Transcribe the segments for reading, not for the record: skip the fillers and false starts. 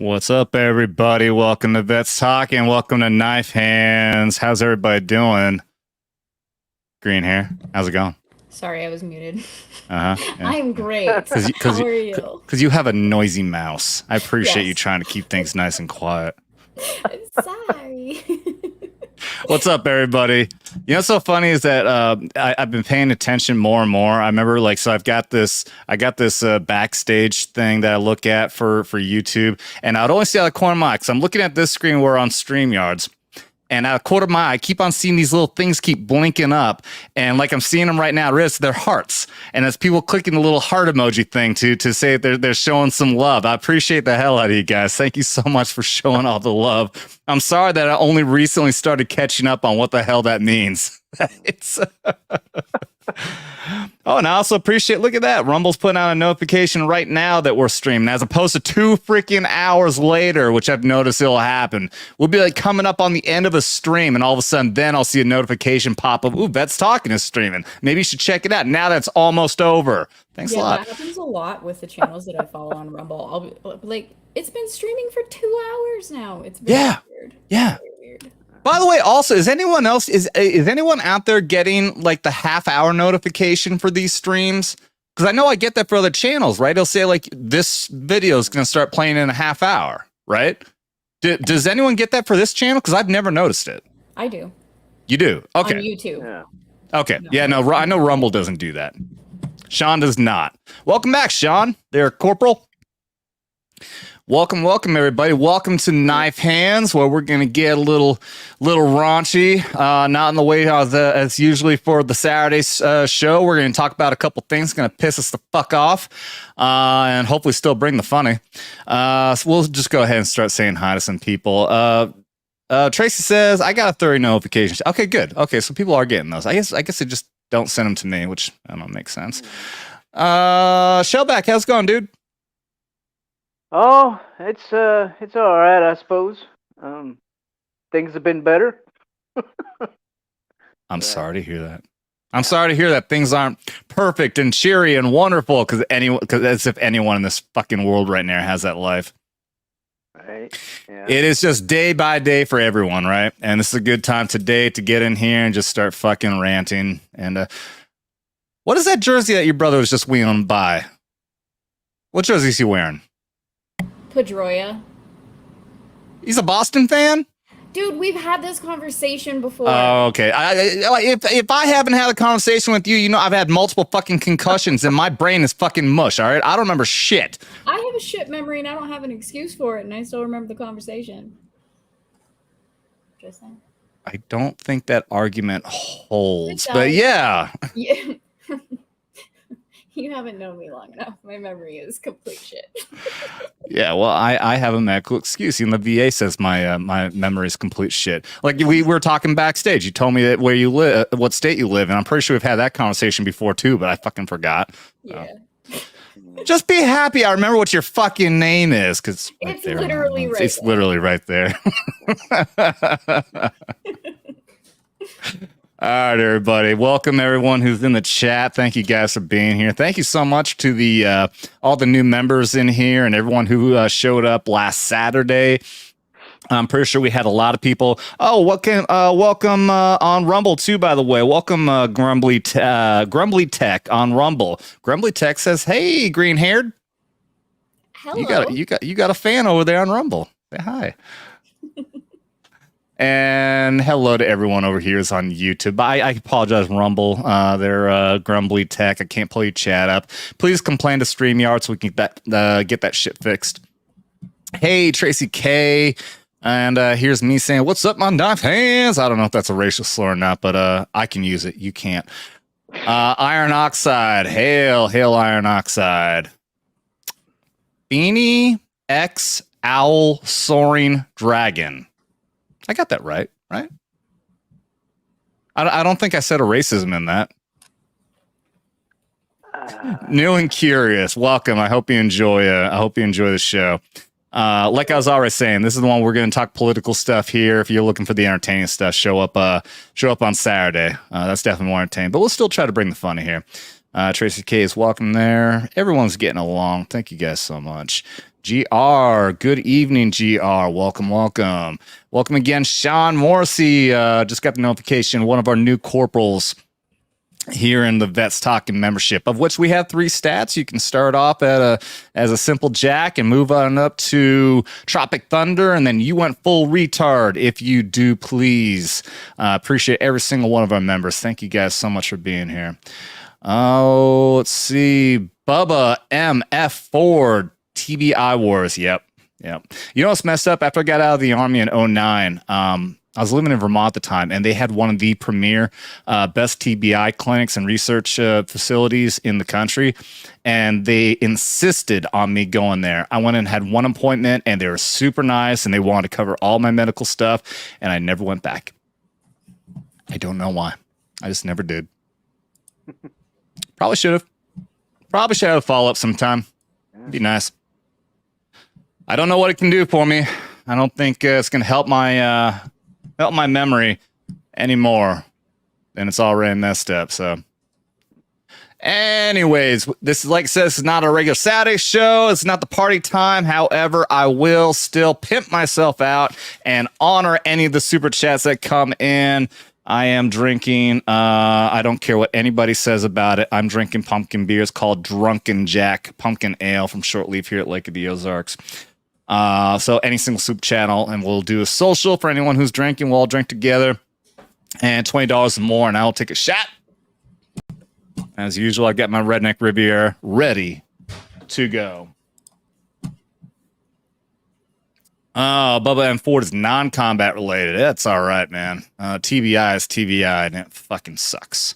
What's up, everybody? Welcome to Vets Talk and welcome to Knife Hands. How's everybody doing? Green hair, how's it going? Sorry, I was muted. Yeah. I'm great. How are you? Because you have a noisy mouse. I appreciate Yes. you trying to keep things nice and quiet. I'm sorry. What's up, everybody? You know what's so funny is that I've been paying attention more and more. I remember, so I got this backstage thing that I look at for YouTube, and I'd only see out of the corner of my eye, because I'm looking at this screen where we're on StreamYards, and out of the corner of my eye, I keep on seeing these little things keep blinking up, and like I'm seeing them right now, they're hearts, and it's people clicking the little heart emoji thing to say they're showing some love. I appreciate the hell out of you guys. Thank you so much for showing all the love. I'm sorry that I only recently started catching up on what the hell that means. It's oh, and I also appreciate, look at that. Rumble's putting out a notification right now that we're streaming, as opposed to 2 freaking hours later, which I've noticed it'll happen. We'll be like coming up on the end of a stream, and all of a sudden then I'll see a notification pop up. Ooh, Vets Talking is streaming. Maybe you should check it out. Now that's almost over. Thanks a lot. That happens a lot with the channels that I follow on Rumble. I'll be like, it's been streaming for 2 hours now. It's very weird. Yeah. Very weird. By the way, also, is anyone out there getting like the half-hour notification for these streams? Because I know I get that for other channels, right? It'll say like this video is going to start playing in a half hour, right? Does anyone get that for this channel? Because I've never noticed it. I do. You do? Okay. On YouTube. Yeah. Okay. No, I know Rumble doesn't do that. Sean does not. Welcome back, Sean. There, Corporal. Welcome, everybody. Welcome to Knife Hands, where we're going to get a little raunchy, not in the way as usually for the Saturday show. We're going to talk about a couple things going to piss us the fuck off, and hopefully still bring the funny. So we'll just go ahead and start saying hi to some people. Tracy says, I got a 30 notifications. Okay, good. Okay, so people are getting those. I guess they just don't send them to me, which I don't know, makes sense. Shellback, how's it going, dude? Oh, it's all right, I suppose. Things have been better. I'm sorry to hear that. I'm sorry to hear that things aren't perfect and cheery and wonderful, because as if anyone in this fucking world right now has that life. Right. Yeah. It is just day by day for everyone, right? And this is a good time today to get in here and just start fucking ranting. And what is that jersey that your brother was just wheeling by? What jersey is he wearing? Pedroia. He's a Boston fan? Dude, we've had this conversation before. Oh, okay. If I haven't had a conversation with you, I've had multiple fucking concussions and my brain is fucking mush, all right? I don't remember shit. I have a shit memory and I don't have an excuse for it, and I still remember the conversation. Just saying. I don't think that argument holds, but yeah. Yeah. You haven't known me long enough. My memory is complete shit. Yeah, well, I have a medical excuse. Even the VA says my memory is complete shit. Like we were talking backstage. You told me that where you live, what state you live in. I'm pretty sure we've had that conversation before too, but I fucking forgot. Yeah. Just be happy I remember what your fucking name is, because it's literally right. It's literally right there. All right, everybody. Welcome everyone who's in the chat. Thank you guys for being here. Thank you so much to the all the new members in here and everyone who showed up last Saturday. I'm pretty sure we had a lot of people. Oh, welcome on Rumble too, by the way. Welcome Grumbly Tech on Rumble. Grumbly Tech says, "Hey, green haired. Hello. You got a fan over there on Rumble. Say hi." And hello to everyone over here is on YouTube. I apologize, Rumble. They're Grumbly Tech. I can't pull your chat up. Please complain to StreamYard so we can get that shit fixed. Hey, Tracy K. And here's me saying, "What's up, my knife hands?" I don't know if that's a racial slur or not, but I can use it. You can't. Iron Oxide. Hail Iron Oxide. Beanie X Owl Soaring Dragon. I got that right? I don't think I said a racism in that. New and curious, welcome. I hope you enjoy. The show. Like I was already saying, this is the one we're going to talk political stuff here. If you're looking for the entertaining stuff, show up on Saturday. That's definitely more entertaining. But we'll still try to bring the funny here. Tracy K is welcome there. Everyone's getting along. Thank you guys so much. GR, good evening, GR. Welcome, welcome. Welcome again, Sean Morrissey. Just got the notification, one of our new corporals here in the Vets Talking membership, of which we have 3 stats. You can start off as a simple Jack and move on up to Tropic Thunder, and then you went full retard if you do, please. Appreciate every single one of our members. Thank you guys so much for being here. Oh, let's see. Bubba MF Ford, TBI Wars. Yep. You know what's messed up? After I got out of the Army in 2009, I was living in Vermont at the time, and they had one of the premier best TBI clinics and research facilities in the country, and they insisted on me going there. I went and had one appointment, and they were super nice, and they wanted to cover all my medical stuff, and I never went back. I don't know why. I just never did. Probably should have. Probably should have a follow-up sometime. Be nice. I don't know what it can do for me. I don't think it's going to help my memory anymore, and it's already messed up. So anyways, this is, like I said, this is not a regular Saturday show. It's not the party time. However, I will still pimp myself out and honor any of the super chats that come in. I am drinking, I don't care what anybody says about it, I'm drinking pumpkin beer. It's called Drunken Jack Pumpkin Ale from Short Leaf here at Lake of the Ozarks. So any single soup channel, and we'll do a social for anyone who's drinking. We'll all drink together, and $20 or more, and I'll take a shot. As usual, I got my Redneck Riviera ready to go. Oh, Bubba M. Ford is non-combat related. That's all right, man. TBI is TBI, and it fucking sucks.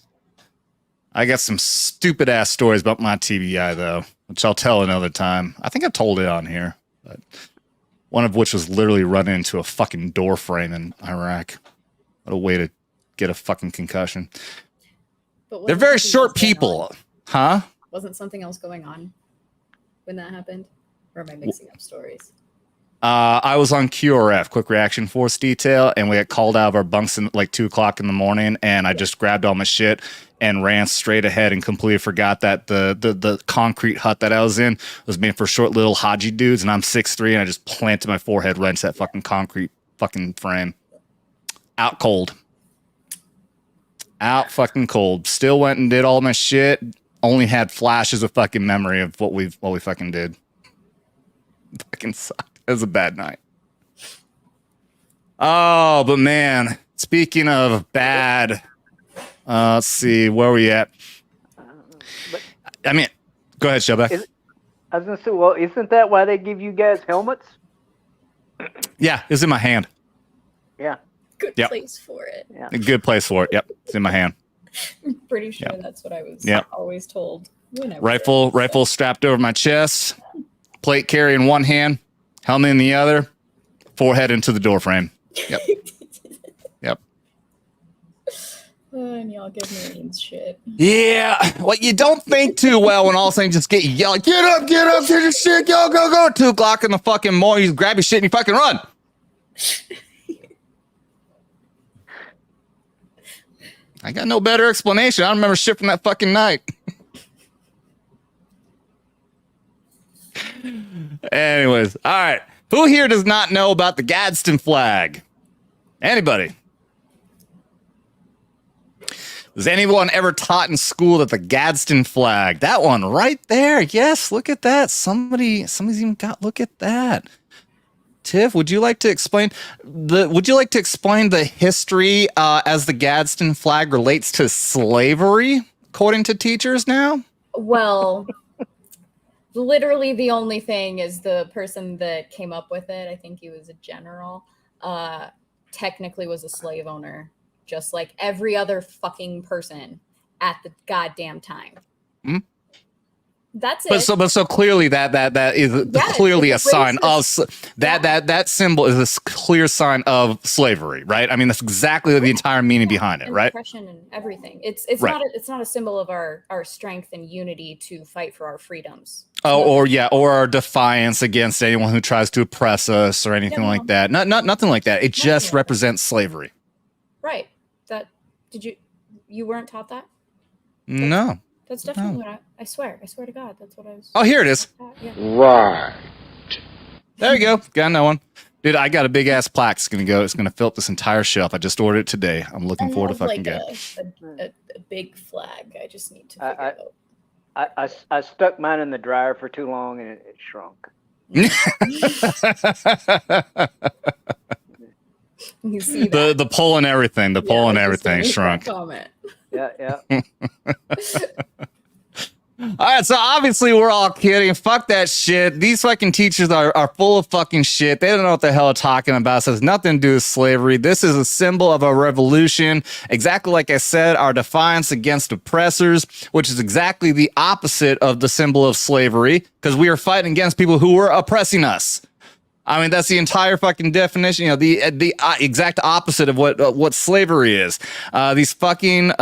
I got some stupid-ass stories about my TBI, though, which I'll tell another time. I think I told it on here. But one of which was literally running into a fucking door frame in Iraq. What a way to get a fucking concussion. They're very short people. Huh? Wasn't something else going on when that happened? Or am I mixing up stories? I was on QRF, Quick Reaction Force Detail, and we got called out of our bunks at like 2 o'clock in the morning, and I just grabbed all my shit and ran straight ahead and completely forgot that the concrete hut that I was in was made for short little Haji dudes, and I'm 6'3", and I just planted my forehead right into that fucking concrete fucking frame. Out cold. Out fucking cold. Still went and did all my shit. Only had flashes of fucking memory of what we fucking did. Fucking sucked. It was a bad night. Oh, but man, speaking of bad, let's see, where are we at? I mean, go ahead, Shellback. I was going to say, well, isn't that why they give you guys helmets? Yeah, it's in my hand. Yeah. Good place for it. Yeah. A good place for it. Yep, it's in my hand. I'm pretty sure that's what I was always told. Rifle strapped over my chest, plate carry in one hand, helmet in the other, forehead into the door frame. Yep. Yep. And y'all give Marines shit. Yeah. Well, you don't think too well when all of a sudden you just get yelled, get up, take your shit, go. 2 o'clock in the fucking morning, you grab your shit and you fucking run. I got no better explanation. I don't remember shit from that fucking night. Anyways, all right. Who here does not know about the Gadsden Flag? Anybody? Was anyone ever taught in school that the Gadsden Flag, that one right there? Yes, look at that. Somebody's even got. Look at that. Tiff, would you like to explain the history as the Gadsden Flag relates to slavery, according to teachers now? Well, literally the only thing is the person that came up with it, I think he was a general, technically was a slave owner, just like every other fucking person at the goddamn time. Mm-hmm. That's it. But so clearly that is clearly a sign of that symbol is a clear sign of slavery, right? I mean, that's exactly the entire meaning behind it, and right? Oppression and everything. It's right. not a symbol of our strength and unity to fight for our freedoms. Or our defiance against anyone who tries to oppress us or anything like that. Nothing like that. It just represents slavery. Right. You weren't taught that? No. That's definitely what I swear to God. That's what I was. Oh, here it is. Yeah. Right. There you go. Got another one. Dude, I got a big ass plaque. It's gonna fill up this entire shelf. I just ordered it today. I'm looking forward to fucking getting a big flag. I just need to figure out. I stuck mine in the dryer for too long and it shrunk. You see that? The pull and everything. The pull and everything shrunk. Comment. Yeah. All right, so obviously we're all kidding. Fuck that shit. These fucking teachers are full of fucking shit. They don't know what the hell they're talking about. So it has nothing to do with slavery. This is a symbol of a revolution. Exactly like I said, our defiance against oppressors, which is exactly the opposite of the symbol of slavery, because we are fighting against people who were oppressing us. I mean, that's the entire fucking definition, you know, the exact opposite of what slavery is. These fucking,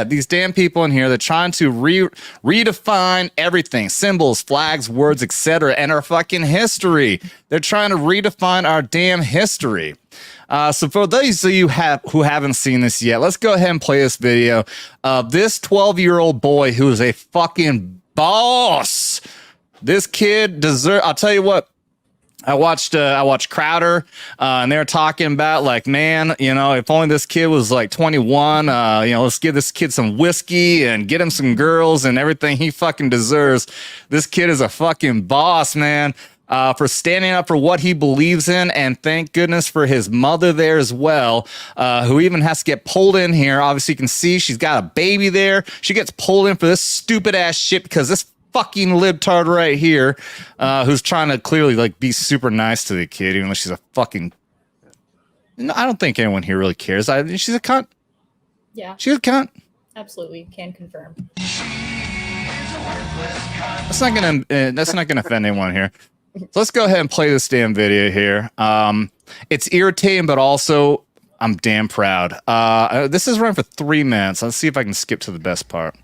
these damn people in here, they're trying to redefine everything, symbols, flags, words, etc., and our fucking history. They're trying to redefine our damn history. So for those of you who haven't seen this yet, let's go ahead and play this video of this 12-year-old boy who is a fucking boss. This kid I'll tell you what. I watched Crowder, and they were talking about like, man, you know, if only this kid was like 21, let's give this kid some whiskey and get him some girls and everything he fucking deserves. This kid is a fucking boss, man, for standing up for what he believes in. And thank goodness for his mother there as well, who even has to get pulled in here. Obviously you can see she's got a baby there. She gets pulled in for this stupid ass shit because this fucking libtard right here, who's trying to clearly like be super nice to the kid, even though she's a fucking. No, I don't think anyone here really cares. She's a cunt. Yeah, she's a cunt. Absolutely, can confirm. That's not gonna offend anyone here. So let's go ahead and play this damn video here. It's irritating, but also I'm damn proud. This is running for 3 minutes. Let's see if I can skip to the best part.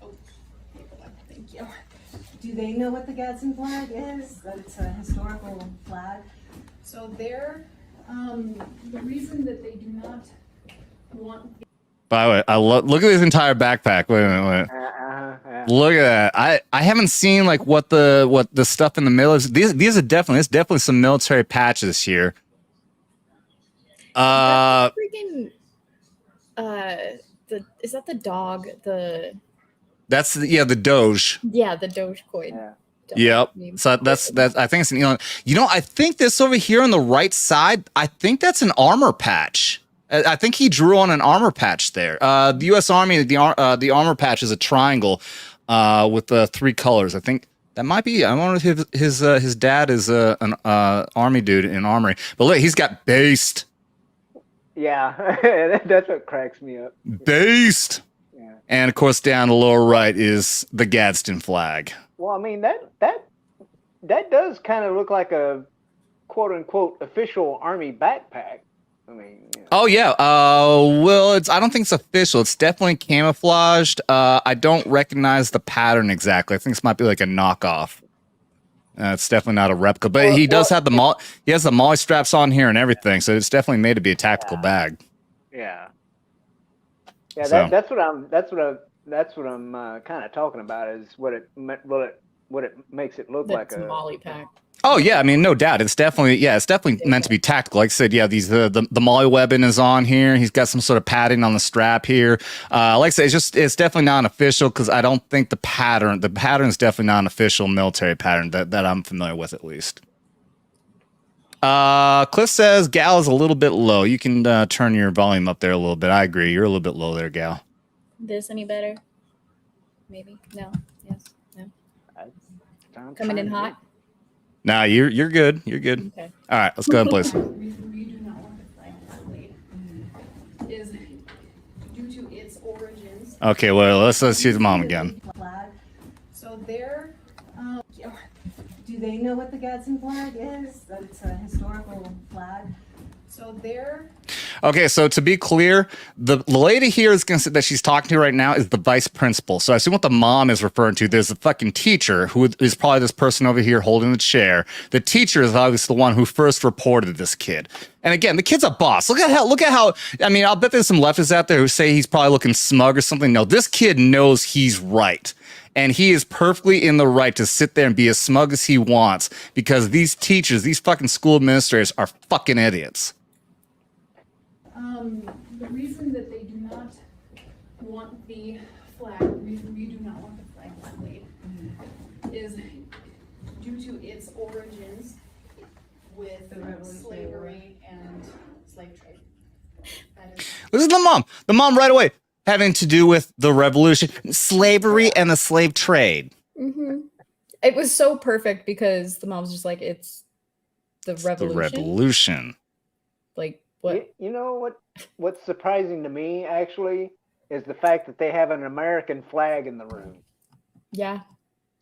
Do they know what the Gadsden Flag is? That it's a historical flag? So they're, the reason that they do not want... By the way, look at this entire backpack. Wait a minute. Look at that. I haven't seen like what the stuff in the middle is. These are definitely some military patches here. Freaking, is that the dog? That's the Doge. Yeah, the Dogecoin. Yeah. Yep. So that's I think it's an Elon. You know, I think this over here on the right side, I think that's an armor patch. I think he drew on an armor patch there. The U.S. Army, the armor patch is a triangle with 3 colors. I think that might be. I wonder if his dad is an army dude in armory. But look, he's got based. Yeah, that's what cracks me up. Based. Yeah. And of course, down the lower right is the Gadsden flag. Well, I mean that does kind of look like a quote unquote official army backpack. I mean, you know. Oh yeah. Well, I don't think it's official. It's definitely camouflaged. I don't recognize the pattern exactly. I think this might be like a knockoff. It's definitely not a replica, but he does have he has the molly straps on here and everything, so it's definitely made to be a tactical bag. Yeah. Yeah, so. That's what I'm kind of talking about is what it makes it look like a molly pack. Oh yeah, I mean no doubt. It's definitely meant to be tactical. Like I said, yeah, the molly webbing is on here. He's got some sort of padding on the strap here. Like I said, it's definitely not an official because I don't think the pattern is definitely not an official military pattern that I'm familiar with at least. Cliff says Gal is a little bit low. You can turn your volume up there a little bit. I agree. You're a little bit low there, Gal. This any better? Maybe. No. Yes. No. Coming in hot. Nah, you're good. You're good. Okay. All right, let's go ahead and play some. We do not want the flag displayed is due to its origins. Okay, well let's see the mom again. So they're. Do they know what the Gadsden Flag is? That it's a historical flag? So they're. Okay, so to be clear, the lady here is going to say that she's talking to right now is the vice principal. So I assume what the mom is referring to, there's a fucking teacher who is probably this person over here holding the chair. The teacher is obviously the one who first reported this kid. And again, the kid's a boss. Look at how, I mean, I'll bet there's some leftists out there who say he's probably looking smug or something. No, this kid knows he's right. And he is perfectly in the right to sit there and be as smug as he wants because these teachers, these fucking school administrators are fucking idiots. The reason that they do not want the flag, the reason we do not want the flag displayed is due to its origins with slavery and slave trade. This is the mom. The mom right away having to do with the revolution, slavery, and the slave trade. Mm-hmm. It was so perfect because the mom's just like, it's the revolution. The revolution. Like, what? You know what's surprising to me actually is the fact that they have an American flag in the room. Yeah,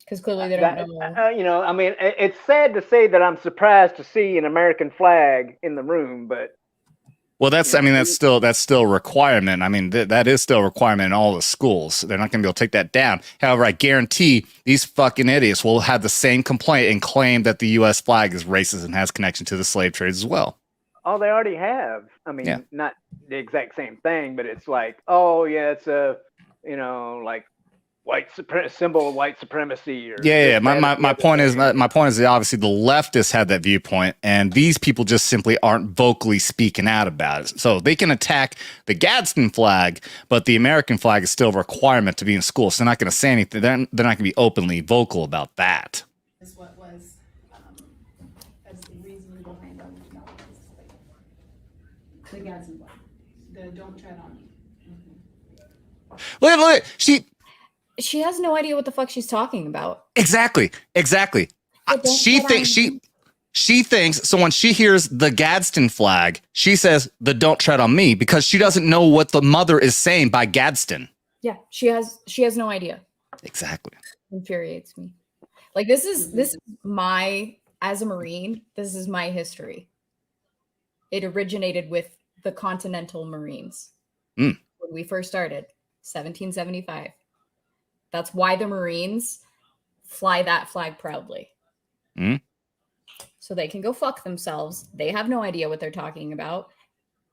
because clearly they don't know. You know, I mean, it's sad to say that I'm surprised to see an American flag in the room, but well, that's still a requirement. I mean, that is still a requirement in all the schools. They're not going to be able to take that down. However, I guarantee these fucking idiots will have the same complaint and claim that the U.S. flag is racist and has connection to the slave trade as well. Oh, they already have. I mean, not the exact same thing, but it's like, oh yeah, it's a, you know, like symbol of white supremacy. Or My point is that obviously the leftists have that viewpoint, and these people just simply aren't vocally speaking out about it. So they can attack the Gadsden flag, but the American flag is still a requirement to be in school. So they're not going to say anything. They're not going to be openly vocal about that. Is what was as the reason behind the Gadsden flag. The don't tread on me. Look, She has no idea what the fuck she's talking about. Exactly. She thinks, so when she hears the Gadsden flag, she says the don't tread on me because she doesn't know what the mother is saying by Gadsden. Yeah, she has no idea. Exactly. Infuriates me. Like this is my, as a Marine, this is my history. It originated with the Continental Marines. When we first started, 1775. That's why the Marines fly that flag proudly. So they can go fuck themselves. They have no idea what they're talking about.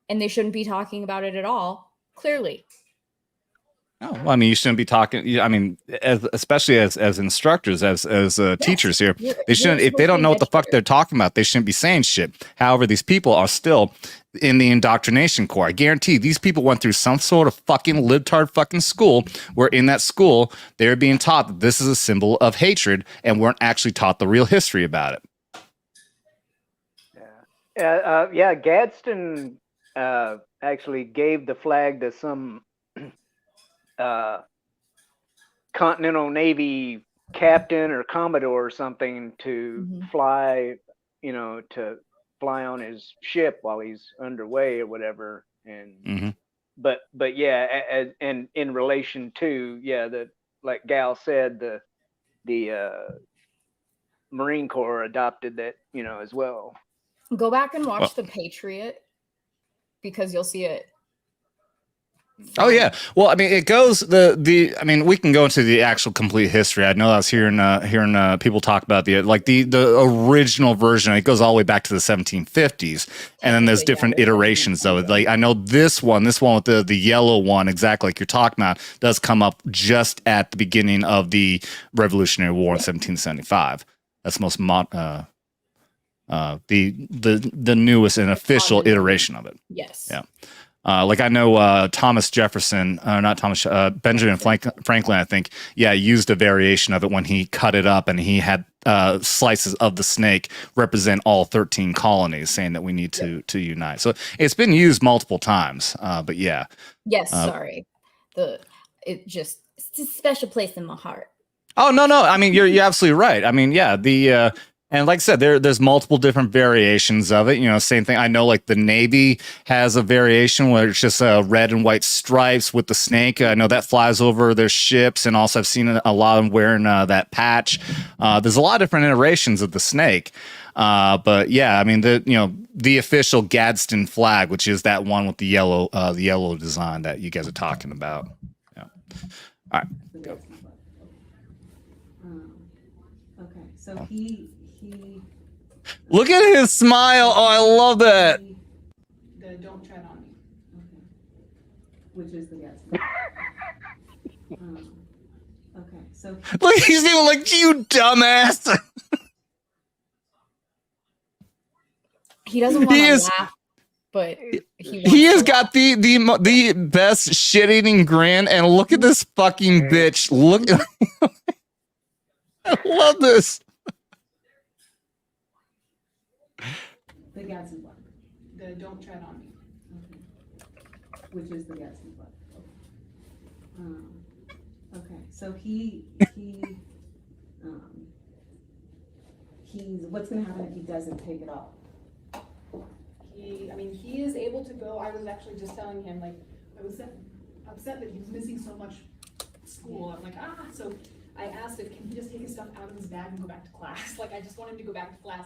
And they shouldn't be talking about it at all, clearly. No, well, I mean, you shouldn't be talking. I mean, especially as instructors, as teachers here, they shouldn't. If they don't know what the fuck they're talking about, they shouldn't be saying shit. However, these people are still in the indoctrination corps. I guarantee these people went through some sort of fucking libtard fucking school where in that school they're being taught that this is a symbol of hatred and weren't actually taught the real history about it. Yeah. Gadsden actually gave the flag to some Continental Navy captain or commodore or something to fly, to fly on his ship while he's underway or whatever. And but yeah, and in relation to like Gal said, the Marine Corps adopted that, as well. Go back and watch The Patriot because you'll see it. Oh yeah. Well, I mean, it goes I mean, we can go into the actual complete history. I know I was hearing people talk about the original version. It goes all the way back to the 1750s, and then there's different iterations of it. Like I know this one with the yellow one, exactly like you're talking about, does come up just at the beginning of the Revolutionary War in 1775. That's the most the newest and official iteration of it. Yes. Yeah. Like I know Thomas Jefferson, Benjamin Franklin, I think, used a variation of it when he cut it up and he had slices of the snake represent all 13 colonies, saying that we need to unite. So it's been used multiple times, but yeah. Yes, sorry. It's a special place in my heart. Oh, no. I mean, you're absolutely right. I mean, yeah, And like I said, there's multiple different variations of it. You know, same thing. I know like the Navy has a variation where it's just red and white stripes with the snake. I know that flies over their ships. And also I've seen a lot of them wearing that patch. There's a lot of different iterations of the snake. But yeah, I mean, the official Gadsden flag, which is that one with the yellow design that you guys are talking about. Yeah. All right. Go. Okay. So he Look at his smile. Oh, I love that. The don't tread on me. Okay. Which is the yes. Okay. So Look, he's even like, you dumbass. He doesn't want to laugh, but he has got the best shit-eating grin, and look at this fucking bitch. Look, I love this. the Gadsden Flag. The don't tread on me. Okay. Which is the Gadsden Flag. Okay. So he's what's going to happen if he doesn't take it off? He is able to go. I was actually just telling him, like, I was upset that he was missing so much school. I'm like, so I asked if can he just take his stuff out of his bag and go back to class. Like, I just want him to go back to class.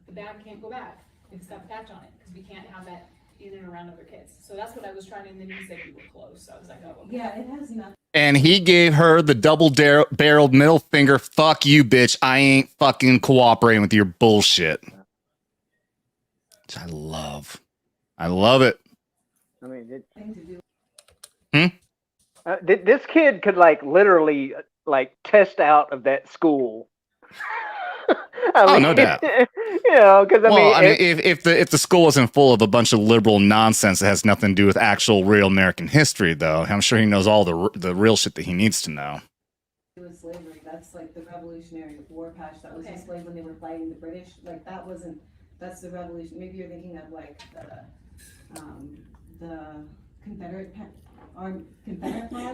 The bag can't go back. It's got a patch on it because we can't have that in and around other kids. So that's what I was trying to, and then he said we were close. So I was like, oh, okay. Yeah, it has nothing. And he gave her the double-barreled middle finger. Fuck you, bitch. I ain't fucking cooperating with your bullshit. Which I love. I love it. I mean, Hmm? This kid could like literally like test out of that school. I mean, no doubt. You know, because if the school wasn't full of a bunch of liberal nonsense that has nothing to do with actual real American history, though, I'm sure he knows all the real shit that he needs to know. With slavery, that's like the Revolutionary War patch that was displayed when they were fighting the British. Like that wasn't. That's the revolution. Maybe you're thinking of like the Confederate flag.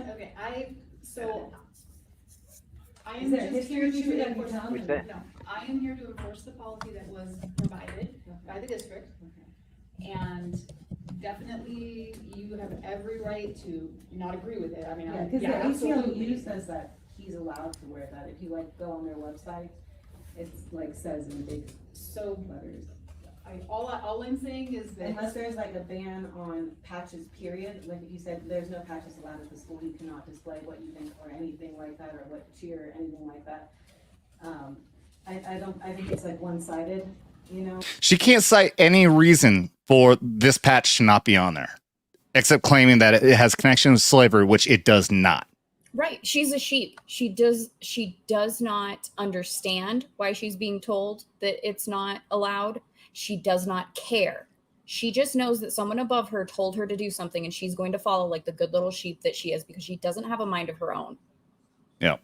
Okay, I Is there am just history here teacher to that enforce. you tell me? No, I am here to enforce the policy that was provided by the district, and definitely you have every right to not agree with it. I mean, Yeah, because the absolutely. ACLU says that he's allowed to wear that. If you like go on their website, it's like says in big letters. All I'm saying is that Unless there's like a ban on patches, period. Like if you said there's no patches allowed at the school, you cannot display what you think or anything like that, or what cheer or anything like that. I think it's like one-sided, you know. She can't cite any reason for this patch to not be on there, except claiming that it has connection with slavery, which it does not. Right. She's a sheep. She does not understand why she's being told that it's not allowed. She does not care. She just knows that someone above her told her to do something, and she's going to follow like the good little sheep that she is, because she doesn't have a mind of her own. Yeah.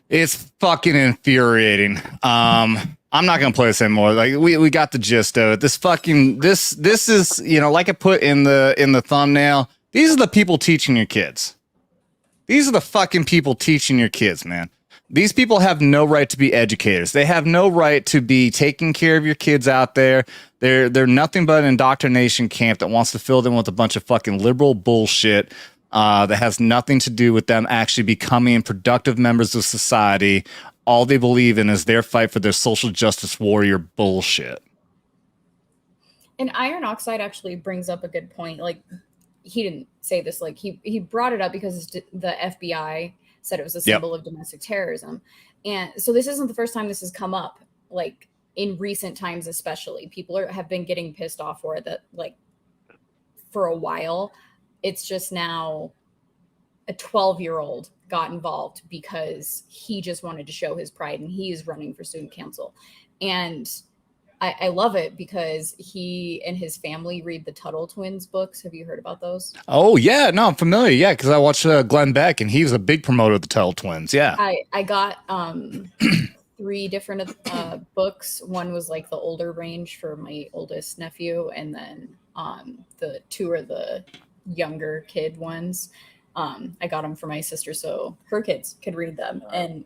It's fucking infuriating. I'm not gonna play this anymore. Like we got the gist of it. This is, you know, like I put in the thumbnail, these are the people teaching your kids. These are the fucking people teaching your kids, man. These people have no right to be educators. They have no right to be taking care of your kids out there. They're nothing but an indoctrination camp that wants to fill them with a bunch of fucking liberal bullshit that has nothing to do with them actually becoming productive members of society. All they believe in is their fight for their social justice warrior bullshit. And iron oxide actually brings up a good point. Like, he didn't say this, like he brought it up because the FBI said it was a symbol of domestic terrorism. And so this isn't the first time this has come up, like in recent times, especially people have been getting pissed off for it, that like for a while. It's just now a 12-year-old got involved because he just wanted to show his pride, and he is running for student council. And I love it because he and his family read the Tuttle twins books. Have you heard about those? Oh, yeah. No, I'm familiar. Yeah, because I watched Glenn Beck, and he was a big promoter of the Tuttle twins. Yeah. I got 3 different books. One was like the older range for my oldest nephew, and then the 2 are the younger kid ones. I got them for my sister so her kids could read them. And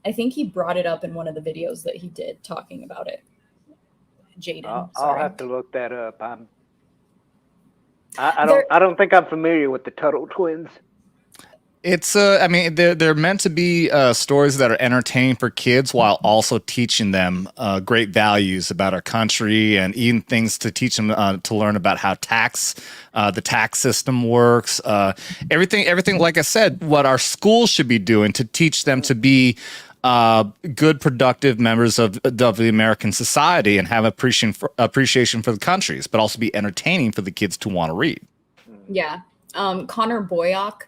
I think he brought it up in one of the videos that he did talking about it. Jaden. I'll have to look that up. I don't think I'm familiar with the Tuttle twins. It's I mean they're meant to be stories that are entertaining for kids while also teaching them great values about our country and even things to teach them to learn about how the tax system works. Everything like I said, what our schools should be doing to teach them to be good, productive members of the American society and have appreciation for the countries, but also be entertaining for the kids to want to read. Yeah. Connor Boyack.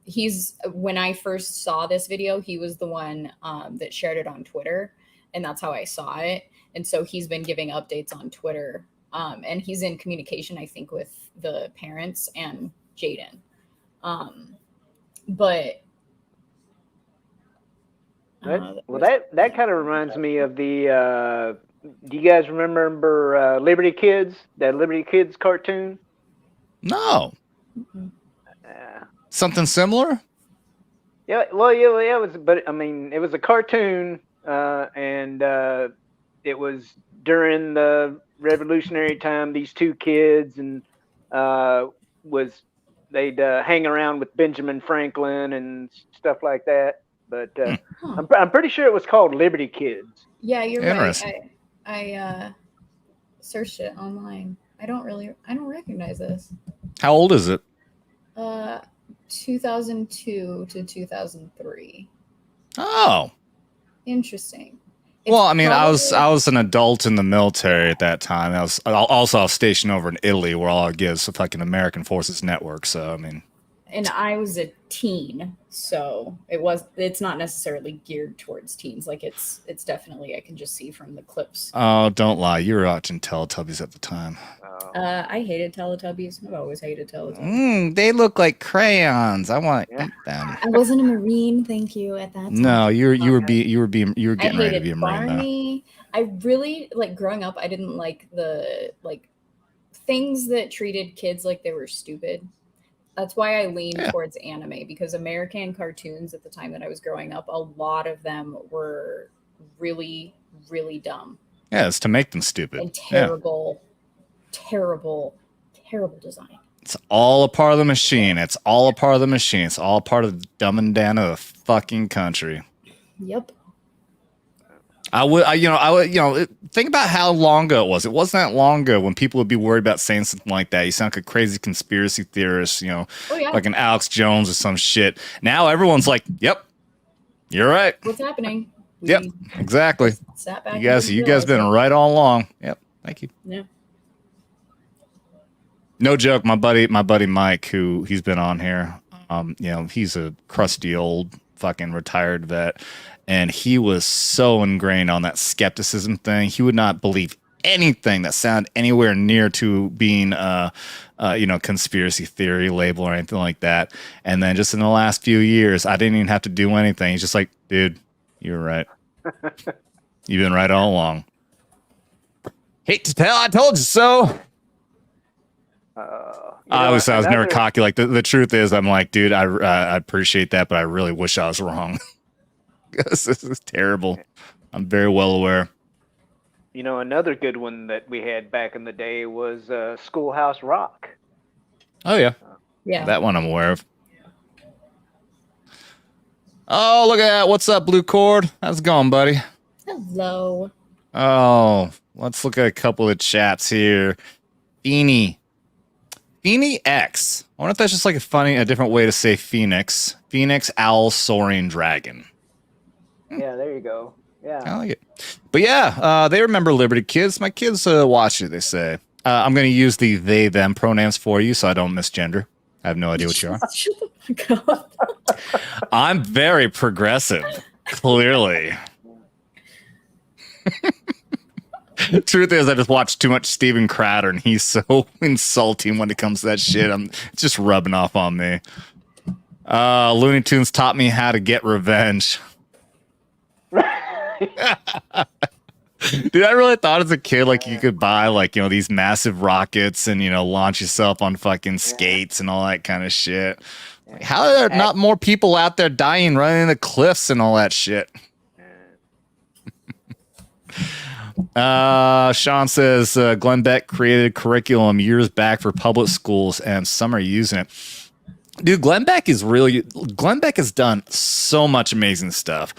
He's, when I first saw this video, he was the one that shared it on Twitter, and that's how I saw it. And so he's been giving updates on Twitter, and he's in communication, I think, with the parents and Jaden. But that kind of reminds me of the. Do you guys remember Liberty Kids? That Liberty Kids cartoon? No. Something similar? Yeah, well, yeah, it was, but I mean, it was a cartoon, and it was during the Revolutionary time. These two kids and they'd hang around with Benjamin Franklin and stuff like that. But I'm pretty sure it was called Liberty Kids. Yeah, you're right. I searched it online. I don't recognize this. How old is it? 2002 to 2003. Oh, interesting. Well, I mean, I was an adult in the military at that time. I was stationed over in Italy, where all I get is the fucking American Forces Network. So I mean, and I was a teen, so it's not necessarily geared towards teens. Like it's definitely, I can just see from the clips. Oh, don't lie, you were watching Teletubbies at the time. I hated Teletubbies. I've always hated Teletubbies. They look like crayons. I want to eat them. I wasn't a Marine, thank you. At that time. No, you were getting ready to be a Marine. Barney. I really growing up. I didn't like the things that treated kids like they were stupid. That's why I leaned towards anime, because American cartoons at the time that I was growing up, a lot of them were really, really dumb. Yeah, it's to make them stupid. And terrible, terrible design. It's all a part of the machine. It's all a part of the machine. It's all part of the dumbing down of the fucking country. Yep. I would, think about how long ago it was. It wasn't that long ago when people would be worried about saying something like that. You sound like a crazy conspiracy theorist, like an Alex Jones or some shit. Now everyone's like, yep, you're right. What's happening? Yep, exactly. You guys been right all along. Yep, thank you. Yeah. No joke, my buddy Mike, he's been on here. He's a crusty old fucking retired vet. And he was so ingrained on that skepticism thing. He would not believe anything that sounded anywhere near to being conspiracy theory label or anything like that. And then just in the last few years, I didn't even have to do anything. He's just like, dude, you're right. You've been right all along. Hate to tell, I told you so. I was never cocky. Like the truth is, I'm like, dude, I appreciate that, but I really wish I was wrong. This is terrible. I'm very well aware. Another good one that we had back in the day was Schoolhouse Rock. Oh yeah, that one I'm aware of. Oh, look at that! What's up, Blue Cord? How's it going, buddy? Hello. Oh, let's look at a couple of chats here. Beanie X. I wonder if that's just like a different way to say Phoenix. Phoenix, owl, soaring dragon. Yeah, there you go. Yeah, I like it. But yeah, they remember Liberty Kids. My kids watch it, they say. I'm going to use the they, them pronouns for you so I don't misgender. I have no idea what you are. God. I'm very progressive, clearly. Truth is, I just watched too much Steven Crowder, and he's so insulting when it comes to that shit. It's just rubbing off on me. Looney Tunes taught me how to get revenge. Dude, I really thought as a kid, like, you could buy, like, these massive rockets and, launch yourself on fucking skates and all that kind of shit. How are there not more people out there dying, running in the cliffs and all that shit? Sean says Glenn Beck created a curriculum years back for public schools, and some are using it. Dude, Glenn Beck has done so much amazing stuff.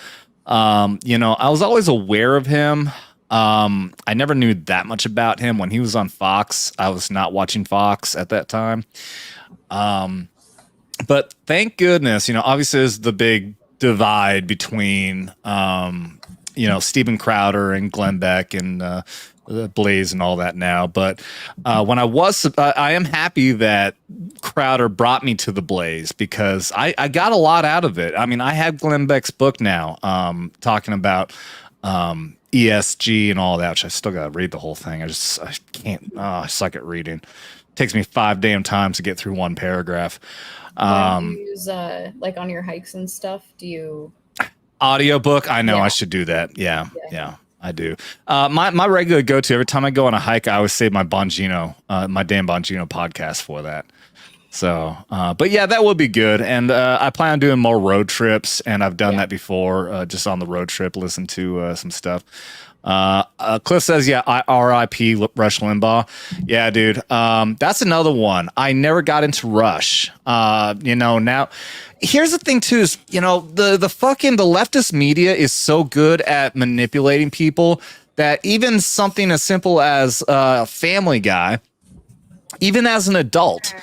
You know, I was always aware of him. I never knew that much about him when he was on Fox. I was not watching Fox at that time. But thank goodness, you know, obviously there's the big divide between, you know, Steven Crowder and Glenn Beck and Blaze and all that now. But when I am happy that Crowder brought me to the Blaze because I got a lot out of it. I mean, I have Glenn Beck's book now, talking about ESG and all that, which I still got to read the whole thing. I can't. I suck at reading. It takes me 5 damn times to get through one paragraph. Do you use like on your hikes and stuff? Do you audiobook? I know I should do that. Yeah, I do. My regular go-to every time I go on a hike, I always save my Bongino, my Dan Bongino podcast for that. So, but yeah, that would be good. And I plan on doing more road trips, and I've done that before, just on the road trip, listen to some stuff. Cliff says, yeah, R.I.P. Rush Limbaugh. Yeah, dude. That's another one. I never got into Rush. You know, now here's the thing too, is, you know, the leftist media is so good at manipulating people that even something as simple as Family Guy, even as an adult,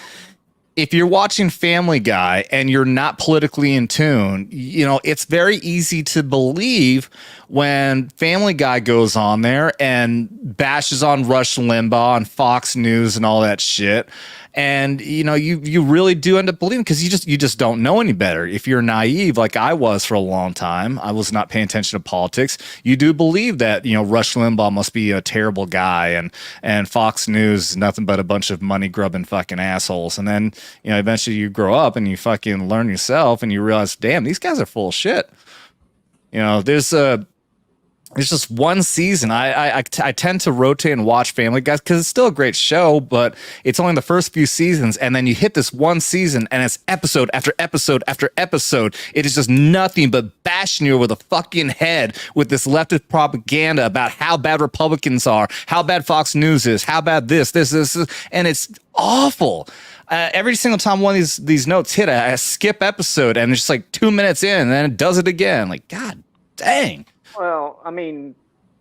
if you're watching Family Guy and you're not politically in tune, you know, it's very easy to believe when Family Guy goes on there and bashes on Rush Limbaugh and Fox News and all that shit. And, you know, you really do end up believing because you just don't know any better. If you're naive, like I was for a long time, I was not paying attention to politics. You do believe that, you know, Rush Limbaugh must be a terrible guy and Fox News is nothing but a bunch of money grubbing fucking assholes. And then, you know, eventually you grow up and you fucking learn yourself and you realize, damn, these guys are full of shit. You know, there's just one season. I tend to rotate and watch Family Guy because it's still a great show, but it's only the first few seasons, and then you hit this one season, and it's episode after episode after episode. It is just nothing but bashing you over the fucking head with this leftist propaganda about how bad Republicans are, how bad Fox News is, how bad this, and it's awful. Every single time one of these notes hit, I skip episode, and it's just like 2 minutes in, and then it does it again. Like, God dang. Well, I mean,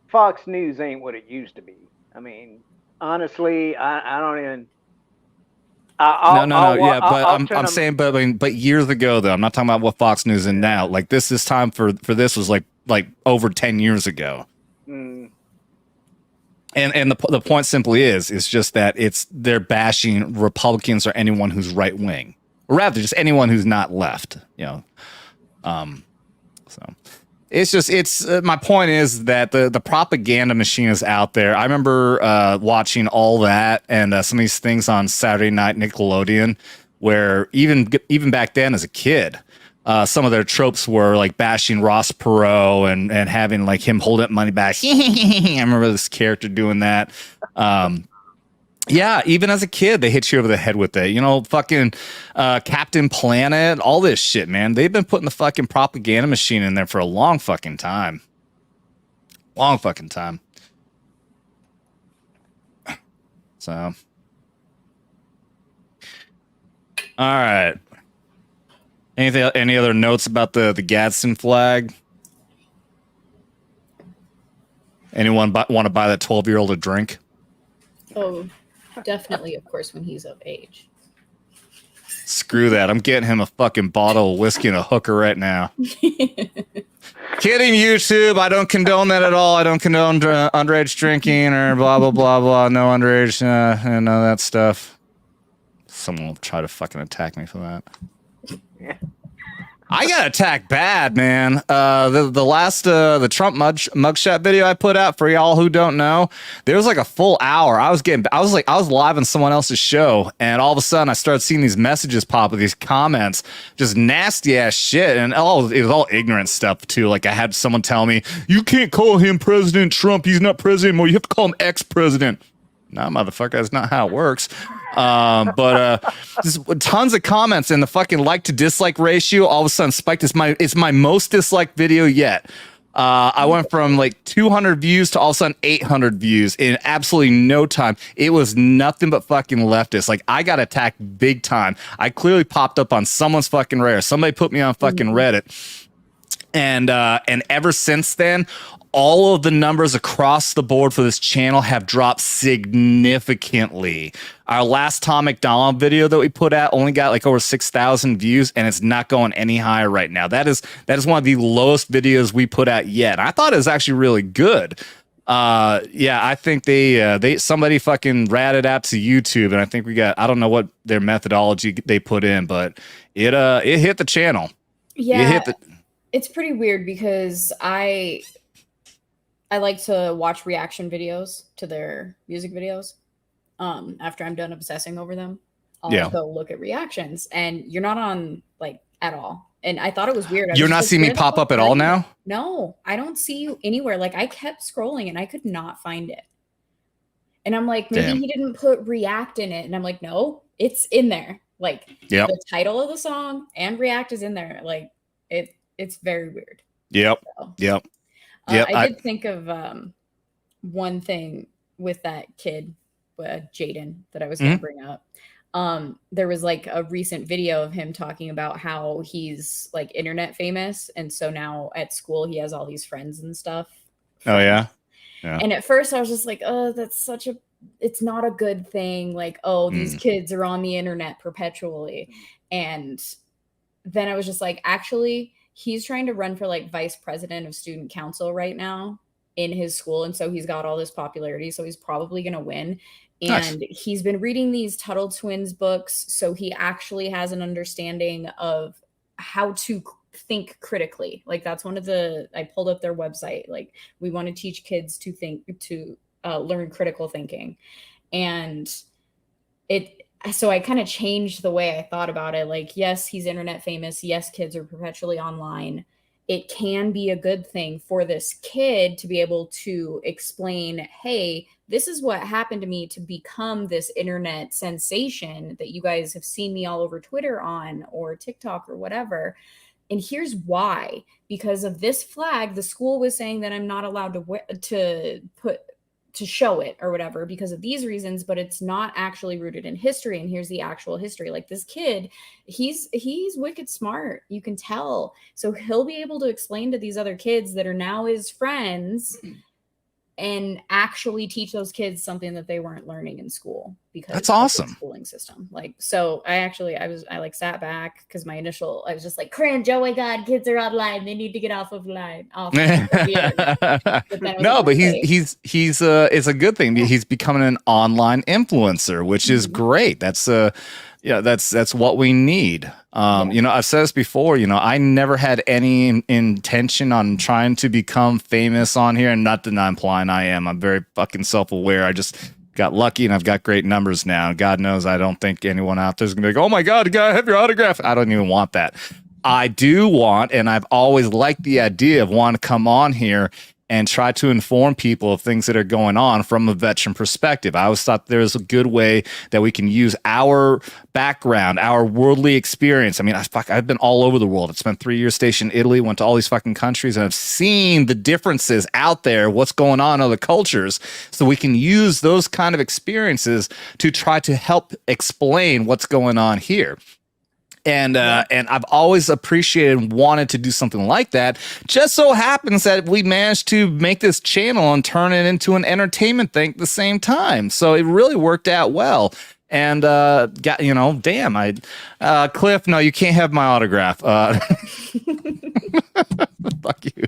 Fox News ain't what it used to be. I mean, honestly, I don't even. I'm saying, but years ago though, I'm not talking about what Fox News is now. Like this time for this was like over 10 years ago. And the point simply is just that they're bashing Republicans or anyone who's right wing, or rather just anyone who's not left. You know, so. It's my point is that the propaganda machine is out there. I remember watching all that and some of these things on Saturday Night Nickelodeon, where even back then as a kid, some of their tropes were like bashing Ross Perot and having like him hold up money back. I remember this character doing that. Yeah, even as a kid, they hit you over the head with it. You know, fucking Captain Planet, all this shit, man. They've been putting the fucking propaganda machine in there for a long fucking time. Long fucking time. So. All right. Any other notes about the Gadsden flag? Anyone want to buy that 12-year-old a drink? Oh, definitely, of course, when he's of age. Screw that. I'm getting him a fucking bottle of whiskey and a hooker right now. Kidding, YouTube. I don't condone that at all. I don't condone underage drinking or blah, blah, blah, blah. No underage, and all that stuff. Someone will try to fucking attack me for that. I got attacked bad, man. The last the Trump mugshot video I put out, for y'all who don't know, there was like a full hour. I was live on someone else's show, and all of a sudden I started seeing these messages pop with these comments, just nasty ass shit, and it was all ignorant stuff too. Like I had someone tell me, "You can't call him President Trump. He's not president anymore. You have to call him ex-president." No, motherfucker, that's not how it works. But just tons of comments, and the fucking like to dislike ratio all of a sudden spiked. It's my most disliked video yet. I went from like 200 views to all of a sudden 800 views in absolutely no time. It was nothing but fucking leftists. Like, I got attacked big time. I clearly popped up on someone's fucking radar. Somebody put me on fucking Reddit. And ever since then, all of the numbers across the board for this channel have dropped significantly. Our last Tom McDonald video that we put out only got like over 6,000 views, and it's not going any higher right now. That is one of the lowest videos we put out yet. I thought it was actually really good. Yeah, I think somebody fucking ratted out to YouTube, and I think I don't know what their methodology they put in, but it hit the channel. Yeah, it's pretty weird because I like to watch reaction videos to their music videos. After I'm done obsessing over them, I'll go look at reactions, and you're not on like at all. And I thought it was weird. You're not seeing me pop up at all now? No, I don't see you anywhere. Like, I kept scrolling and I could not find it. And I'm like, maybe he didn't put react in it. And I'm like, no, it's in there. Like, the title of the song and react is in there. Like, it's very weird. Yep. So, I did think of one thing with that kid, Jaden, that I was going to bring up. There was like a recent video of him talking about how he's like internet famous, and so now at school he has all these friends and stuff. Oh yeah. And at first I was just like, oh, it's not a good thing. Like, oh, these kids are on the internet perpetually. And then I was just like, actually, he's trying to run for like vice president of student council right now in his school, and so he's got all this popularity, so he's probably going to win. And he's been reading these Tuttle Twins books, so he actually has an understanding of how to think critically. Like, that's I pulled up their website. Like, we want to teach kids to learn critical thinking. And so I kind of changed the way I thought about it. Like, yes, he's internet famous. Yes, kids are perpetually online. It can be a good thing for this kid to be able to explain, hey, this is what happened to me to become this internet sensation that you guys have seen me all over Twitter on, or TikTok or whatever. And here's why. Because of this flag, the school was saying that I'm not allowed to show it or whatever because of these reasons, but it's not actually rooted in history. And here's the actual history. Like, this kid, he's wicked smart. You can tell. So he'll be able to explain to these other kids that are now his friends and actually teach those kids something that they weren't learning in school, because that's awesome. Of the schooling system. Like, so I like sat back because I was just like, cringe. Oh my God, kids are online. They need to get off of line. No, but he's it's a good thing. He's becoming an online influencer, which is great. That's that's what we need. I've said this before, I never had any intention on trying to become famous on here, and not that I'm implying I am. I'm very fucking self-aware. I just got lucky and I've got great numbers now. God knows I don't think anyone out there's gonna be like, oh my God, I have your autograph. I don't even want that. I do want, and I've always liked the idea of wanting to come on here and try to inform people of things that are going on from a veteran perspective. I always thought there was a good way that we can use our background, our worldly experience. I mean, I've been all over the world. I spent 3 years stationed in Italy, went to all these fucking countries, and I've seen the differences out there, what's going on in other cultures. So we can use those kind of experiences to try to help explain what's going on here. And I've always appreciated and wanted to do something like that. Just so happens that we managed to make this channel and turn it into an entertainment thing at the same time. So it really worked out well. And Cliff, no, you can't have my autograph. Fuck you.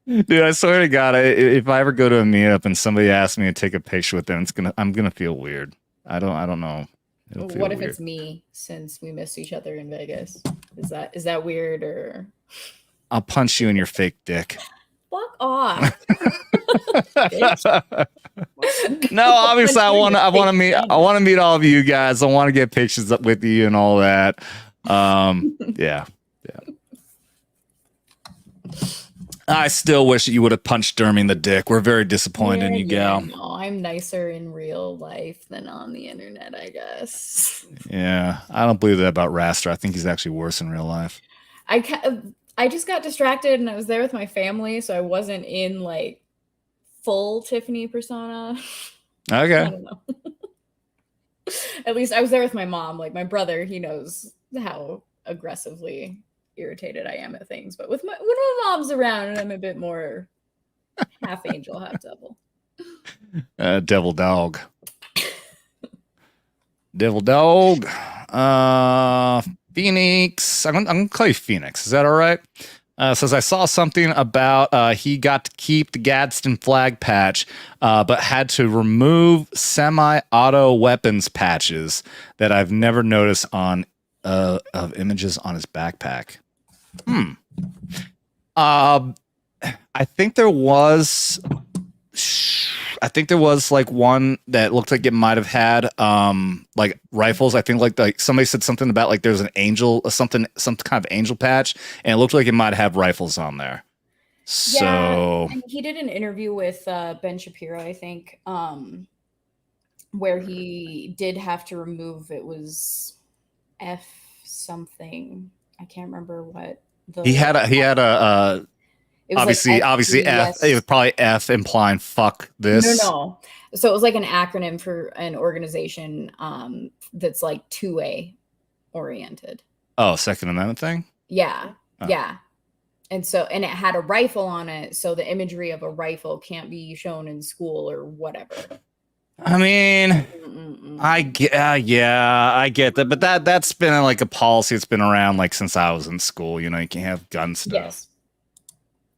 Dude, I swear to God, if I ever go to a meetup and somebody asks me to take a picture with them, I'm gonna feel weird. I don't know. What if it's me, since we missed each other in Vegas? Is that weird, or? I'll punch you in your fake dick. Fuck off. No, obviously I want to meet all of you guys. I want to get pictures up with you and all that. Yeah. I still wish that you would have punched Dermy in the dick. We're very disappointed in you, gal. No, I'm nicer in real life than on the internet, I guess. Yeah, I don't believe that about Raster. I think he's actually worse in real life. I just got distracted and I was there with my family, so I wasn't in like full Tiffany persona. Okay. I don't know. At least I was there with my mom. Like my brother, he knows how aggressively irritated I am at things. But when my mom's around, I'm a bit more half angel, half devil. Devil dog. Devil dog. Phoenix. I'm gonna call you Phoenix. Is that all right? Says I saw something about he got to keep the Gadsden Flag patch, but had to remove semi-auto weapons patches that I've never noticed on of images on his backpack. I think there was like one that looked like it might have had like rifles. I think like somebody said something about like there's an angel or some kind of angel patch, and it looked like it might have rifles on there. So yeah, and he did an interview with Ben Shapiro, I think, where he did have to remove, it was F something. I can't remember what he had a it was obviously like F. It was probably F implying fuck this. No. So it was like an acronym for an organization that's like 2A oriented. Oh, Second Amendment thing? Yeah. Oh. Yeah. And it had a rifle on it, so the imagery of a rifle can't be shown in school or whatever. I mean, I get that, but that's been like a policy that's been around like since I was in school. You know, you can't have gun stuff. Yes.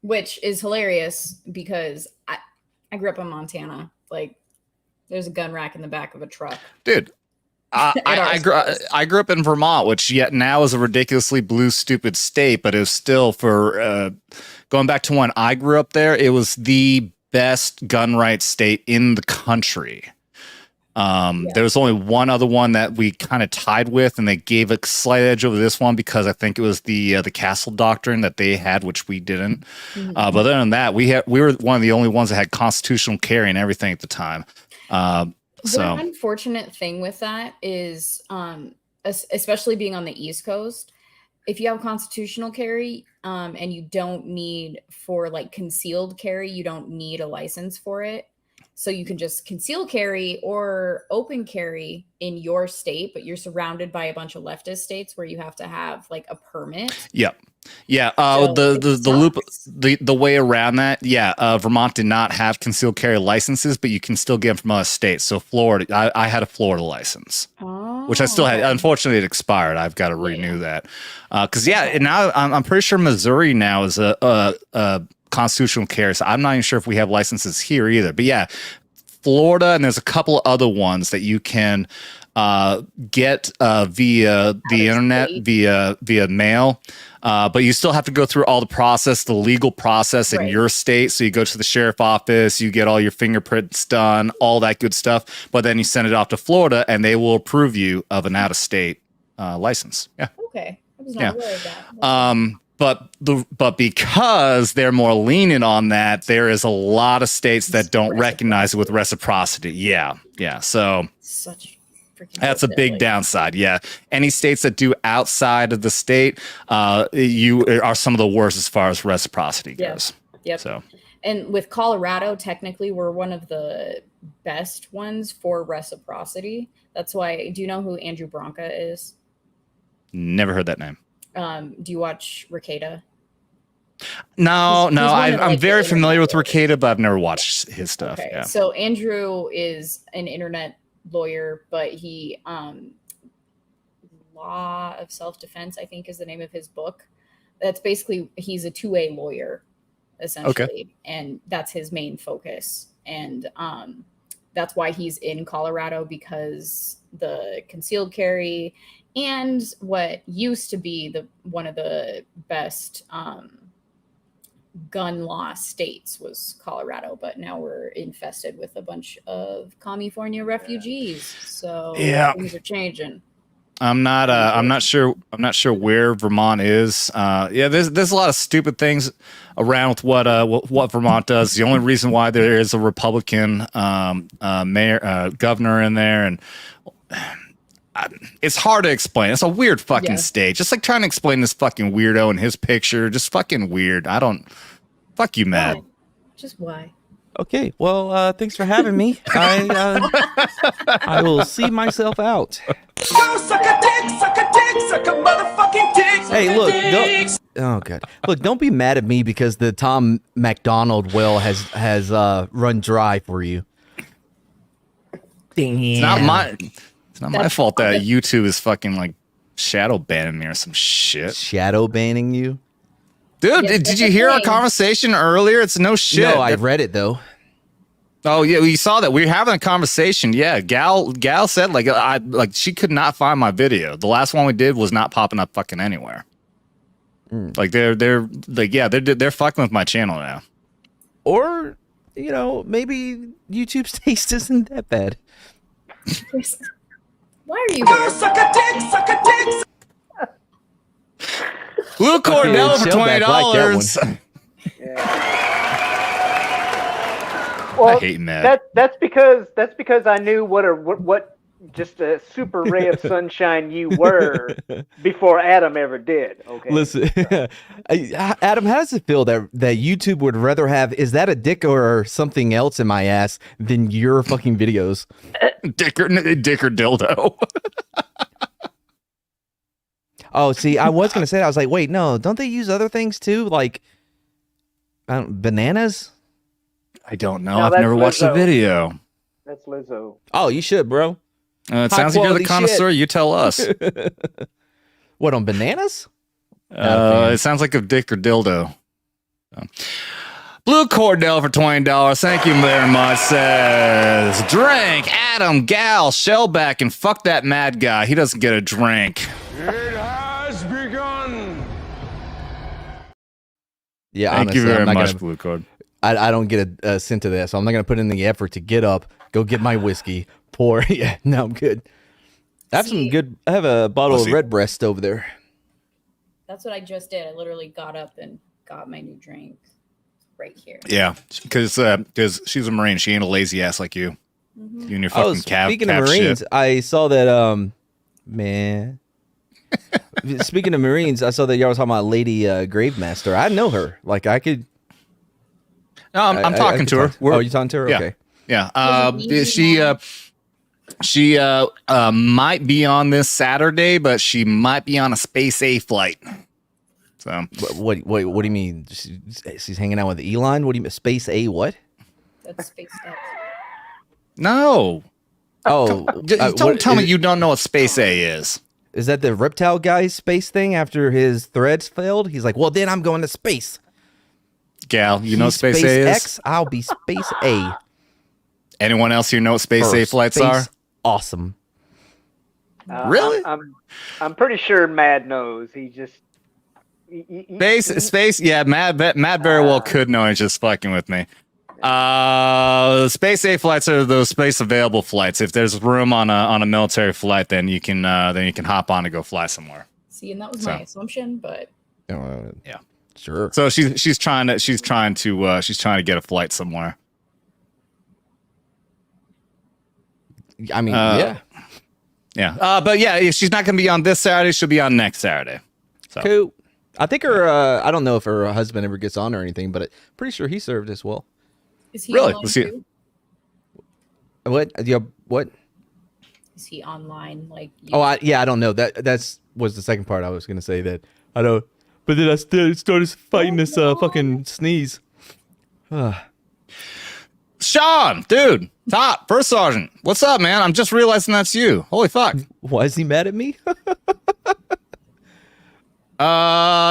Which is hilarious because I grew up in Montana. Like, there's a gun rack in the back of a truck. Dude, I grew up in Vermont, which yet now is a ridiculously blue, stupid state, but it was still for going back to when I grew up there, it was the best gun rights state in the country. There was only one other one that we kind of tied with, and they gave a slight edge over this one because I think it was the Castle Doctrine that they had, which we didn't. But other than that, we were one of the only ones that had constitutional carry and everything at the time. So the unfortunate thing with that is, especially being on the East Coast, if you have constitutional carry and you don't need for like concealed carry, you don't need a license for it. So you can just conceal carry or open carry in your state, but you're surrounded by a bunch of leftist states where you have to have like a permit. Yep. Yeah. So the way around that. Yeah. Vermont did not have concealed carry licenses, but you can still get them from other states. So Florida, I had a Florida license, which I still had. Unfortunately, it expired. I've got to renew that. Cause and now I'm pretty sure Missouri now is a constitutional carry. So I'm not even sure if we have licenses here either, but yeah, Florida, and there's a couple of other ones that you can get via the internet, via mail. But you still have to go through all the legal process in your state. So you go to the sheriff office, you get all your fingerprints done, all that good stuff. But then you send it off to Florida, and they will approve you of an out-of-state license. Yeah. Okay. I was not aware of that. But because they're more lenient on that, there is a lot of states that don't recognize it with reciprocity. Yeah. So that's a big downside. Yeah. Any states that do outside of the state, you are some of the worst as far as reciprocity goes. Yep. So, and with Colorado, technically, we're one of the best ones for reciprocity. That's why. Do you know who Andrew Branca is? Never heard that name. Do you watch Ricada? No. I'm very familiar with Ricada, but I've never watched his stuff. Okay. Yeah. So Andrew is an internet lawyer, but he Law of Self-Defense, I think, is the name of his book. That's basically, he's a 2A lawyer, essentially, and that's his main focus. And that's why he's in Colorado, because the concealed carry and what used to be one of the best gun law states was Colorado, but now we're infested with a bunch of California refugees. So things are changing. I'm not sure where Vermont is. Yeah, there's a lot of stupid things around with what Vermont does. The only reason why there is a Republican mayor, governor in there, and it's hard to explain. It's a weird fucking state. Just like trying to explain this fucking weirdo and his picture. Just fucking weird. Fuck you, Matt. Just why? Okay, well, thanks for having me. I will see myself out. Suck a motherfucking dick. Hey, look, don't be mad at me because the Tom McDonald well has run dry for you. Damn. It's not my fault that YouTube is fucking like shadow banning me or some shit. Shadow banning you? Dude, Yes, did you hear our conversation earlier? It's no shit. No, I read it though. Oh yeah, you saw that. We were having a conversation. Yeah, Gal said like she could not find my video. The last one we did was not popping up fucking anywhere. Like they're fucking with my channel now. Or, maybe YouTube's taste isn't that bad. Why are you here? Suck a dick. Blue Cordell for Shellback $20. Well, I hate Matt. That's because I knew what just a super ray of sunshine you were before Adam ever did. Okay. Listen, Adam, how does it feel that YouTube would rather have, is that a dick or something else in my ass than your fucking videos? Dick or dildo. Oh, see, I was gonna say that. I was like, wait, no, don't they use other things too, like bananas? I don't know. No, I've that's never watched the Lizzo. video. That's Lizzo. Oh, you should, bro. It sounds like you're the quality connoisseur. You tell us. What, on bananas? It sounds like a dick or dildo. Blue Cordell for $20. Thank you very much. Says drink, Adam, Gal, Shellback, and fuck that mad guy. He doesn't get a drink. It has begun. Yeah, Thank honestly, you very I'm not much, gonna, Blue Cord. I don't get a cent of that, so I'm not gonna put in the effort to get up, go get my whiskey, pour. Yeah, no, I'm good. I have some good. I have a bottle of Redbreast over there. That's what I just did. I literally got up and got my new drink right here. Yeah, because she's a Marine. She ain't a lazy ass like you. You and your fucking cap. Speaking of Marines, shit. I saw that. Man. Speaking of Marines, I saw that y'all was talking about Lady Gravemaster. I know her. Like I could. No, I'm talking to her. Oh, you talking to her? Yeah. Okay. Yeah. She might be on this Saturday, but she might be on a Space A flight. So What do you mean? She's hanging out with Elon? What do you mean? Space A what? That's Space X. no. Oh, Don't tell me you don't know what Space A is. Is that the reptile guy's space thing after his threads failed? He's like, well, then I'm going to space. Gal, you know what He's Space A Space is? X, I'll be Space A. Anyone else here know what Space A flights are? Awesome. Really? I'm pretty sure Mad knows. He just Space. Yeah, Matt very well could know. He's just fucking with me. Space A flights are those space available flights. If there's room on a military flight, then you can hop on and go fly somewhere. See, and that was my assumption, but Yeah, Sure. so she's trying to get a flight somewhere. I mean, yeah. Yeah. But yeah, if she's not gonna be on this Saturday, she'll be on next Saturday. So. Cool. I think her, I don't know if her husband ever gets on or anything, but pretty sure he served as well. is he Really? online Was he- too? What? Yeah, what? Is he online? Like, Oh, I don't know. That's was the second part I was going to say that. I don't, but then I started fighting this fucking sneeze. Sean, dude, top first sergeant, what's up, man? I'm just realizing that's you. Holy fuck. Why is he mad at me?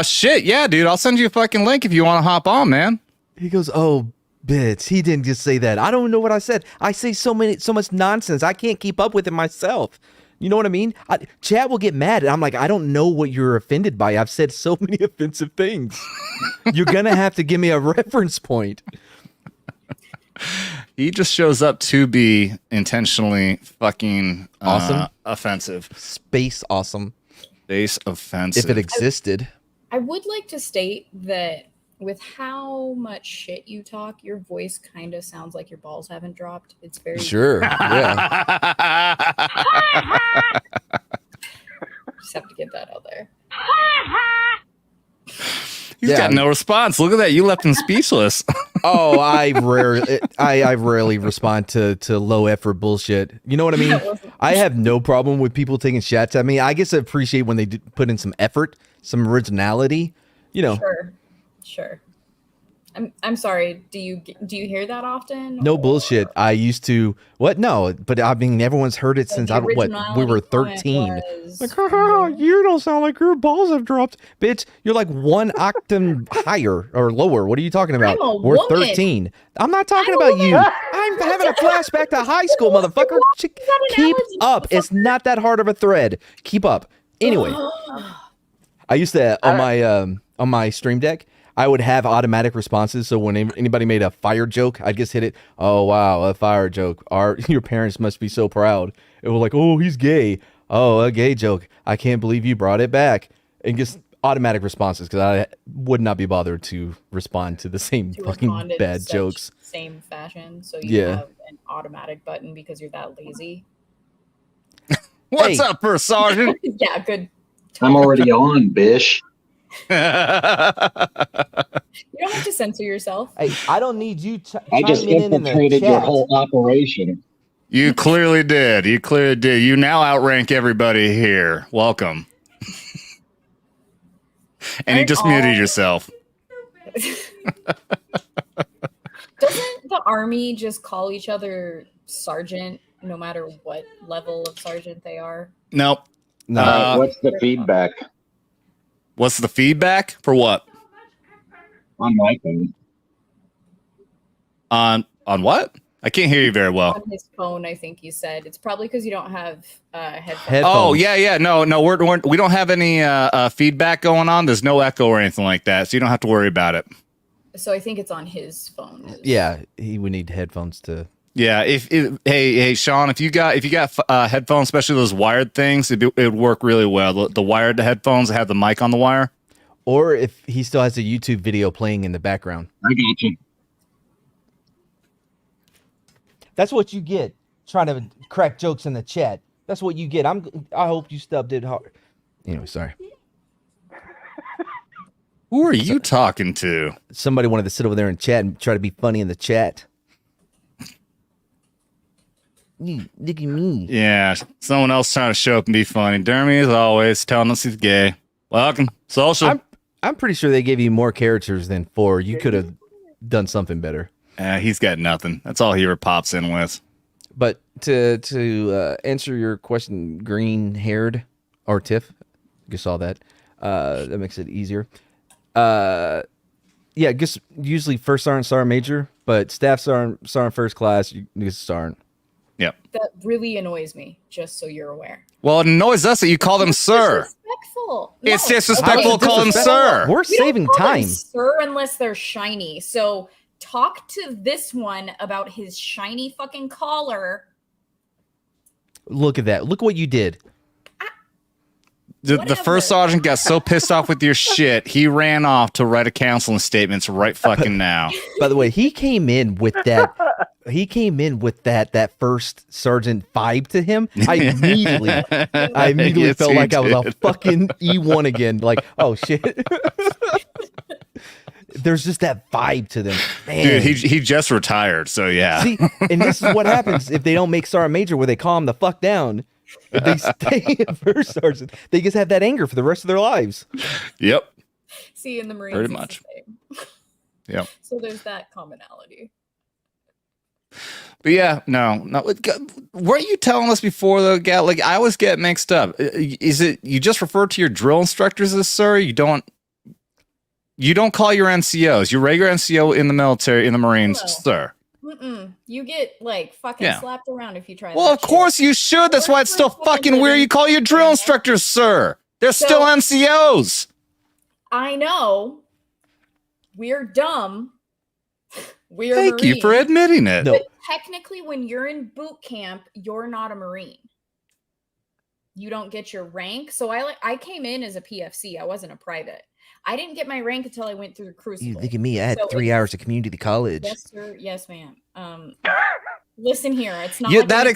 Shit, yeah, dude. I'll send you a fucking link if you want to hop on, man. He goes, oh, bitch. He didn't just say that. I don't know what I said. I say so much nonsense. I can't keep up with it myself. You know what I mean? Chat will get mad. And I'm like, I don't know what you're offended by. I've said so many offensive things. You're going to have to give me a reference point. He just shows up to be intentionally fucking Awesome. offensive. Space awesome. Space offensive. If it existed. I would like to state that with how much shit you talk, your voice kind of sounds like your balls haven't dropped. It's very Sure. Yeah. Just have to get that out there. He's got no response. Look at that. You left him speechless. Oh, I rarely respond to low effort bullshit. You know what I mean? I have no problem with people taking shots at me. I guess I appreciate when they put in some effort, some originality. You know. Sure. I'm sorry. Do you hear that often? No bullshit. I used to what? No, but I mean everyone's heard it since we were 13. Like, you don't sound like your balls have dropped, bitch. You're like one octave higher or lower. What are you talking about? We're 13. I'm not talking about you. I'm having a flashback to high school, motherfucker. Keep up. It's not that hard of a thread. Keep up. Anyway, I used to on my stream deck. I would have automatic responses, so when anybody made a fire joke, I'd just hit it. Oh wow, a fire joke. Your parents must be so proud. It was like, oh, he's gay. Oh, a gay joke. I can't believe you brought it back. And just automatic responses because I would not be bothered to respond to the same fucking bad jokes. Same fashion. So you have an automatic button because you're that lazy. What's up, First Sergeant? Yeah, good. I'm already on, bish. You don't have to censor yourself. Hey, I don't need you. I just infiltrated your whole operation. You clearly did. You clearly did. You now outrank everybody here. Welcome. And you just muted yourself. Doesn't the Army just call each other sergeant no matter what level of sergeant they are? Nope. No. What's the feedback? What's the feedback for what? On my phone. On what? I can't hear you very well. On his phone, I think you said. It's probably because you don't have headphones. Oh yeah. No, we don't have any feedback going on. There's no echo or anything like that, so you don't have to worry about it. So I think it's on his phone. Yeah, he would need headphones to. Yeah, hey Sean, if you got headphones, especially those wired things, it would work really well. The wired headphones that have the mic on the wire. Or if he still has a YouTube video playing in the background. I got you. That's what you get trying to crack jokes in the chat. That's what you get. I hope you stubbed it hard. Anyway, sorry. Who are you talking to? Somebody wanted to sit over there and chat and try to be funny in the chat. Look at me. Yeah, someone else trying to show up and be funny. Dermy, as always, telling us he's gay. Welcome. Social. I'm pretty sure they gave you more characters than 4. You could have done something better. He's got nothing. That's all he ever pops in with. But to answer your question, green-haired, or Tiff, you saw that. That makes it easier. Yeah, I guess usually first sergeant major, but staff sergeant first class, you get sergeant. Yep. That really annoys me, just so you're aware. Well, it annoys us that you call them sir. Disrespectful. It's disrespectful to call them sir. We're saving time. Sir, unless they're shiny. So talk to this one about his shiny fucking collar. Look at that. Look what you did. The first sergeant got so pissed off with your shit, he ran off to write a counseling statement right fucking now. By the way, he came in with that. He came in with that first sergeant vibe to him. I immediately Yes, felt you like I was a did. fucking E1 again. Like, oh shit. There's just that vibe to them. Man. Dude, he just retired, so yeah. See, and this is what happens if they don't make sergeant major where they calm the fuck down. If they stay at first sergeant, they just have that anger for the rest of their lives. Yep. See, in the Marines, Pretty it's much. the same. Yep. So there's that commonality. But yeah, no. Weren't you telling us before though, Gal? Like I always get mixed up. Is it you just refer to your drill instructors as sir? You don't call your NCOs, your regular NCO in the military, in the Marines, sir. You get like fucking slapped around if you try. Well, of course you should. That's why it's still fucking weird. You call your drill instructors sir. They're still NCOs. I know. We're dumb. We're Thank you for Marines. admitting it. No. But technically, when you're in boot camp, you're not a Marine. You don't get your rank. So I came in as a PFC. I wasn't a private. I didn't get my rank until I went through the Crucible. You look at me. I had So 3 hours of community college. Yes, sir. Yes, ma'am. Listen here. It's not Yeah, like that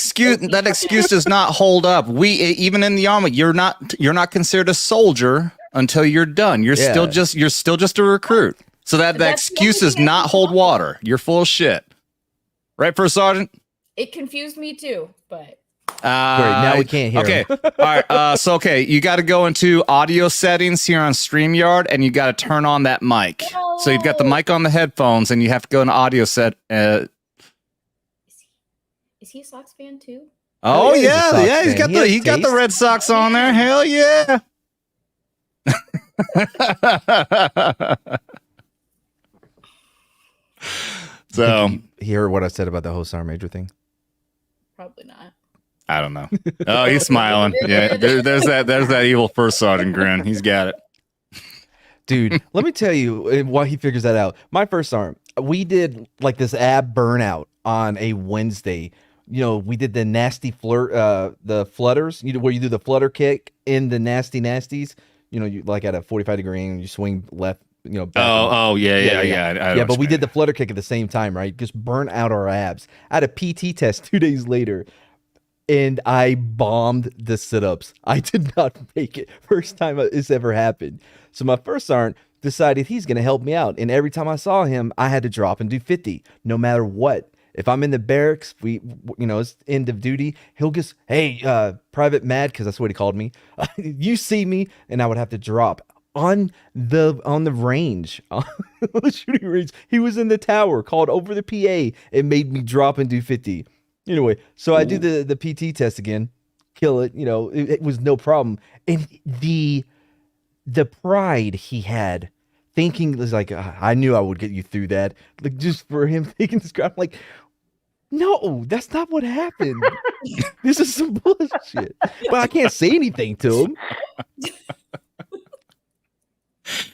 excuse does not hold up. We even in the army, you're not considered a soldier until you're done. You're still just a recruit. So that That's the excuse only does thing I not can hold talk water. You're full of shit. Right, First Sergeant? It confused me too, but Great, now we can't hear Okay. him. All right. So you got to go into audio settings here on StreamYard, and you got to turn on that mic. So you've got the mic on the headphones, and you have to go into audio set. is he a Sox fan too? Oh he is a yeah, Sox yeah. He's fan. got He has the taste. Red Sox on there. Hell yeah. So You hear what I said about the whole Sergeant Major thing? Probably not. I don't know. Oh, he's smiling. Yeah, there's that evil First Sergeant grin. He's got it. Dude, let me tell you why he figures that out. My first sergeant, we did like this ab burnout on a Wednesday. You know, we did the nasty flirt, the flutters, where you do the flutter kick in the nasty nasties. You know, you like at a 45-degree angle, you swing left, back and- Yeah. but we did the flutter kick at the same time, right? Just burn out our abs. I had a PT test 2 days later, and I bombed the sit-ups. I did not make it. First time this ever happened. So my first sergeant decided he's going to help me out. And every time I saw him, I had to drop and do 50, no matter what. If I'm in the barracks, it's end of duty, he'll just, hey, Private Mad, because that's what he called me. You see me, and I would have to drop on the range, on the shooting range. He was in the tower, called over the PA, and made me drop and do 50. Anyway, so I do the PT test again, kill it. It was no problem. And the pride he had, thinking was like, I knew I would get you through that. Like, just for him thinking this crap, like, no, that's not what happened. This is some bullshit. But I can't say anything to him.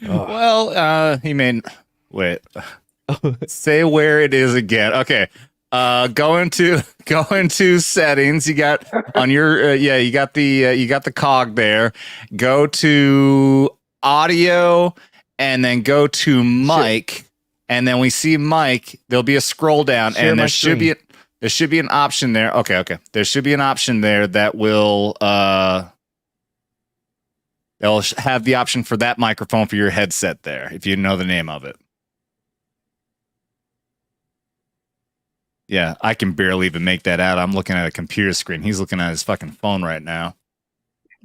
Well, he mean, wait. Say where it is again. Okay. Go into settings. You got on your you got the cog there. Go to audio and then go to mic, and then we see mic. There'll be a scroll down, Share and my there should be an option there. Okay. There should be an option there that will they'll have the option for that microphone for your headset there, if you know the name of it. Yeah, I can barely even make that out. I'm looking at a computer screen. He's looking at his fucking phone right now.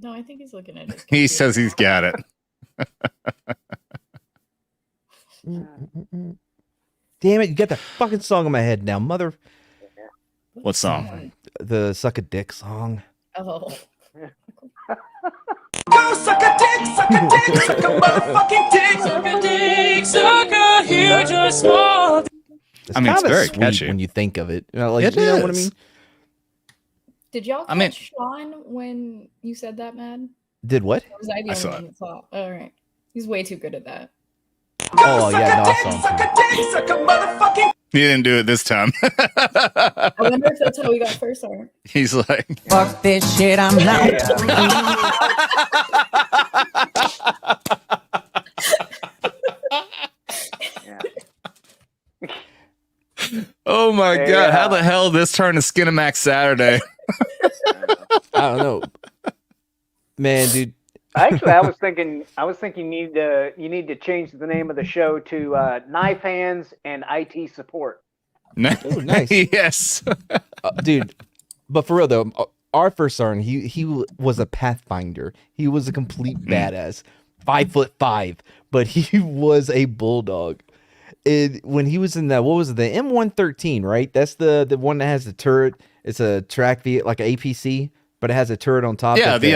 No, I think he's looking at it. He says he's got it. Damn it, you got the fucking song in my head now, mother. What song? The Suck a Dick song. Oh. Go suck a dick, suck a dick, suck a motherfucking dick, suck a dick, suck a huge or small. It's I mean, it's kinda very sweet catchy. when you think of it. It you know what I mean? is. Did y'all catch I mean- Sean when you said that, Mad? Did what? Or was I the I saw only one that saw? All right. He's way too good at that. Oh yeah, no, I saw him Suck too. a dick, suck a motherfucking. He didn't do it this time. I wonder if that's how we got first art. He's like, Fuck this shit, I'm not. oh my Hey, God, how the hell this turned to Skinamax Saturday? I don't know. Man, dude. Actually, I was thinking you need to change the name of the show to Knife Hands and IT Support. Ooh, nice. Yes. Dude, but for real though, our first sergeant, he was a pathfinder. He was a complete badass, 5'5", but he was a bulldog. When he was in that, what was it, the M113, right? That's the one that has the turret. It's a track vehicle, like an APC, but it has a turret on top. Yeah, we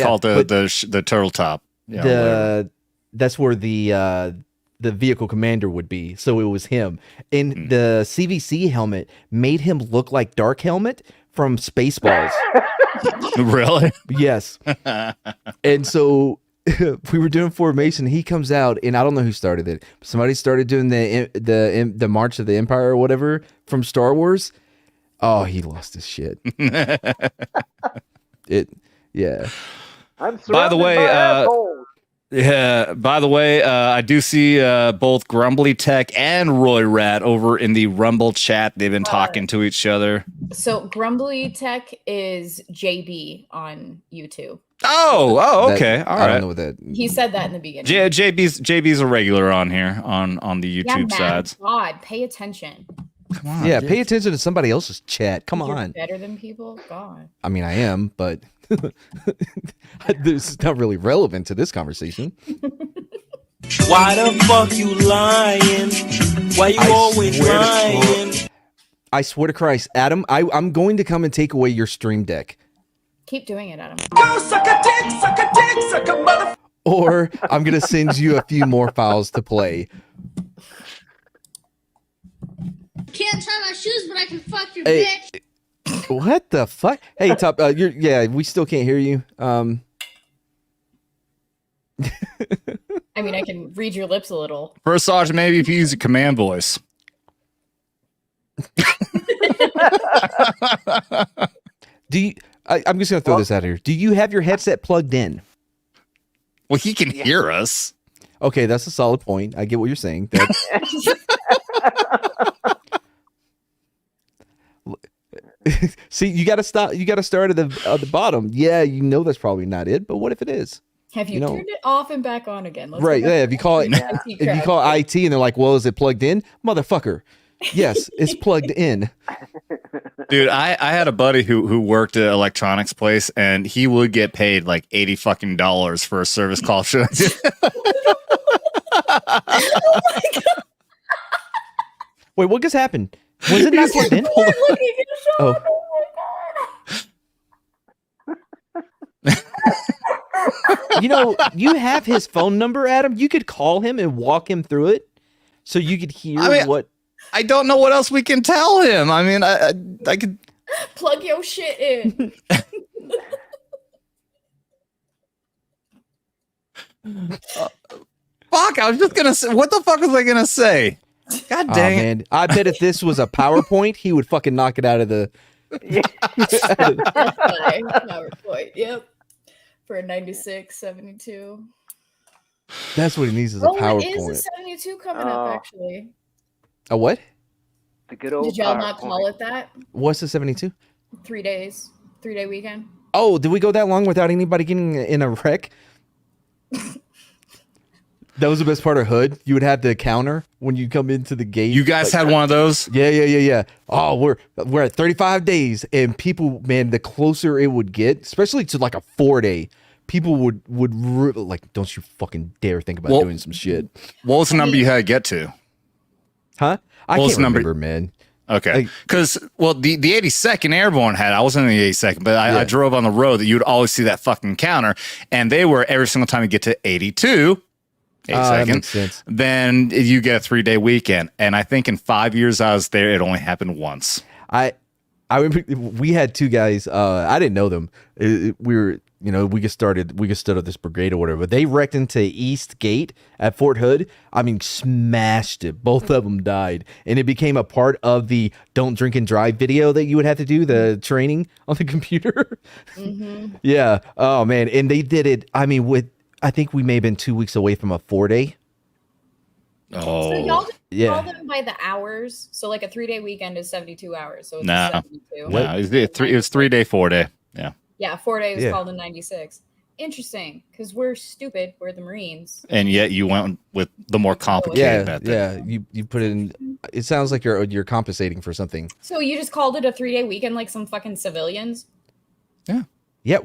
call it But the turtle top. Yeah, whatever. that's where the vehicle commander would be. So it was him. And the CVC helmet made him look like Dark Helmet from Spaceballs. Really? Yes. And so we were doing formation. He comes out, and I don't know who started it. Somebody started doing the March of the Empire or whatever from Star Wars. Oh, he lost his shit. Yeah. I'm By the way, assholes. yeah. By the way, I do see both Grumbly Tech and Roy Rat over in the Rumble chat. They've been talking to each other. So Grumbly Tech is JB on YouTube. Okay. All I right. don't know what that. He said that in the beginning. JB's a regular on here on the YouTube yeah, sides. God, pay attention. Come on, Yeah, dude. pay attention to somebody else's chat. Come You're on. better than people. God. I mean, I am, but this is not really relevant to this conversation. Why the fuck you lying? Why you always lying? I swear to Christ, Adam, I'm going to come and take away your stream deck. Keep doing it, Adam. Go suck a dick, suck a dick, suck a mother. Or I'm going to send you a few more files to play. Can't tie my shoes, but I can fuck your Hey, bitch. what the fuck? Hey, Top, we still can't hear you. I mean, I can read your lips a little. First Sergeant, maybe if you use a command voice. Do you? I'm just going to throw this out here. Do you have your headset plugged in? Well, he can hear us. Okay, that's a solid point. I get what you're saying. See, you got to stop. You got to start at the bottom. Yeah, you know that's probably not it. But what if it is? Have you turned it off and back on again? Let's Right? go back Yeah. to If you call it, IT if you call it IT, and they're like, "Well, is it plugged in, motherfucker?" Yes, it's plugged in. Dude, I had a buddy who worked at an electronics place, and he would get paid like $80 fucking for a service call. Oh my God. Wait, what just happened? Was it not plugged in? Hold on. Oh. You know, you have his phone number, Adam. You could call him and walk him through it, so you could hear what. I don't know what else we can tell him. I mean, I could plug your shit in. Fuck! I was just gonna say, what the fuck was I gonna say? God dang it! Man, I bet if this was a PowerPoint, he would fucking knock it out of the. PowerPoint. Yep. For a 96, 72. That's what he needs is a It PowerPoint. is a 72 coming up, actually. A what? The good old. Did y'all not call it that? What's the 72? 3 days. 3-day weekend. Oh, did we go that long without anybody getting in a wreck? That was the best part of Hood. You would have the counter when you come into the gate. You guys had one of those? Yeah. Oh, we're at 35 days, and people, man, the closer it would get, especially to like a 4-day, people would like, don't you fucking dare think about doing some shit. What was the number you had to get to? Huh? I can't remember, man. Okay, because the 82nd Airborne had. I wasn't in the 82nd, but I drove on the road that you'd always see that fucking counter, and they were every single time you get to 82. 8 that seconds, makes sense. then you get a 3-day weekend. And I think in 5 years I was there, it only happened once. I remember we had two guys. I didn't know them. We were, we just stood at this brigade or whatever. But they wrecked into East Gate at Fort Hood. I mean, smashed it. Both of them died, and it became a part of the "Don't Drink and Drive" video that you would have to do the training on the computer. Mm-hmm. Yeah. Oh man, and they did it. I mean, I think we may have been 2 weeks away from a 4-day. Oh, so y'all just call them by the hours. So like a 3-day weekend is 72 hours. So it's 72. No, it was 3-day, 4-day. Yeah. Yeah, 4-day was called a 96. Interesting, because we're stupid. We're the Marines. And yet you went with the more complicated method. Yeah. You put it in. It sounds like you're compensating for something. So you just called it a 3-day weekend like some fucking civilians? Yeah. Yeah.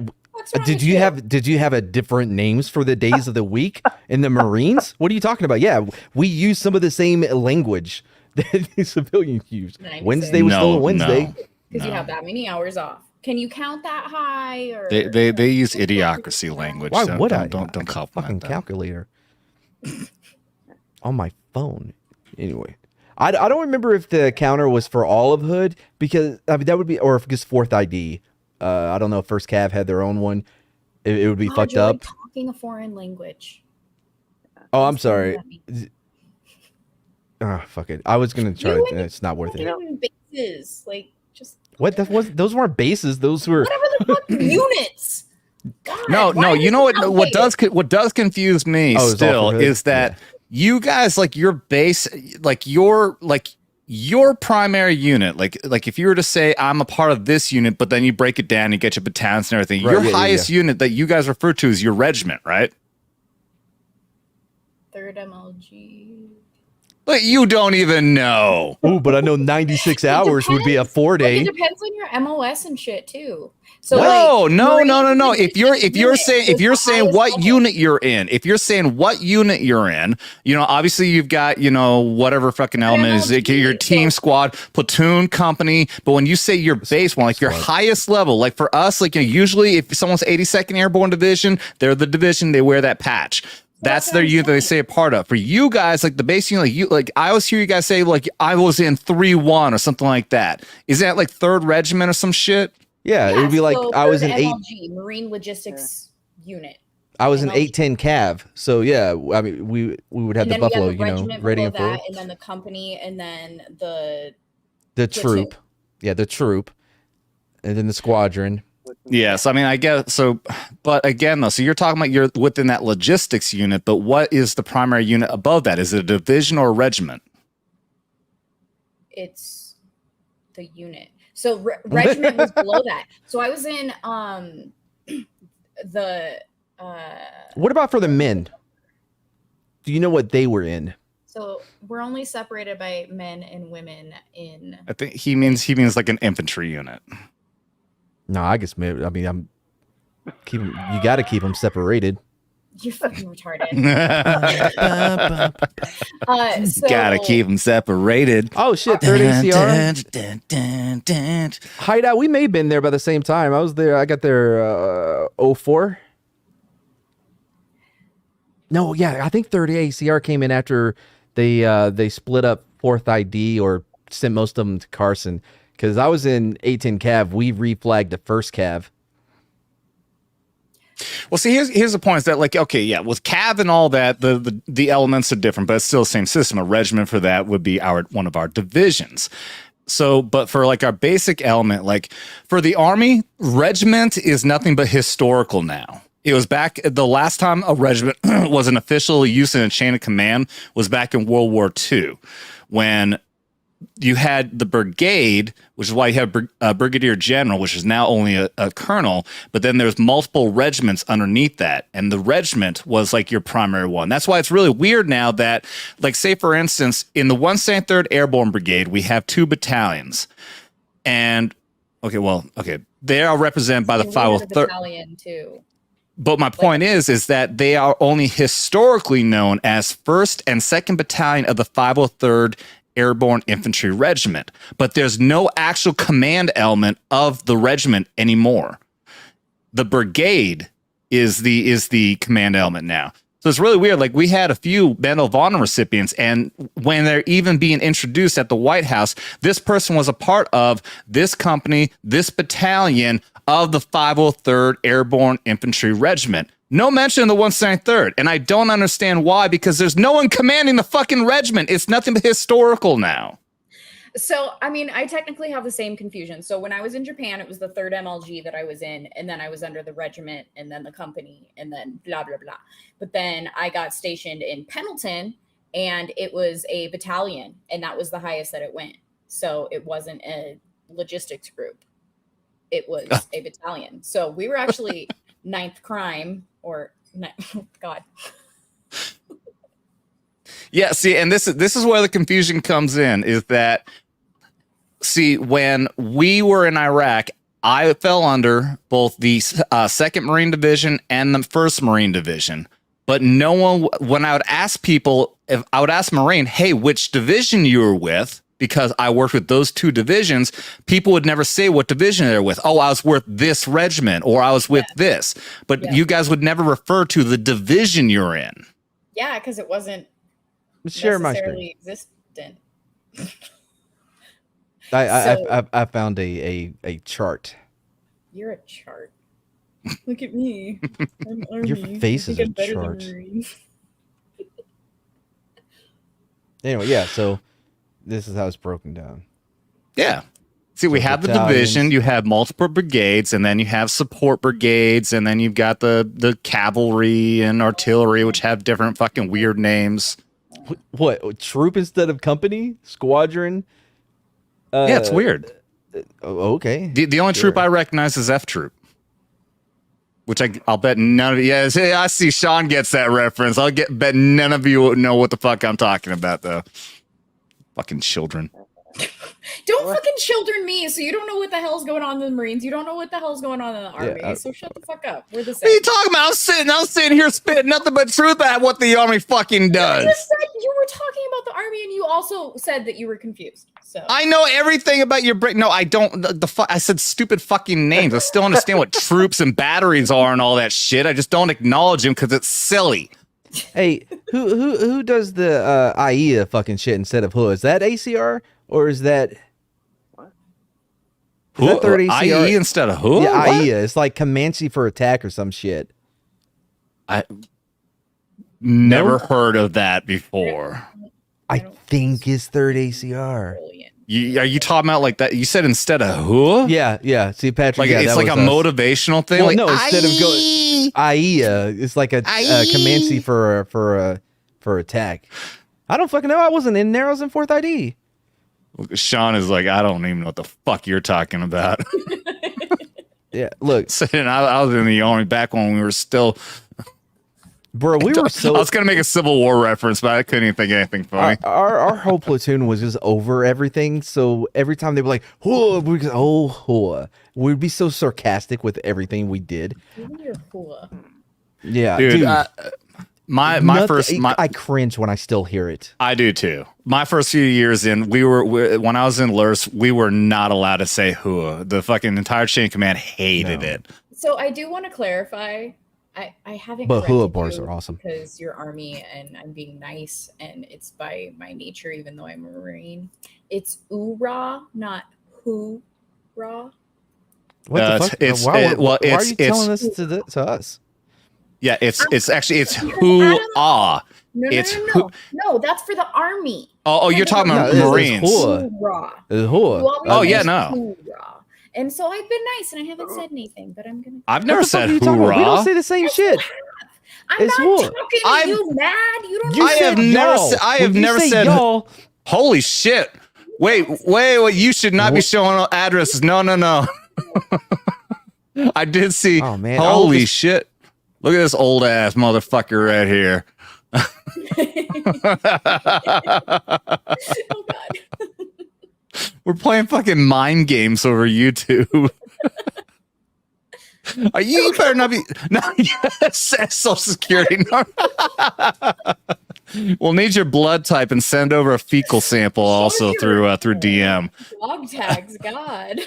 Did you have a different names for the days of the week in the Marines? What are you talking about? Yeah, we use some of the same language that the civilians use. Wednesday was still a Wednesday because you have that many hours off. Can you count that high? Or they use idiocracy language. Why so would I? Don't compliment fucking that. Calculator on my phone. Anyway, I don't remember if the counter was for all of Hood because I mean that would be, or if just 4th ID. I don't know if First Cav had their own one. It would be fucked up. speaking a foreign language. Oh, I'm sorry. Ah, fuck it. I was gonna try. It's not worth it. Even bases, like just What? Those weren't bases. Those were whatever the fuck units. God, No. You know what? What does confuse me still is that you guys like your base, like your primary unit. Like if you were to say I'm a part of this unit, but then you break it down, you get your battalions and everything. Right, your highest unit that you guys refer to is your regiment, right? 3rd MLG. But you don't even know. Oh, but I know 96 hours would be a 4-day. Like, it depends on your MOS and shit too. So No. If you're saying what unit you're in, you know, obviously you've got, you know, whatever fucking element is it, your team, squad, platoon, company. But when you say your base one, like your highest level, like for us, like, you know, usually if someone's 82nd Airborne Division, they're the division, they wear that patch. That's their unit that they say a part of. For you guys, like the base unit, like I always hear you guys say like I was in 3-1 or something like that. Is that like 3rd Regiment or some shit? Yeah, it would be like I was in MLG, Marine Logistics Unit. I was in 810 Cav. So yeah, I mean we would have the Buffalo, you know, rating and that, and then the company, and then the troop. Yeah, the troop, and then the squadron. Yes, I mean, I guess so, but again, though, so you're talking about you're within that logistics unit, but what is the primary unit above that? Is it a division or a regiment? It's the unit. So regiment was below that. So I was in the. What about for the men? Do you know what they were in? So we're only separated by men and women in. I think he means like an infantry unit. No, I guess maybe. I mean, you got to keep them separated. You're fucking retarded. Gotta keep them separated. Oh shit, 3rd ACR. Hideout. We may have been there by the same time. I was there. I got there 04. No, yeah, I think 3rd ACR came in after they split up 4th ID or sent most of them to Carson. Because I was in 810 Cav, we reflagged the 1st Cav. Well, see, here's the point: is that like, okay, yeah, with Cav and all that, the elements are different, but it's still the same system. A regiment for that would be one of our divisions. So, but for like our basic element, like for the Army, regiment is nothing but historical now. It was back the last time a regiment was an official use in a chain of command was back in World War II, when you had the brigade, which is why you have a brigadier general, which is now only a colonel, but then there's multiple regiments underneath that. And the regiment was like your primary one. That's why it's really weird now that, like, say, for instance, in the 173rd Airborne Brigade, we have 2 battalions. And, they are represented by the 503rd. Battalion too. But my point is that they are only historically known as 1st and 2nd Battalion of the 503rd Airborne Infantry Regiment, but there's no actual command element of the regiment anymore. The brigade is the command element now. So it's really weird. Like, we had a few Medal of Honor recipients, and when they're even being introduced at the White House, this person was a part of this company, this battalion of the 503rd Airborne Infantry Regiment. No mention of the 173rd, and I don't understand why, because there's no one commanding the fucking regiment. It's nothing but historical now. So, I mean, I technically have the same confusion. So when I was in Japan, it was the 3rd MLG that I was in, and then I was under the regiment, and then the company, and then blah, blah, blah. But then I got stationed in Pendleton, and it was a battalion, and that was the highest that it went. So it wasn't a logistics group. It was a battalion. So we were actually 9th crime, or oh God. Yeah, see, and this is where the confusion comes in, is that, see, when we were in Iraq, I fell under both the 2nd Marine Division and the 1st Marine Division. But no one, when I would ask people, if I would ask Marine, hey, which division you were with, because I worked with those 2 divisions, people would never say what division they're with. Oh, I was with this regiment, or I was with this. But you guys would never refer to the division you're in. Yeah, because it wasn't share necessarily existent. I found a chart. You're a chart. Look at me. I'm Your Army. face I is think a I'm better than chart. Marines. Anyway, yeah. So this is how it's broken down. Yeah. See, we So have the battalions. division, you have multiple brigades, and then you have support brigades, and then you've got the cavalry and artillery, which have different fucking weird names. What troop instead of company? Squadron? Yeah, it's weird. Okay. The only troop Sure. I recognize is F Troop. Which I'll bet none of you. Yeah, I see Sean gets that reference. Bet none of you know what the fuck I'm talking about, though. Fucking children. Don't fucking children me. So you don't know what the hell's going on in the Marines. You don't know what the hell's going on in the Army. So shut the fuck up. We're the same. What are you talking about? I was sitting here spitting nothing but truth about what the Army fucking does. You just said you were talking about the Army, and you also said that you were confused. So I know everything about your brain. No, I don't. I said stupid fucking names. I still understand what troops and batteries are and all that shit. I just don't acknowledge them because it's silly. Hey, who does the IEA fucking shit instead of HUA? Is that ACR or is that Who? third ACR? IE instead of who? Yeah, What? IEA. It's like Comanche for attack or some shit. I never heard of that before. I think it's third ACR. Are you talking about like that? You said instead of who? Yeah. See, Patrick, Like yeah, it's that like a was us. motivational thing. Well, like, no, instead of going IEA, it's like a Comanche for attack. I don't fucking know. I wasn't in there. I was in 4th ID. Sean is like, I don't even know what the fuck you're talking about. Yeah, look, Saying I was in the Army back when we were still. bro, we were I was gonna make a Civil War reference, but I couldn't even think of anything funny. Our whole platoon was just over everything. So every time they were like, "Oh, we'd be so sarcastic with everything we did." even your hula. Yeah, Dude, dude. I cringe when I still hear it. I do too. My first few years in, when I was in LURS, we were not allowed to say "hua." The fucking entire chain of command hated it. So I do want to clarify. I haven't. But hula corrected bars you are awesome. because you're Army and I'm being nice, and it's by my nature, even though I'm a Marine. It's oorah, not hoorah. What the fuck? Why are you telling this to us? Yeah, it's actually hoo-ah. No, that's for the Army. Oh, you're talking about Marines. Hoorah. Oh yeah, no. Hoorah. And so I've been nice and I haven't said anything, but I'm gonna. I've never said We don't hoorah. say the same shit. I'm It's not hoorah. talking to you, mad. You don't. I have never said. Y'all. Holy shit! Wait! You should not be showing addresses. No. I did see. Oh man! Holy shit! Look at this old ass motherfucker right here. Oh God. We're playing fucking mind games over YouTube. Are you better not be? No, yes, Social Security. No. We'll need your blood type and send over a fecal sample also through DM. Dog tags, God.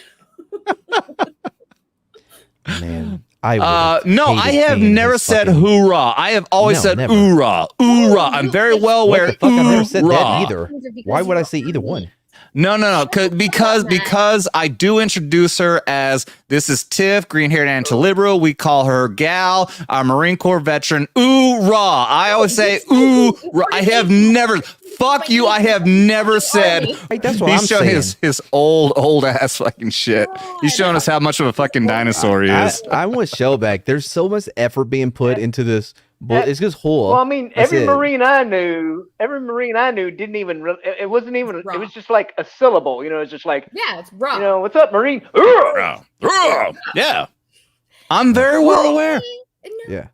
Man, no, I have never said hoorah. I have always said never. oorah. Oorah. I'm very well aware. What the fuck? I've never said that Oorah. either. Why would I say either one? No. Because I do introduce her as this is Tiff, green-haired anti-liberal. We call her Gal, our Marine Corps veteran. Oorah! I always say oorah. I have never. Fuck you! I have never said. That's what He's I'm showing saying. his old ass fucking shit. He's showing us how much of a fucking dinosaur he is. I'm with Shellback. There's so much effort being put into this. It's just whole. Well, I mean, every Marine I knew didn't even. It wasn't even. It was just like a syllable. It's just like. Yeah, it's raw. What's up, Marine? Yeah. I'm very well aware. Yeah.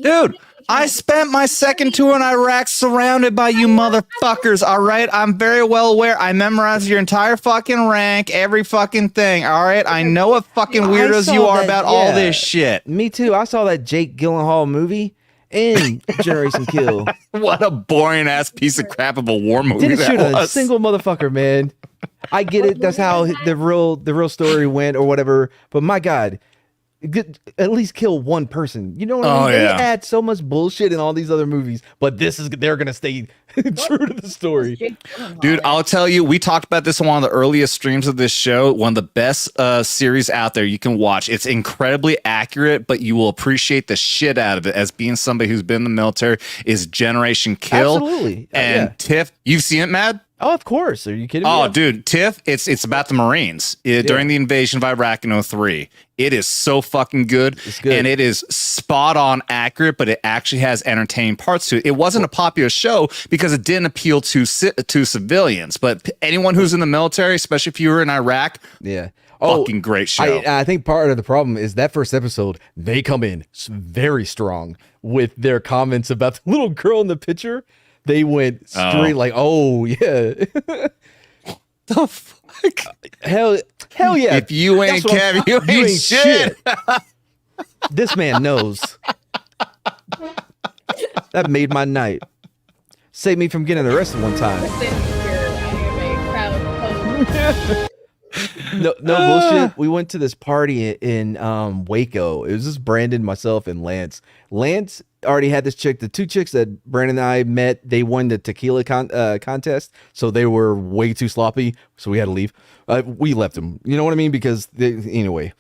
Dude, I spent my second tour in Iraq surrounded by you motherfuckers, all right? I'm very well aware. I memorized your entire fucking rank, every fucking thing, all right? I know what fucking weirdos you are about all this shit. Me too. I saw that Jake Gyllenhaal movie in Generation Kill. What a boring-ass piece of crap of a war movie Didn't that shoot a was. single motherfucker, man. I get it. That's how the real story went or whatever. But my God, at least kill one person. You know what I mean? They add so much bullshit in all these other movies, but they're gonna stay true to the story. Dude, I'll tell you, we talked about this on one of the earliest streams of this show. One of the best series out there you can watch. It's incredibly accurate, but you will appreciate the shit out of it as being somebody who's been in the military. Is Generation Kill. Absolutely. And Tiff, you've seen it, Mad? Oh, of course. Are you kidding me? Oh, dude, Tiff, it's about the Marines during the invasion of Iraq in 03. It is so fucking good. It's good. And it is spot on accurate, but it actually has entertaining parts to it. It wasn't a popular show because it didn't appeal to civilians, but anyone who's in the military, especially if you were in Iraq, fucking great show. I think part of the problem is that first episode, they come in very strong with their comments about the little girl in the picture. They went straight like, oh yeah. The fuck? Hell yeah. If you ain't Kev, you ain't shit. This man knows. That made my night. Saved me from getting arrested one time. No bullshit. We went to this party in Waco. It was just Brandon, myself, and Lance. Lance already had this chick. The two chicks that Brandon and I met, they won the tequila contest, so they were way too sloppy, so we had to leave. We left them. You know what I mean? Because anyway,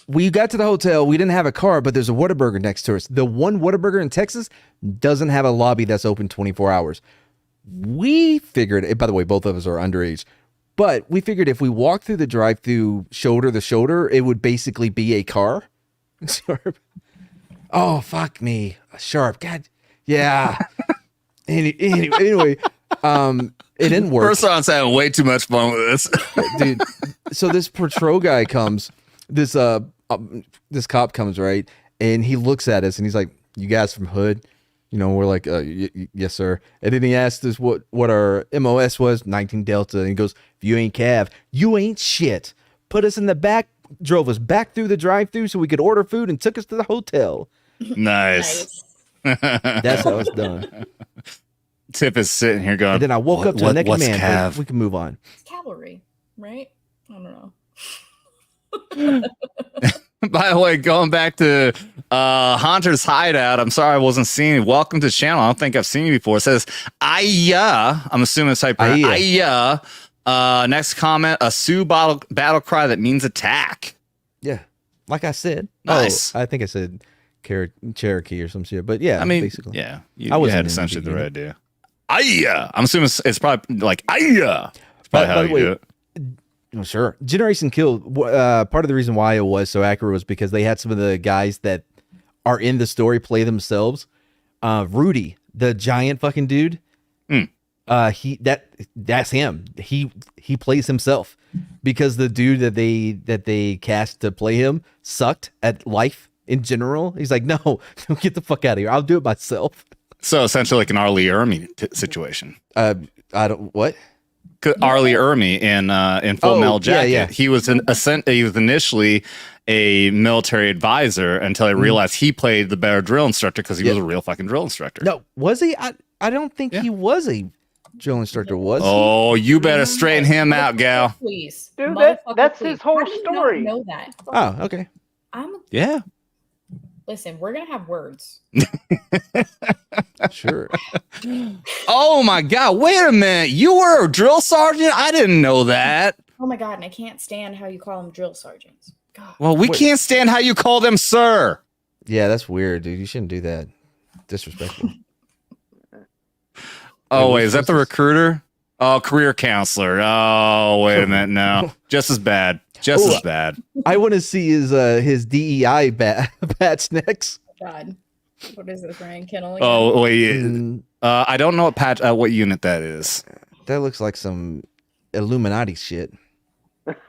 we got to the hotel. We didn't have a car, but there's a Whataburger next to us. The one Whataburger in Texas doesn't have a lobby that's open 24 hours. We figured, by the way, both of us are underage. But we figured if we walked through the drive-through shoulder to shoulder, it would basically be a car. Sharp. Oh, fuck me. Sharp. God. Yeah. Anyway, it didn't work. First one's having way too much fun with this. Dude, so this patrol guy comes, this cop comes, right? And he looks at us and he's like, you guys from Hood? You know, we're like, yes, sir. And then he asked us what our MOS was, 19 Delta. And he goes, if you ain't Cav, you ain't shit. Put us in the back, drove us back through the drive-thru so we could order food and took us to the hotel. Nice. That's how it's done. Tip is sitting here going, and then I woke up to the next man. Cav? We can move on. It's cavalry, right? I don't know. By the way, going back to Hunter's Hideout, I'm sorry I wasn't seeing you. Welcome to the channel. I don't think I've seen you before. It says, Aya. I'm assuming it's type Aya. Next comment, a Sioux battle cry that means attack. Yeah. Like I said. Nice. Oh, I think I said Cherokee or some shit. But yeah, I mean, basically. Yeah. You had essentially the right idea. Aya. I'm assuming it's probably like Aya. It's probably how you do it. Oh, sure. Generation Kill, part of the reason why it was so accurate was because they had some of the guys that are in the story play themselves. Rudy, the giant fucking dude, that's him. He plays himself because the dude that they cast to play him sucked at life in general. He's like, no, get the fuck out of here. I'll do it myself. So essentially like an R. Lee Ermey situation. I don't, what? R. Lee Ermey in Full Metal Jacket. Yeah. He was initially a military advisor until I realized he played the better drill instructor because he was a real fucking drill instructor. No, was he? I don't think he was a drill instructor, was he? Oh, you better straighten him out, gal. Please. Dude, that's his whole story. Know that. Oh, okay. Yeah. Listen, we're gonna have words. Sure. Oh my God! Wait a minute. You were a drill sergeant? I didn't know that. Oh my God! And I can't stand how you call them drill sergeants. God. Well, we can't stand how you call them, sir. Yeah, that's weird, dude. You shouldn't do that. Disrespectful. Oh wait, is that the recruiter? Oh, career counselor. Oh, wait a minute. No, just as bad. Just as bad. I want to see his DEI patch next. God, what is this, Ryan Kennel? Oh wait, I don't know what unit that is. That looks like some Illuminati shit.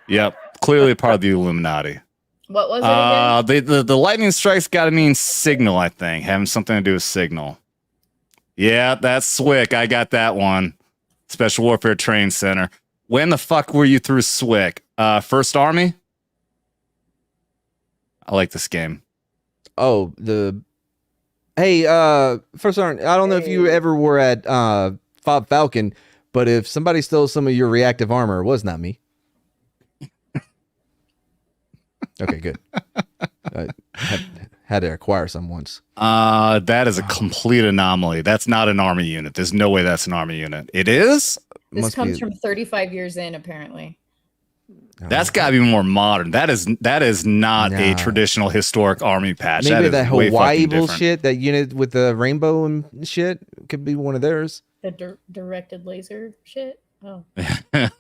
Yep, clearly part of the Illuminati. What was it again? The lightning strikes got to mean signal. I think having something to do with signal. Yeah, that's SWIC. I got that one. Special Warfare Training Center. When the fuck were you through SWIC? First Army? I like this game. Oh, First Army. I don't know if you ever were at Fob Falcon, but if somebody stole some of your reactive armor, it was not me. Okay, good. had to acquire some once. That is a complete anomaly. That's not an army unit. There's no way that's an army unit. It is? This comes from 35 years in, apparently. That's got to be more modern. That is not a traditional historic army patch. Maybe that Hawaii bullshit. bullshit, that unit with the rainbow and shit, could be one of theirs. The directed laser shit. Oh, good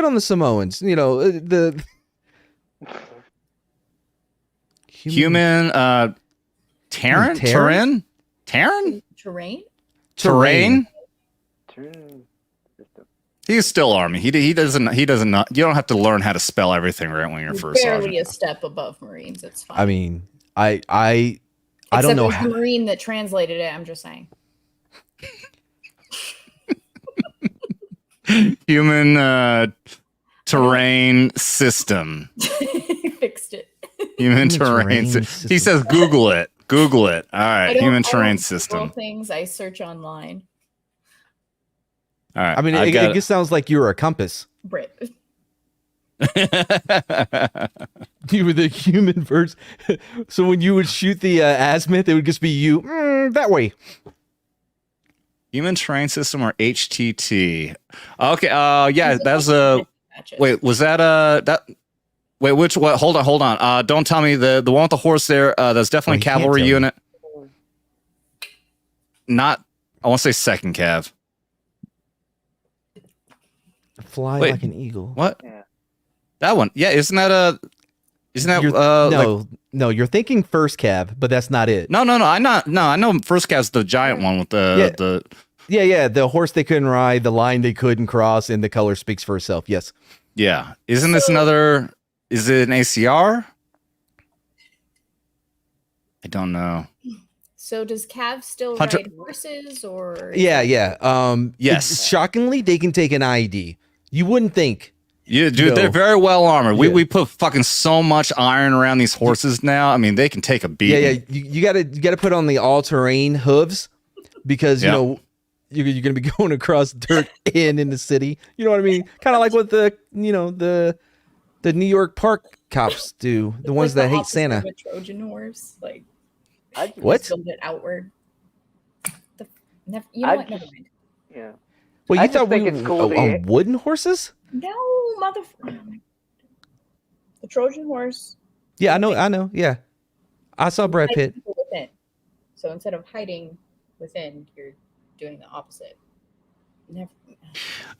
on the Samoans. The human Terran. He's still army. He doesn't not. You don't have to learn how to spell everything right when you're first barely sergeant. a step above Marines. It's fine. I mean, I don't know how. The Marine that translated it. I'm just saying. Human terrain system. Fixed it. Human terrain system. He says, Google it. Google it. All right. Human terrain system. Things I search online. All right. I mean, it just sounds like you were a compass. Brit. You were the human version. So when you would shoot the azimuth, it would just be you that way. Human terrain system or HTT. Okay. Yeah, that's a. Wait, was that that? Wait, which what? Hold on. Don't tell me the one with the horse there. That's definitely a cavalry unit. Not. I want to say second cav. Fly like an eagle. What? Yeah. That one. Yeah, isn't that no, you're thinking first cav, but that's not it. No. I know first cav's the giant one with the the horse they couldn't ride, the line they couldn't cross, and the color speaks for itself. Yes. Yeah. Isn't this another? Is it an ACR? I don't know. So does Cav still ride horses or? Yeah. Yes. Shockingly, they can take an IED. You wouldn't think. Yeah, dude, they're very well armored. We put fucking so much iron around these horses now. I mean, they can take a beating. Yeah. You gotta put on the all-terrain hooves because you know you're gonna be going across dirt and in the city. You know what I mean? Kind of like what the New York Park cops do. The ones that hate Santa. The Trojan horse, like what? Build it outward. Never mind. Yeah. Well, you thought we were on wooden horses? No, motherfucker. The Trojan horse. Yeah, I know. Yeah. I saw Brad Pitt. Within. So instead of hiding within, you're doing the opposite. Never.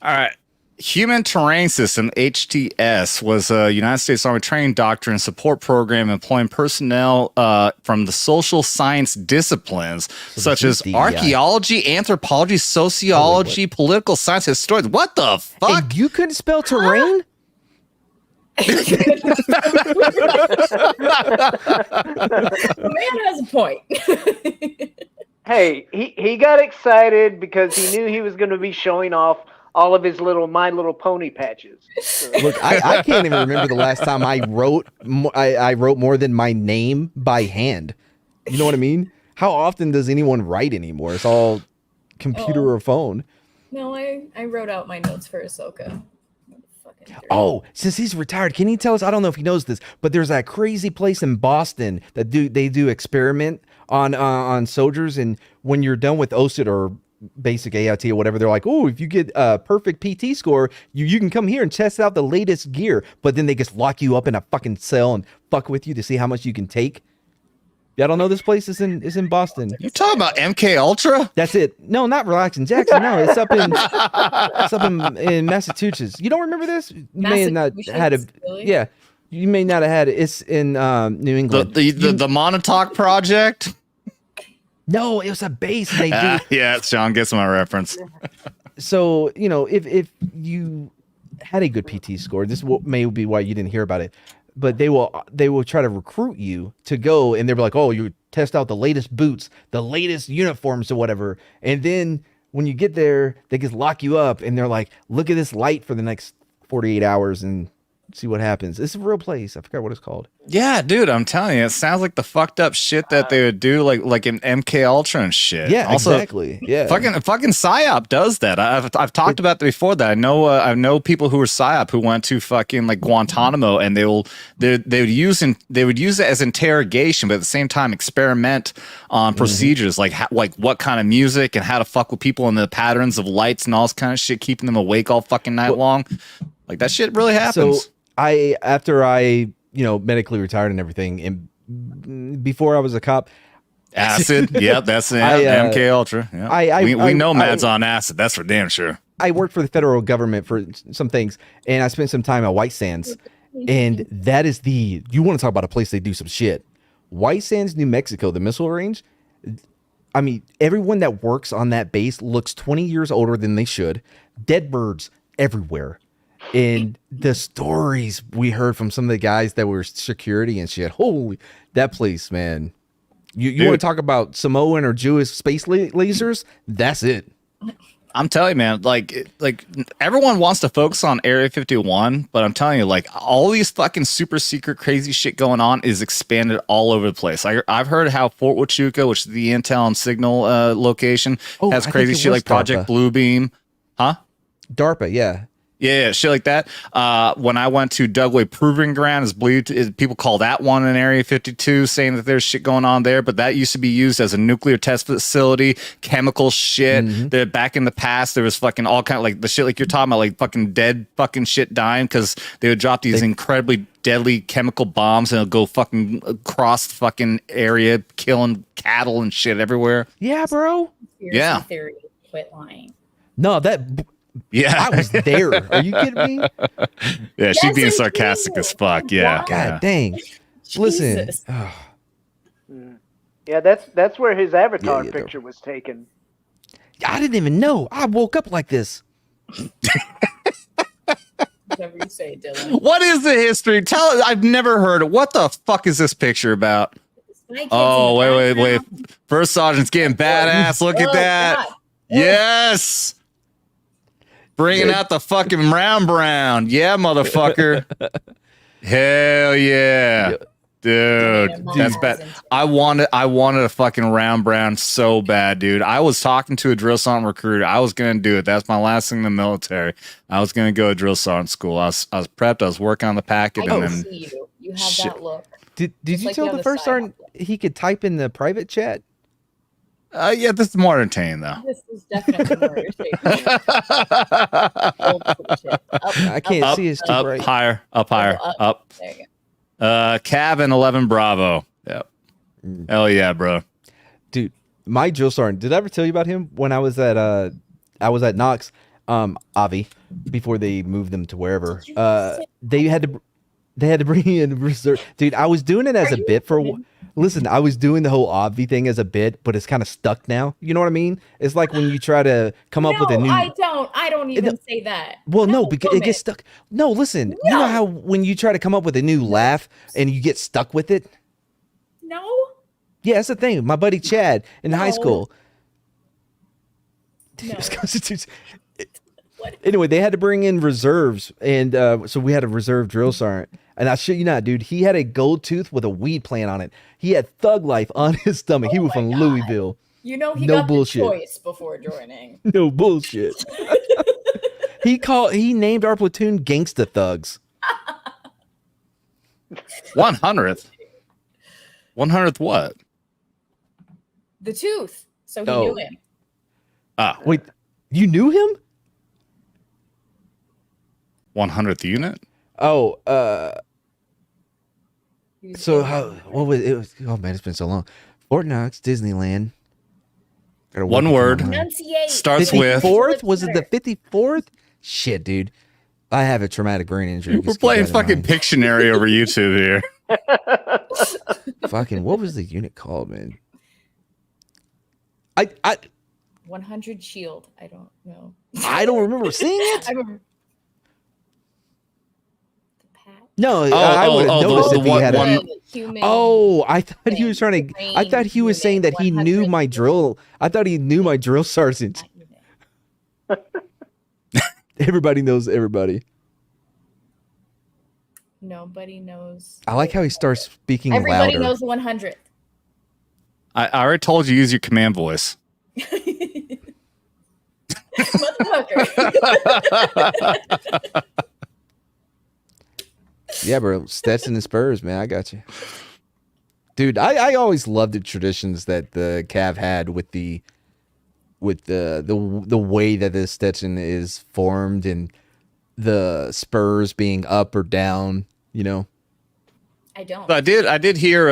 All right. Human Terrain System, HTS, was a United States Army training doctrine and support program employing personnel from the social science disciplines such as archaeology, anthropology, sociology, political science, historians. What the fuck? And you couldn't spell terrain? The man has a point. Hey, he got excited because he knew he was going to be showing off all of his My Little Pony patches. So. Look, I can't even remember the last time I wrote more than my name by hand. You know what I mean? How often does anyone write anymore? It's all computer or phone. No, I wrote out my notes for Ahsoka. Oh, since he's retired, can he tell us? I don't know if he knows this, but there's that crazy place in Boston that they do experiment on soldiers, and when you're done with OSIT or basic AIT or whatever, they're like, oh, if you get a perfect PT score, you can come here and test out the latest gear. But then they just lock you up in a fucking cell and fuck with you to see how much you can take. Yeah, I don't know. This place is in Boston. You talking about MK Ultra? That's it. No, not Relaxing Jackson. No, it's up in Massachusetts. You don't remember this? You may have not had it. Really? Yeah, you may not have had it. It's in New England. The Montauk Project. No, it was a base. They do. Yeah, Sean gets my reference. So, if you had a good PT score, this may be why you didn't hear about it, but they will try to recruit you to go, and they'll be like, oh, you test out the latest boots, the latest uniforms or whatever. And then when you get there, they just lock you up, and they're like, look at this light for the next 48 hours, and See what happens. It's a real place. I forgot what it's called. Yeah, dude, I'm telling you, it sounds like the fucked up shit that they would do, like in MK Ultra and shit. Yeah, also, exactly. Yeah, fucking PSYOP does that. I've talked about that before. That I know people who were PSYOP who went to fucking like Guantanamo, and they would use it as interrogation, but at the same time experiment on procedures like what kind of music and how to fuck with people and the patterns of lights and all this kind of shit, keeping them awake all fucking night long. Like that shit really happens. So after I medically retired and everything, and before I was a cop, acid. Yep, that's MK Ultra. Yeah. We know Matt's on acid. That's for damn sure. I worked for the federal government for some things, and I spent some time at White Sands, and that is you want to talk about a place they do some shit. White Sands, New Mexico, the missile range. I mean, everyone that works on that base looks 20 years older than they should. Dead birds everywhere. And the stories we heard from some of the guys that were security and shit. Holy, that place, man. You want to talk about Samoan or Jewish space lasers? That's it. I'm telling you, man, like everyone wants to focus on Area 51, but I'm telling you, like all these fucking super secret crazy shit going on is expanded all over the place. I've heard how Fort Huachuca, which is the Intel and Signal location, has crazy shit like Project Bluebeam. Huh? DARPA, yeah. Yeah, shit like that. When I went to Dugway Proving Ground, is believed people call that one in Area 52, saying that there's shit going on there. But that used to be used as a nuclear test facility, chemical shit. That back in the past, there was fucking all kind of like the shit like you're talking about, like fucking dead fucking shit dying because they would drop these incredibly deadly chemical bombs and it'll go fucking across the fucking area, killing cattle and shit everywhere. Yeah, bro. Yeah. Theory. Quit lying. No, I was there. Are you kidding me? Yeah, she's being sarcastic as fuck. Yeah. God dang. Listen. Yeah, that's where his avatar picture was taken. I didn't even know. I woke up like this. Whatever you say, Dylan. What is the history? Tell. I've never heard it. What the fuck is this picture about? Oh, wait. First Sergeant's getting badass. Look at that. God. Yes. Bringing out the fucking round brown. Yeah, motherfucker. Hell yeah. Dude, that's bad. I wanted a fucking round brown so bad, dude. I was talking to a drill sergeant recruiter. I was going to do it. That's my last thing in the military. I was going to go to drill sergeant school. I was prepped. I was working on the packet. I see you. You have that look. Did you tell the first sergeant he could type in the private chat? Yeah, this is more entertaining though. This is definitely more entertaining. I can't see his up, right. Higher, up, higher, up. There you go. Cabin 11 Bravo. Yep. Hell yeah, bro. Dude, my drill sergeant. Did I ever tell you about him when I was at Knox, Avi, before they moved them to wherever? They had to bring in reserve. Dude, I was doing it as a bit for. Listen, I was doing the whole obvi thing as a bit, but it's kind of stuck now. You know what I mean? It's like when you try to come up with a new. I don't even say that. Well, no, because it gets stuck. No, listen. You know how when you try to come up with a new laugh and you get stuck with it? No. Yeah, that's the thing. My buddy Chad in high school. Anyway, they had to bring in reserves, and so we had a reserve drill sergeant. And I shit you not, dude, he had a gold tooth with a weed plant on it. He had Thug Life on his stomach. He was from Louisville. You know he got bullshit. The choice before joining. No bullshit. He named our platoon Gangsta Thugs. 100th. 100th what? The tooth. So he knew him. Wait, you knew him? 100th unit? Oh, so what was it? Oh man, it's been so long. Fort Knox, Disneyland. One word. Starts with 54th? Was it the 54th? Shit, dude. I have a traumatic brain injury. We're playing fucking Pictionary over YouTube here. Fucking, what was the unit called, man? 100 Shield. I don't know. I don't remember seeing it. I remember. No, I would have noticed if he had one. I thought he was trying to. I thought he was saying that he knew my drill. I thought he knew my drill sergeant. Everybody knows everybody. Nobody knows. I like how he starts speaking Everybody louder. knows the 100th. I already told you use your command voice. Motherfucker. Yeah, bro. Stetson and Spurs, man. I got you. Dude, I always loved the traditions that the Cav had with the way that the Stetson is formed and the Spurs being up or down, you know. I don't. I did hear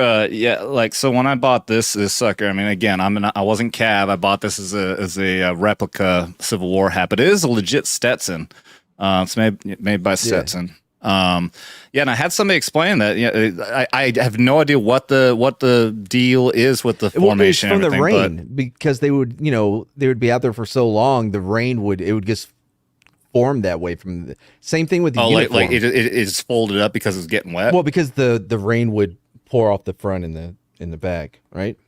so when I bought this sucker, I mean, again, I wasn't Cav. I bought this as a replica Civil War hat, but it is a legit Stetson. It's made by Stetson. And I had somebody explain that. I have no idea what the deal is with the formation. From the rain, because they would be out there for so long, the rain would just form that way. From the same thing with the uniform. like it is folded up because it's getting wet. Well, because the rain would pour off the front in the back, right?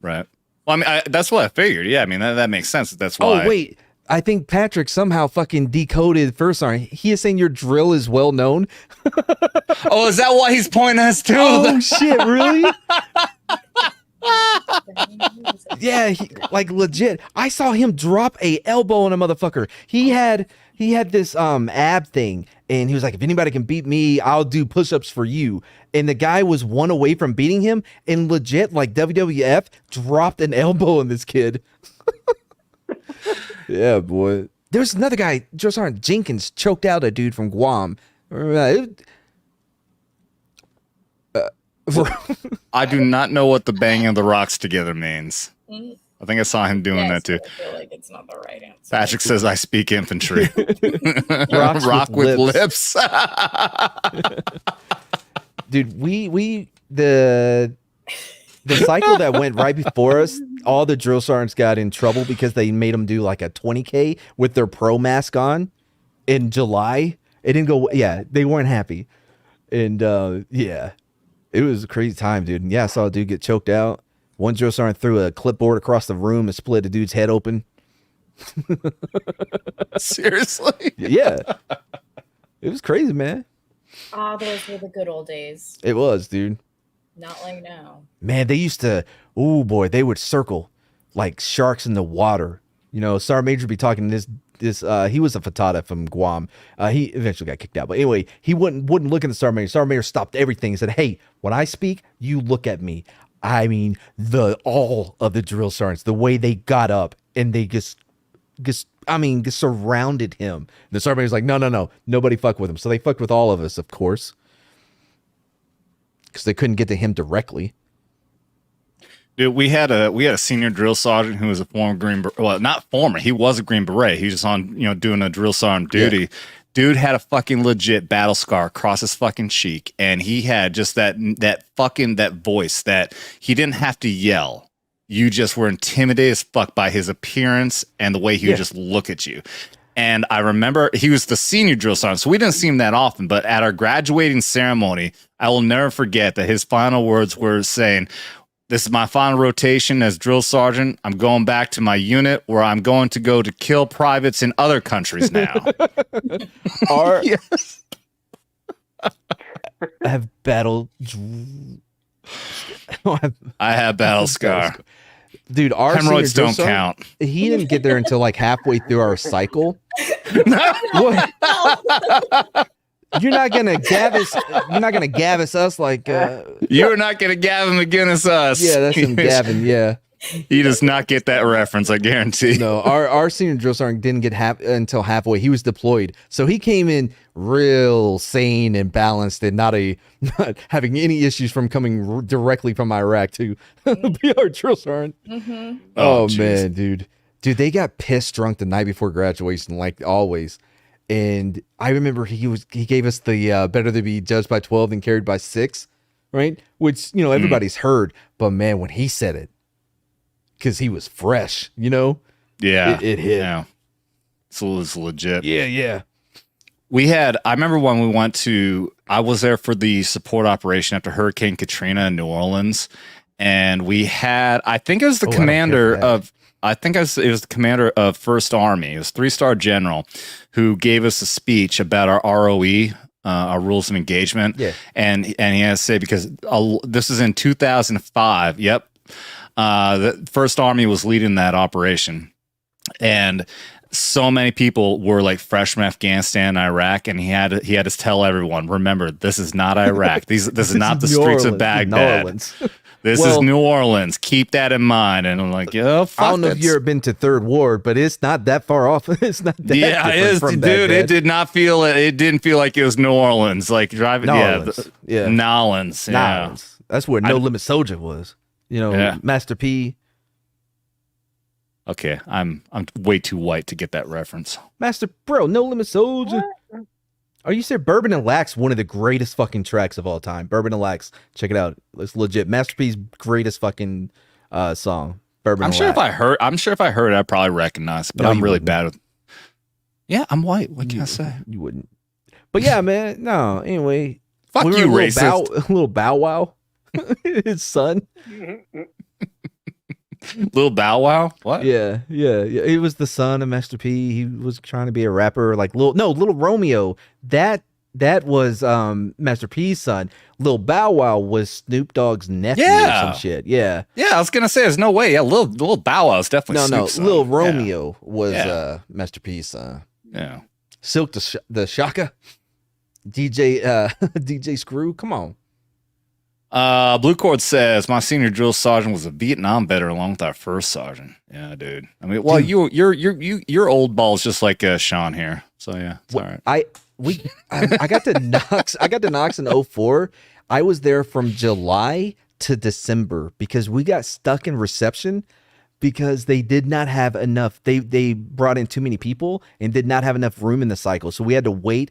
Right. Well, I mean, that's what I figured. Yeah, I mean that makes sense. That's why. Oh wait. I think Patrick somehow fucking decoded first. He is saying your drill is well known. Oh, is that why he's pointing us to? Oh shit! Really? Yeah, like legit. I saw him drop a elbow on a motherfucker. He had this ab thing, and he was like, "If anybody can beat me, I'll do push-ups for you." And the guy was one away from beating him, and legit, like WWF, dropped an elbow on this kid. Yeah, boy. There's another guy, Joe Sergeant Jenkins, choked out a dude from Guam. I do not know what the banging of the rocks together means. I think I saw him doing that too. I feel like it's not the right answer. Patrick says, "I speak infantry." Rock with lips. Dude, the cycle that went right before us, all the drill sergeants got in trouble because they made them do like a 20K with their pro mask on in July. It didn't go. Yeah, they weren't happy, and it was a crazy time, dude. And yeah, I saw a dude get choked out. One drill sergeant threw a clipboard across the room and split a dude's head open. Seriously? Yeah, it was crazy, man. Ah, those were the good old days. It was, dude. Not like now. Man, they used to, they would circle like sharks in the water. You know, Sergeant Major would be talking to this he was a fatata from Guam. He eventually got kicked out. But anyway, he wouldn't look at the Sergeant Major. Sergeant Major stopped everything and said, "Hey, when I speak, you look at me." I mean, all of the drill sergeants, the way they got up and they just surrounded him. The Sergeant Major's like, no, nobody fuck with him. So they fucked with all of us, of course. Because they couldn't get to him directly. Dude, we had a senior drill sergeant who was a he was a Green Beret. He was just on, doing a drill sergeant duty. Yeah. Dude had a fucking legit battle scar across his fucking cheek, and he had just that voice that he didn't have to yell. You just were intimidated as fuck by his appearance and the way he would just look at you. And I remember he was the senior drill sergeant, so we didn't see him that often. But at our graduating ceremony, I will never forget that his final words were saying, "This is my final rotation as drill sergeant. I'm going back to my unit where I'm going to go to kill privates in other countries now." Yes. I have battle. I have battle scar. Dude, our hemorrhoids don't count. He didn't get there until like halfway through our cycle. What? You're not gonna Gavis us like you're not gonna Gavin against us. Yeah, that's him Gavin, yeah. He does not get that reference, I guarantee. No, our senior drill sergeant didn't get until halfway. He was deployed. So he came in real sane and balanced and not having any issues from coming directly from Iraq to be our drill sergeant. Mm-hmm. Oh man, dude, they got pissed drunk the night before graduation, like always. And I remember he gave us the better to be judged by 12 than carried by 6, right? Which, everybody's heard. But man, when he said it, because he was fresh, Yeah. It hit. Yeah. So it was legit. Yeah. I remember when we I was there for the support operation after Hurricane Katrina in New Orleans. And I think it was the commander of First Army. It was 3-star general who gave us a speech about our ROE our rules of engagement. Yeah. And he has to say, because this is in 2005. Yep. The First Army was leading that operation. And so many people were like fresh from Afghanistan and Iraq, and he had to tell everyone, remember, this is not Iraq. This is not the streets of Baghdad. This is New Orleans. Keep that in mind. And I'm like, fuck, I don't know if you've ever been to Third Ward, but it's not that far off. It's not that yeah, it is, dude. Baghdad. It did not feel. It didn't feel like it was New Orleans. Like driving, Nolans. Nolans. Yeah, that's where No Limit Soldier was. You know, Master P. Okay, I'm way too white to get that reference. Master, bro, No Limit Soldier. Are you serious? Bourbon and Lax, one of the greatest fucking tracks of all time. Bourbon and Lax, check it out. It's legit. Master P's greatest fucking song. Bourbon. I'm and sure Lax. I'm sure if I heard it, I'd probably recognize it, but No, I'm you really wouldn't. bad with. Yeah, I'm white. What can I say? You wouldn't. But yeah, man. No. Anyway, Fuck we were you, a racist. little Bow Wow, his son. Little Bow Wow. What? Yeah. It was the son of Master P. He was trying to be a rapper, like Little Romeo. That was Master P's son. Lil Bow Wow was Snoop Dogg's nephew or some shit. Yeah. Yeah, I was gonna say there's no way. Yeah, Lil Bow Wow is definitely Snoop's son. Lil Romeo was Master P's son. Yeah. Silk the Shaka. DJ DJ Screw. Come on. Blue Cord says my senior drill sergeant was a Vietnam veteran along with our first sergeant. Yeah, dude. I mean, well, Dude. your old ball's just like Sean here. So yeah, it's all right. I got to Knox. I got to Knox in 04. I was there from July to December because we got stuck in reception because they did not have enough. They brought in too many people and did not have enough room in the cycle. So we had to wait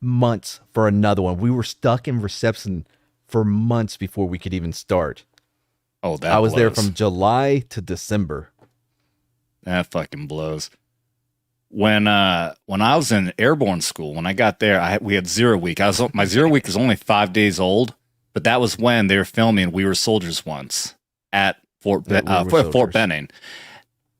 months for another one. We were stuck in reception for months before we could even start. Oh, that I was there blows. from July to December. That fucking blows. When I was in airborne school, when I got there, we had 0 week. My 0 week is only 5 days old, but that was when they were filming We Were Soldiers Once at Fort Benning.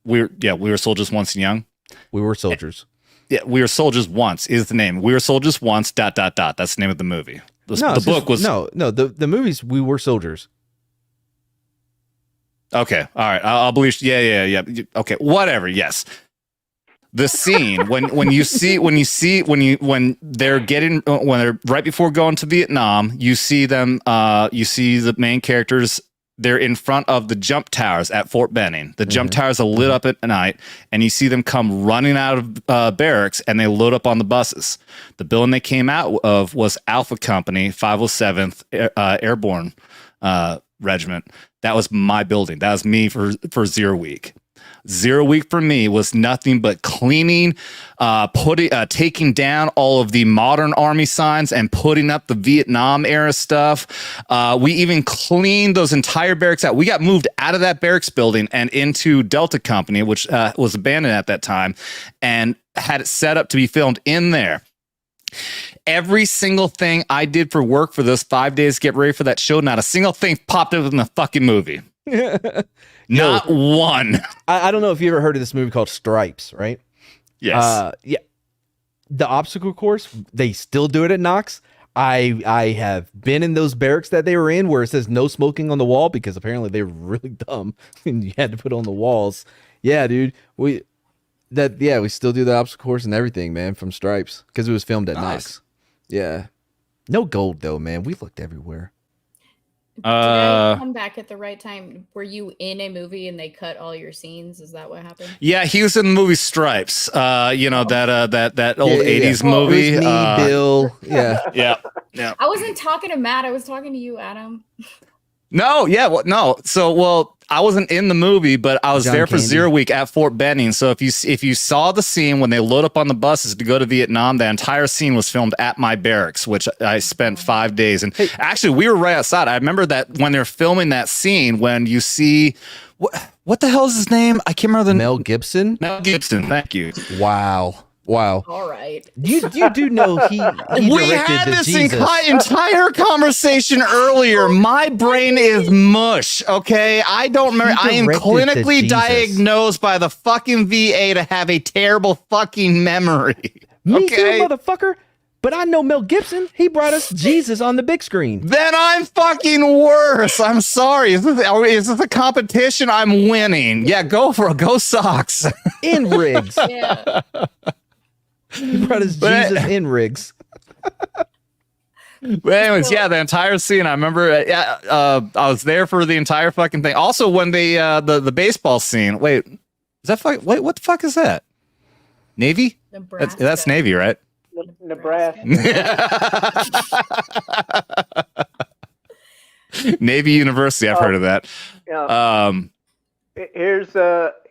We were soldiers once and young. We were soldiers. Yeah, We Were Soldiers Once is the name. We Were Soldiers Once. ... That's the name of the movie. The book was the movies. We Were Soldiers. Okay, all right. I'll believe. Yeah. Okay, whatever. Yes. The scene when they're right before going to Vietnam, you see them. You see the main characters. They're in front of the jump towers at Fort Benning. The jump towers are lit up at night, and you see them come running out of barracks, and they load up on the buses. The building they came out of was Alpha Company, 507th Airborne Regiment. That was my building. That was me for 0 week. 0 week for me was nothing but cleaning, taking down all of the modern army signs and putting up the Vietnam era stuff. We even cleaned those entire barracks out. We got moved out of that barracks building and into Delta Company, which was abandoned at that time, and had it set up to be filmed in there. Every single thing I did for work for those 5 days to get ready for that show, not a single thing popped up in the fucking movie. Not one. I don't know if you ever heard of this movie called Stripes, right? Yes. Yeah. The obstacle course, they still do it at Knox. I have been in those barracks that they were in where it says no smoking on the wall because apparently they were really dumb and you had to put on the walls. Yeah, dude. We still do the obstacle course and everything, man, from Stripes because it was filmed at Knox. Yeah. No gold though, man. We looked everywhere. Did I come back at the right time? Were you in a movie and they cut all your scenes? Is that what happened? Yeah, he was in the movie Stripes. That old 80s movie. It was me, Bill. Yeah. Yeah. I wasn't talking to Matt. I was talking to you, Adam. No, So, I wasn't in the movie, but I was John there for Candy. 0 week at Fort Benning. So if you saw the scene when they load up on the buses to go to Vietnam, the entire scene was filmed at my barracks, which I spent 5 days. And actually, we were right outside. I remember that when they're filming that scene, when you see what the hell is his name? I can't remember the Mel Gibson. Mel Gibson. Thank you. Wow. All right. You do know he We directed had the this Jesus. entire conversation earlier. My brain is mush. Okay, I don't remember. I am directed the clinically Jesus. diagnosed by the fucking VA to have a terrible fucking memory. Me okay? too, motherfucker. But I know Mel Gibson. He brought us Jesus on the big screen. Then I'm fucking worse. I'm sorry. Is this a competition? I'm winning. Yeah, go Sox. In rigs. Yeah. He brought us Jesus in rigs. But anyways, yeah, the entire scene. I remember. I was there for the entire fucking thing. Also, when the baseball scene. Wait, is that Wait, what the fuck is that? Navy? That's Navy, right? Nebraska. Navy University. I've heard of that. Yeah.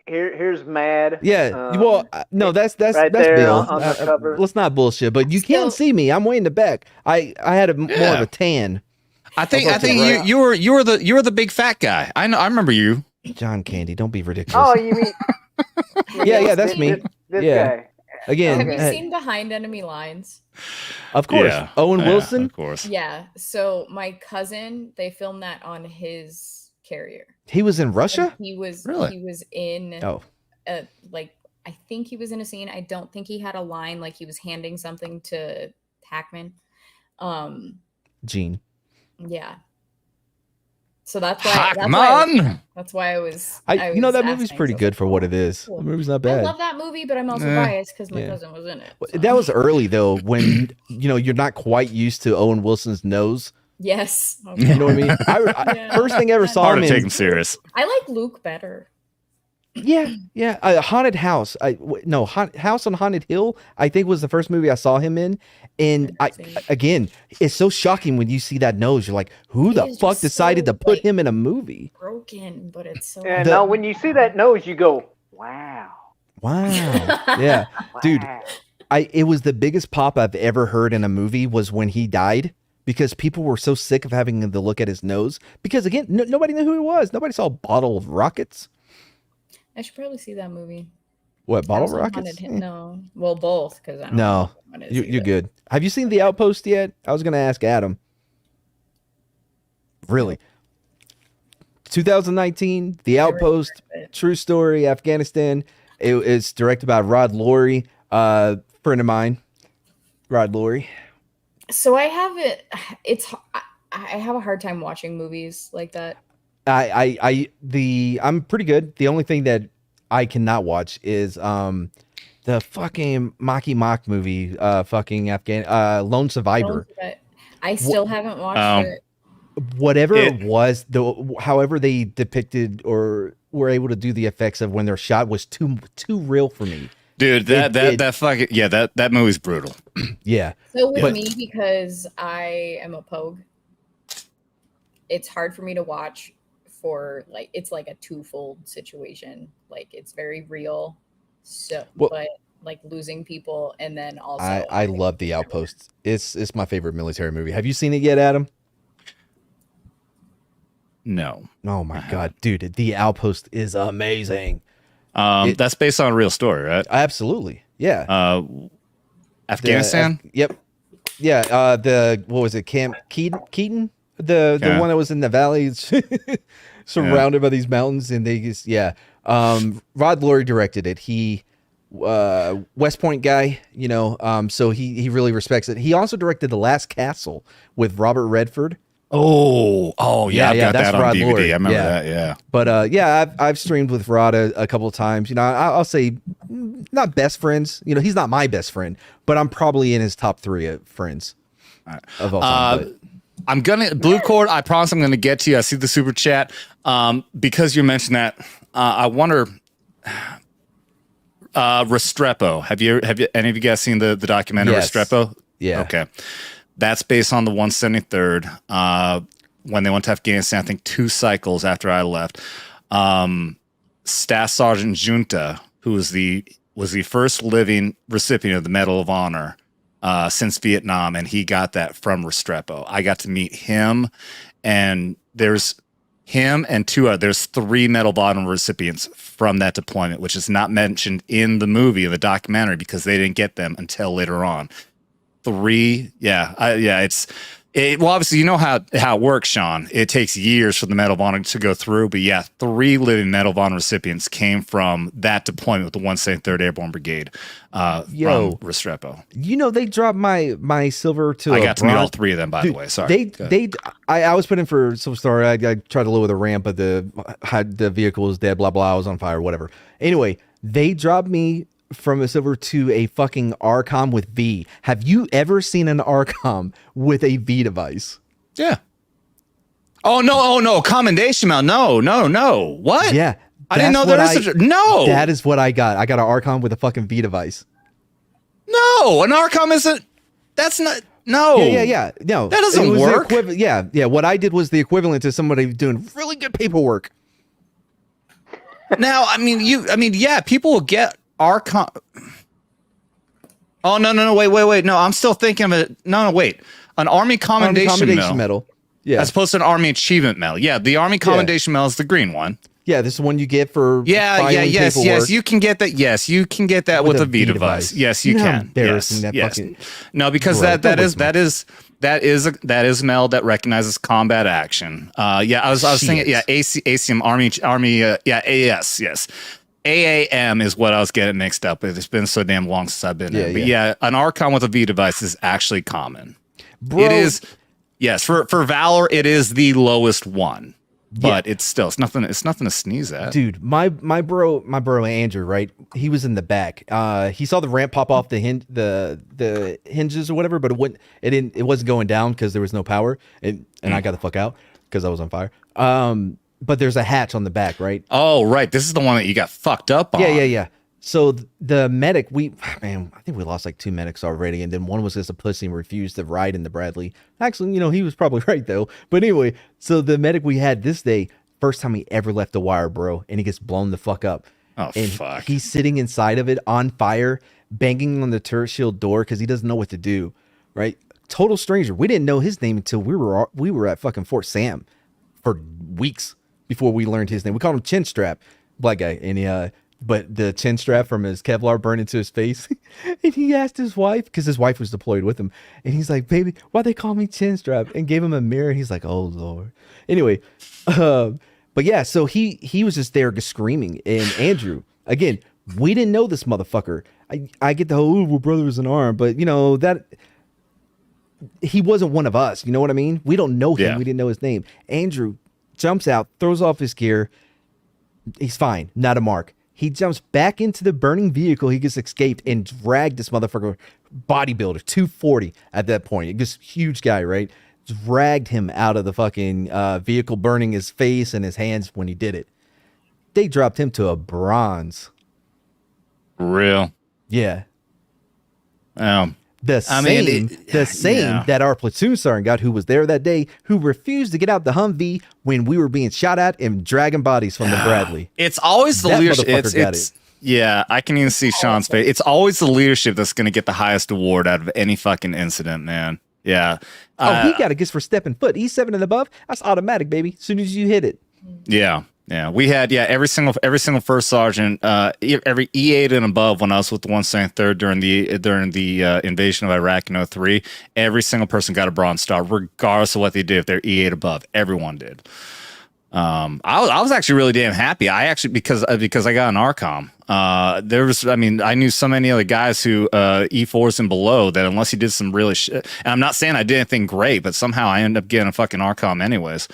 Here's Mad. Yeah. Well, no, that's right that's there Bill. on the cover. Let's not bullshit. But you can't see me. I'm way in the back. I had more of a tan. I think you were the big fat guy. I know. I remember you. John Candy. Don't be ridiculous. Oh, you mean? yeah, that's me. This Yeah. guy. Again, Have you seen Behind Enemy Lines? Of course. Yeah. Owen Wilson. Of course. Yeah. So my cousin, they filmed that on his carrier. He was in Russia? And he was in like I think he was in a scene. I don't think he had a line, like he was handing something to Hackman. Gene. Yeah. So that's why I was you know, that movie's pretty good for what it is. Cool. The movie's not bad. I love that movie, but I'm also biased because my cousin was in it. So. That was early though, when you're not quite used to Owen Wilson's nose. Yes. Okay. You know what I mean? First thing I ever saw Hard him to in. take him serious. I like Luke better. Yeah. Haunted House. House on Haunted Hill, I think was the first movie I saw him in. And again, it's so shocking when you see that nose. You're like, who the fuck decided to put him in a movie? Broken, but it's so. And now when you see that nose, you go, wow. Yeah. Dude, it was the biggest pop I've ever heard in a movie was when he died. Because people were so sick of having to look at his nose. Because again, nobody knew who he was. Nobody saw a bottle of rockets. I should probably see that movie. What, bottle of rockets? No, well, both. Because I don't know. You're good. Have you seen The Outpost yet? I was going to ask Adam. Really? 2019, The Outpost, true story, Afghanistan. It's directed by Rod Laurie, friend of mine. Rod Laurie. So I have I have a hard time watching movies like that. I'm pretty good. The only thing that I cannot watch is the fucking Mocky Mock movie, Lone Survivor. I still haven't watched it. Whatever it was, however they depicted or were able to do the effects of when they're shot was too real for me. Dude, that movie's brutal. Yeah. So with me, because I am a pogue, it's hard for me to watch it's like a twofold situation. Like it's very real. So but like losing people and then also I love The Outpost. It's my favorite military movie. Have you seen it yet, Adam? No. Oh my God, dude, The Outpost is amazing. That's based on a real story, right? Absolutely. Yeah. Afghanistan? Yep. Yeah. What was it? Camp Keaton? The one that was in the valleys surrounded by these mountains. And they just, Rod Laurie directed it. He, West Point guy, so he really respects it. He also directed The Last Castle with Robert Redford. Oh, yeah, I've got that's that on Rod DVD. Laurie. I remember that, yeah. But I've streamed with Rod a couple of times. I'll say not best friends. He's not my best friend, but I'm probably in his top 3 of friends of all time. I'm gonna Blue Cord. I promise I'm gonna get to you. I see the super chat. Because you mentioned that, I wonder. Restrepo. Have you any of you guys seen the documentary Restrepo? Yeah. Okay. That's based on the 173rd. When they went to Afghanistan, I think 2 cycles after I left. Staff Sergeant Junta, who was the first living recipient of the Medal of Honor since Vietnam, and he got that from Restrepo. I got to meet him, and there's him and 2 others. There's 3 Medal of Honor recipients from that deployment, which is not mentioned in the movie of the documentary because they didn't get them until later on. 3, it's Well, obviously, you know how it works, Sean. It takes years for the Medal of Honor to go through. But yeah, 3 living Medal of Honor recipients came from that deployment with the 173rd Airborne Brigade from Restrepo. You know, they dropped my silver to I a got to meet all bronze. 3 of them, by the way. Sorry. I was put in for Silver Star. I tried to lower the ramp, but the vehicle was dead, blah, blah. I was on fire, whatever. Anyway, they dropped me from a silver to a fucking RCOM with V. Have you ever seen an RCOM with a V device? Yeah. Oh no! Commendation medal. No. What? Yeah. I didn't know there was such a... No. That is what I got. I got an RCOM with a fucking V device. No, an RCOM isn't... That's not... No. Yeah. No. That doesn't work. Yeah. What I did was the equivalent to somebody doing really good paperwork. Now, yeah, people will get RCOM... Oh, no, wait. No, I'm still thinking of it. No, wait. An Army Commendation Medal. Yeah. As opposed to an Army Achievement Medal. Yeah, the Army Commendation Medal is the green one. Yeah, this is the one you get for yes, you can get that. Yes, you can get that with a V device. Yes, you can. Embarrassing yes. No, because that is a medal that recognizes combat action. I was thinking ACM Army AS, yes. AAM is what I was getting mixed up with. It's been so damn long since I've been in. But an RCOM with a V device is actually common. Bro. It is, yes, for Valor, it is the lowest one. But it's nothing to sneeze at. Dude, my bro Andrew, right? He was in the back. He saw the ramp pop off the hinges or whatever, but it wasn't going down because there was no power. And I got the fuck out because I was on fire. But there's a hatch on the back, right? Oh, right. This is the one that you got fucked up on. Yeah. So the medic, I think we lost like 2 medics already, and then one was just a pussy and refused to ride in the Bradley. Actually, he was probably right though. But anyway, so the medic we had this day, first time he ever left the wire, bro, and he gets blown the fuck up. Oh, and fuck. He's sitting inside of it on fire, banging on the turret shield door because he doesn't know what to do, right? Total stranger. We didn't know his name until we were at fucking Fort Sam for weeks before we learned his name. We called him Chin Strap, black guy, and but the chin strap from his Kevlar burned into his face. And he asked his wife, because his wife was deployed with him. And he's like, baby, why they call me Chin Strap? And gave him a mirror. And he's like, oh, Lord. Anyway, but yeah, so he was just there screaming. And Andrew, again, we didn't know this motherfucker. I get the whole, we're brothers in arm. But, that he wasn't one of us. You know what I mean? We don't know him. Yeah. We didn't know his name. Andrew jumps out, throws off his gear. He's fine. Not a mark. He jumps back into the burning vehicle. He gets escaped and dragged this motherfucker, bodybuilder, 240 at that point. This huge guy, right? Dragged him out of the fucking vehicle, burning his face and his hands when he did it. They dropped him to a bronze. Real? Yeah. The same that our platoon sergeant got, who was there that day, who refused to get out the Humvee when we were being shot at and dragging bodies from the Bradley. It's always the leadership. Yeah, I can even see Sean's face. It's always the leadership that's going to get the highest award out of any fucking incident, man. Yeah. He got a gift for stepping foot. E7 and above, that's automatic, baby. As soon as you hit it. Yeah. We had every single first sergeant, every E8 and above when I was with the 173rd during the invasion of Iraq in 2003, every single person got a Bronze Star, regardless of what they did. If they're E8 above, everyone did. I was actually really damn happy. Because I got an RCOM. I knew so many other guys who E4s and below that unless you did some really shit, and I'm not saying I did anything great, but somehow I ended up getting a fucking RCOM anyways.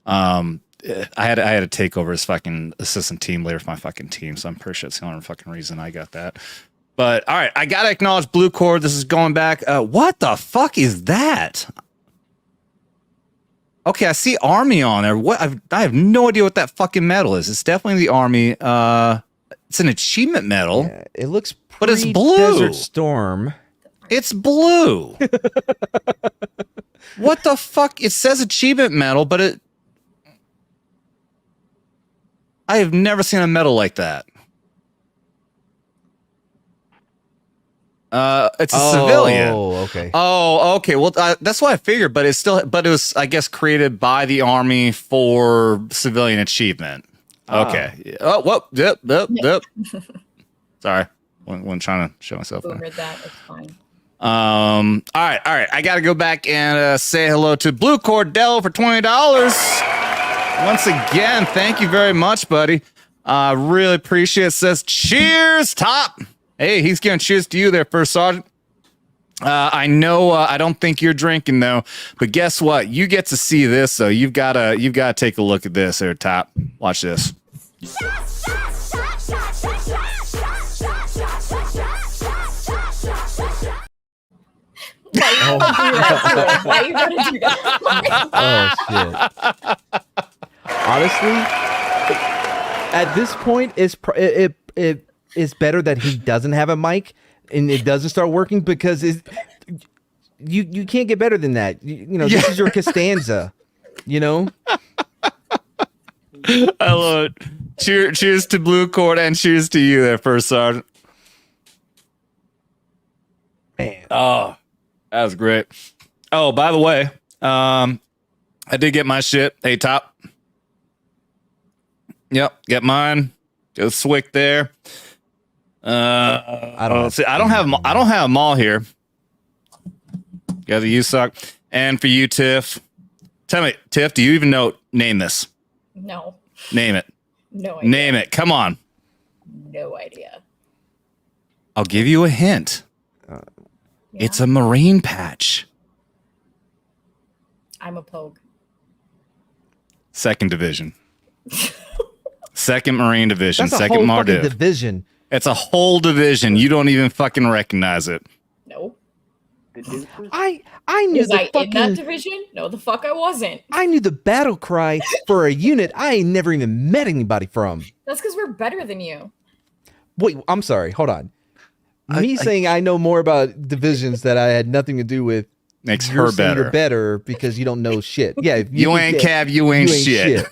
I had to take over as fucking assistant team leader for my fucking team, so I'm pretty sure it's the only fucking reason I got that. But all right, I gotta acknowledge Blue Cord. This is going back. What the fuck is that? Okay, I see Army on there. What? I have no idea what that fucking medal is. It's definitely the Army. It's an achievement medal. Yeah, it looks, but it's blue. Desert Storm. It's blue. What the fuck? It says achievement medal, but I have never seen a medal like that. It's a civilian. Oh, okay. Oh, okay. Well, that's what I figured, but it was, I guess, created by the Army for civilian achievement. Okay. Oh, whoop, yep. Sorry. When trying to show myself. Over that, it's fine. All right. I got to go back and say hello to Blue Cordell for $20. Once again, thank you very much, buddy. Really appreciate it. Says cheers, Top. Hey, he's giving cheers to you there, First Sergeant. I know I don't think you're drinking though, but guess what? You get to see this, so you've gotta take a look at this there, Top. Watch this. Why you gotta do that? Oh shit. Honestly, at this point, it is better that he doesn't have a mic and it doesn't start working, because you can't get better than that. You know, this is your Costanza. You know. I love it. Cheers to Blue Cord and cheers to you there, First Sergeant. Man. Oh, that was great. Oh, by the way, I did get my shit. Hey, Top. Yep, get mine. Go Swick there. I don't have them all here. Got the USOC. And for you, Tiff. Tell me, Tiff, do you even name this? No. Name it. No idea. Name it. Come on. No idea. I'll give you a hint. It's a Marine patch. I'm a pogue. 2nd Division. 2nd Marine Division. That's a 2nd whole fucking Mardiv. division. It's a whole division. You don't even fucking recognize it. No. I knew Was I fucking, in that division? No, the fuck I wasn't. I knew the battle cry for a unit I ain't never even met anybody from. That's because we're better than you. Wait, I'm sorry. Hold on. Me saying I know more about divisions that I had nothing to do with makes her better. You're better because you don't know shit. Yeah, you ain't Cav, you ain't shit.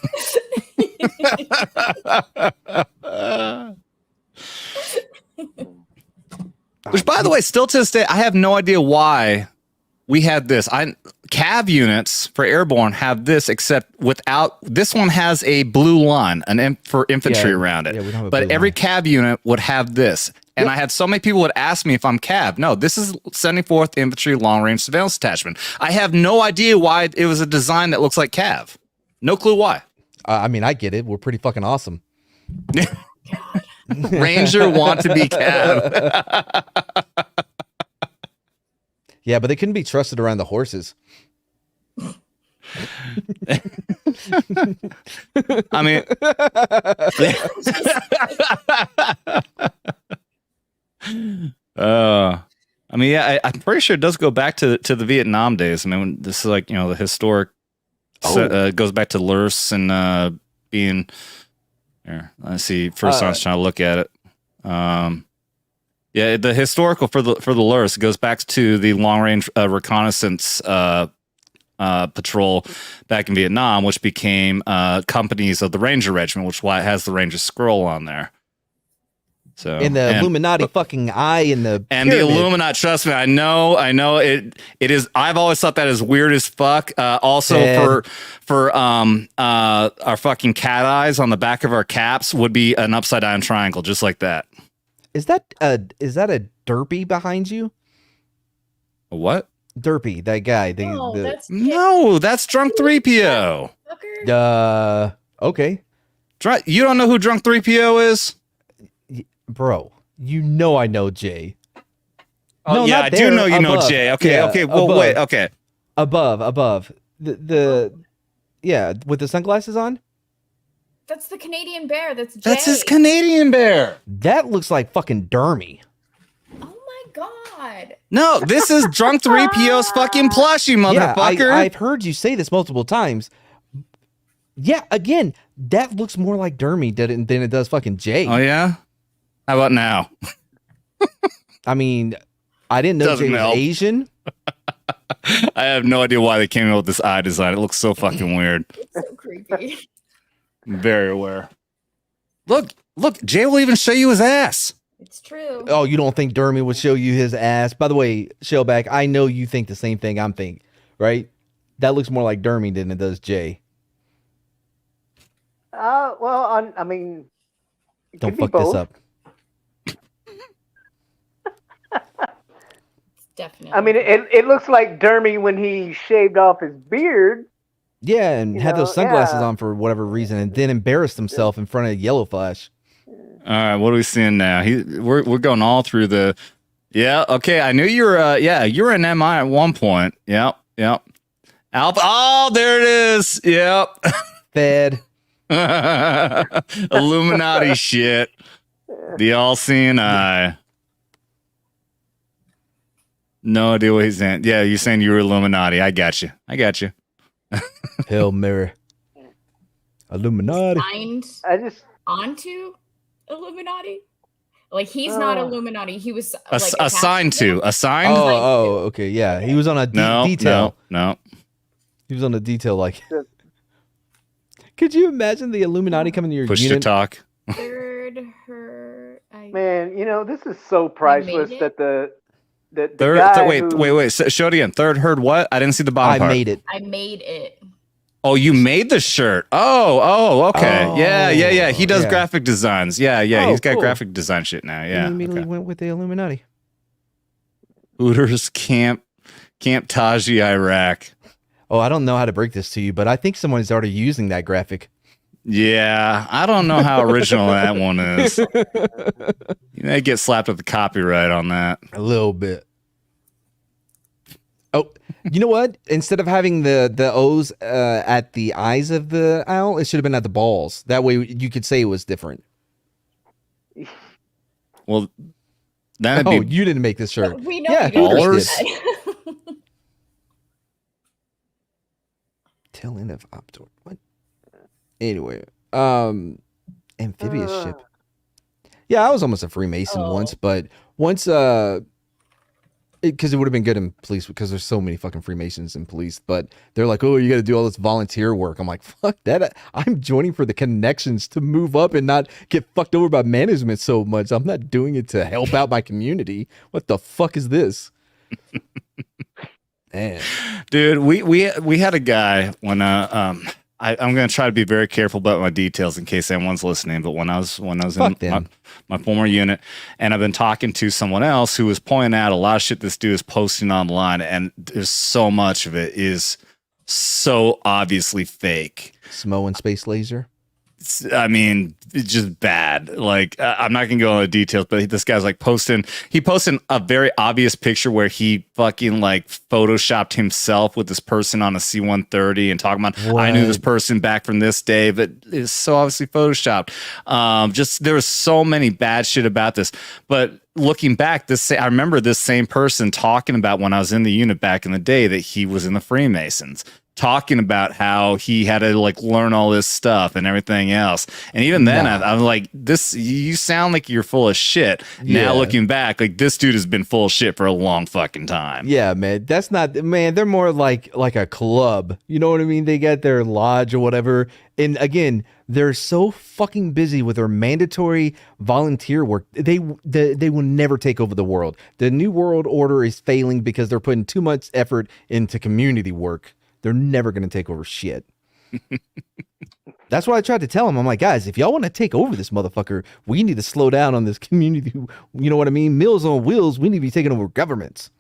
Which, by the way, still to this day, I have no idea why we had this. Cav units for airborne have this, except without this one has a blue line, for infantry around it. Yeah, we don't have a but blue every line. Cav unit would have this. And I had so many people would ask me if I'm Cav. No, this is 74th Infantry Long Range Surveillance Detachment. I have no idea why it was a design that looks like Cav. No clue why. I mean, I get it. We're pretty fucking awesome. Ranger want to be Cav. Yeah, but they couldn't be trusted around the horses. I mean, yeah, I'm pretty sure it does go back to the Vietnam days. I mean, this is like, the historic. Goes back to Lurs and being. Here, let's see. First, I was trying to look at it. Yeah, the historical for the Lurs goes back to the long range reconnaissance patrol back in Vietnam, which became companies of the Ranger Regiment, which is why it has the Ranger scroll on there. So and the Illuminati fucking eye in the and pyramid. the Illuminati. Trust me, I know it is. I've always thought that is weird as fuck. Also for our fucking cat eyes on the back of our caps would be an upside down triangle, just like that. Is that a derpy behind you? A what? Derpy, that guy. That's Drunk 3PO. Okay. You don't know who Drunk 3PO is? Bro, you know I know Jay. Oh, no, yeah, not I do there. know you know Above. Jay. Okay, Yeah, okay. Well, above. wait, okay. Above. Yeah, with the sunglasses on? That's the Canadian bear. That's Jay. That's his Canadian bear. That looks like fucking Dermy. Oh my god. No, this is Drunk 3PO's fucking plushie, motherfucker. Yeah, I've heard you say this multiple times. Yeah, again, that looks more like Dermy than it does fucking Jay. Oh, yeah? How about now? I mean, I didn't know Doesn't Jay was help. Asian. I have no idea why they came in with this eye design. It looks so fucking weird. It's so creepy. Very aware. Look, Jay will even show you his ass. It's true. Oh, you don't think Dermy would show you his ass? By the way, Shellback, I know you think the same thing I'm thinking, right? That looks more like Dermy than it does Jay. Well, I mean, it Don't could be fuck this both. up. It's Definitely. I mean, it looks like Dermy when he shaved off his beard. Yeah, and had those sunglasses yeah. on for whatever reason, and then embarrassed himself in front of Yellow Flash. All right, what are we seeing now? We're going all through the. Yeah, okay. I knew you were. You were an MI at one point. Yep. Alpha. Oh, there it is. Yep. Fed. Illuminati shit. The all-seeing eye. No idea what he's saying. Yeah, you're saying you were Illuminati. I got you. Hail Mary. Illuminati. Signed onto Illuminati? Like, he's not Illuminati. He was like, assigned to. Assigned? Oh, okay. Yeah. He was on a detail. No. He was on a detail like. Could you imagine the Illuminati coming to your Push unit? to talk. Man, this is so priceless that the third. guy Wait. Show it again. Third heard what? I didn't see the bottom part. I made it. Oh, you made the shirt. Oh, okay. Oh, Yeah. He does graphic designs. Yeah. Oh, He's got cool. graphic design shit now. Yeah. He immediately went with the Illuminati. Hooters Camp Taji, Iraq. Oh, I don't know how to break this to you, but I think someone's already using that graphic. Yeah, I don't know how original that one is. You may get slapped with the copyright on that. A little bit. Oh, you know what? Instead of having the O's at the eyes of the owl, it should have been at the balls. That way you could say it was different. Well, that'd be... you didn't make this shirt. We know yeah, you Hooters did. did. Tail end of Optor. What? Anyway, amphibious ship. Yeah, I was almost a Freemason once, but once because it would have been good in police because there's so many fucking Freemasons in police, but they're like, oh, you got to do all this volunteer work. I'm like, fuck that. I'm joining for the connections to move up and not get fucked over by management so much. I'm not doing it to help out my community. What the fuck is this? Man. Dude, we had a guy when I'm going to try to be very careful about my details in case anyone's listening. But when I was in my former unit, and I've been talking to someone else who was pointing out a lot of shit this dude is posting online, and there's so much of it is so obviously fake. Smo and Space Laser. I mean, it's just bad. Like, I'm not gonna go into the details, but this guy's like he posted a very obvious picture where he fucking like photoshopped himself with this person on a C-130 and talking about, I knew this person back from this day, but it's so obviously photoshopped. Just there was so many bad shit about this. But looking back, I remember this same person talking about when I was in the unit back in the day that he was in the Freemasons, talking about how he had to like learn all this stuff and everything else. And even then, I'm like, you sound like you're full of shit. Yeah. Now looking back, like this dude has been full of shit for a long fucking time. Yeah, man. That's not, man. They're more like a club. You know what I mean? They got their lodge or whatever. And again, they're so fucking busy with their mandatory volunteer work. They will never take over the world. The New World Order is failing because they're putting too much effort into community work. They're never going to take over shit. That's what I tried to tell them. I'm like, guys, if y'all want to take over this motherfucker, we need to slow down on this community. You know what I mean? Meals on wheels. We need to be taking over governments.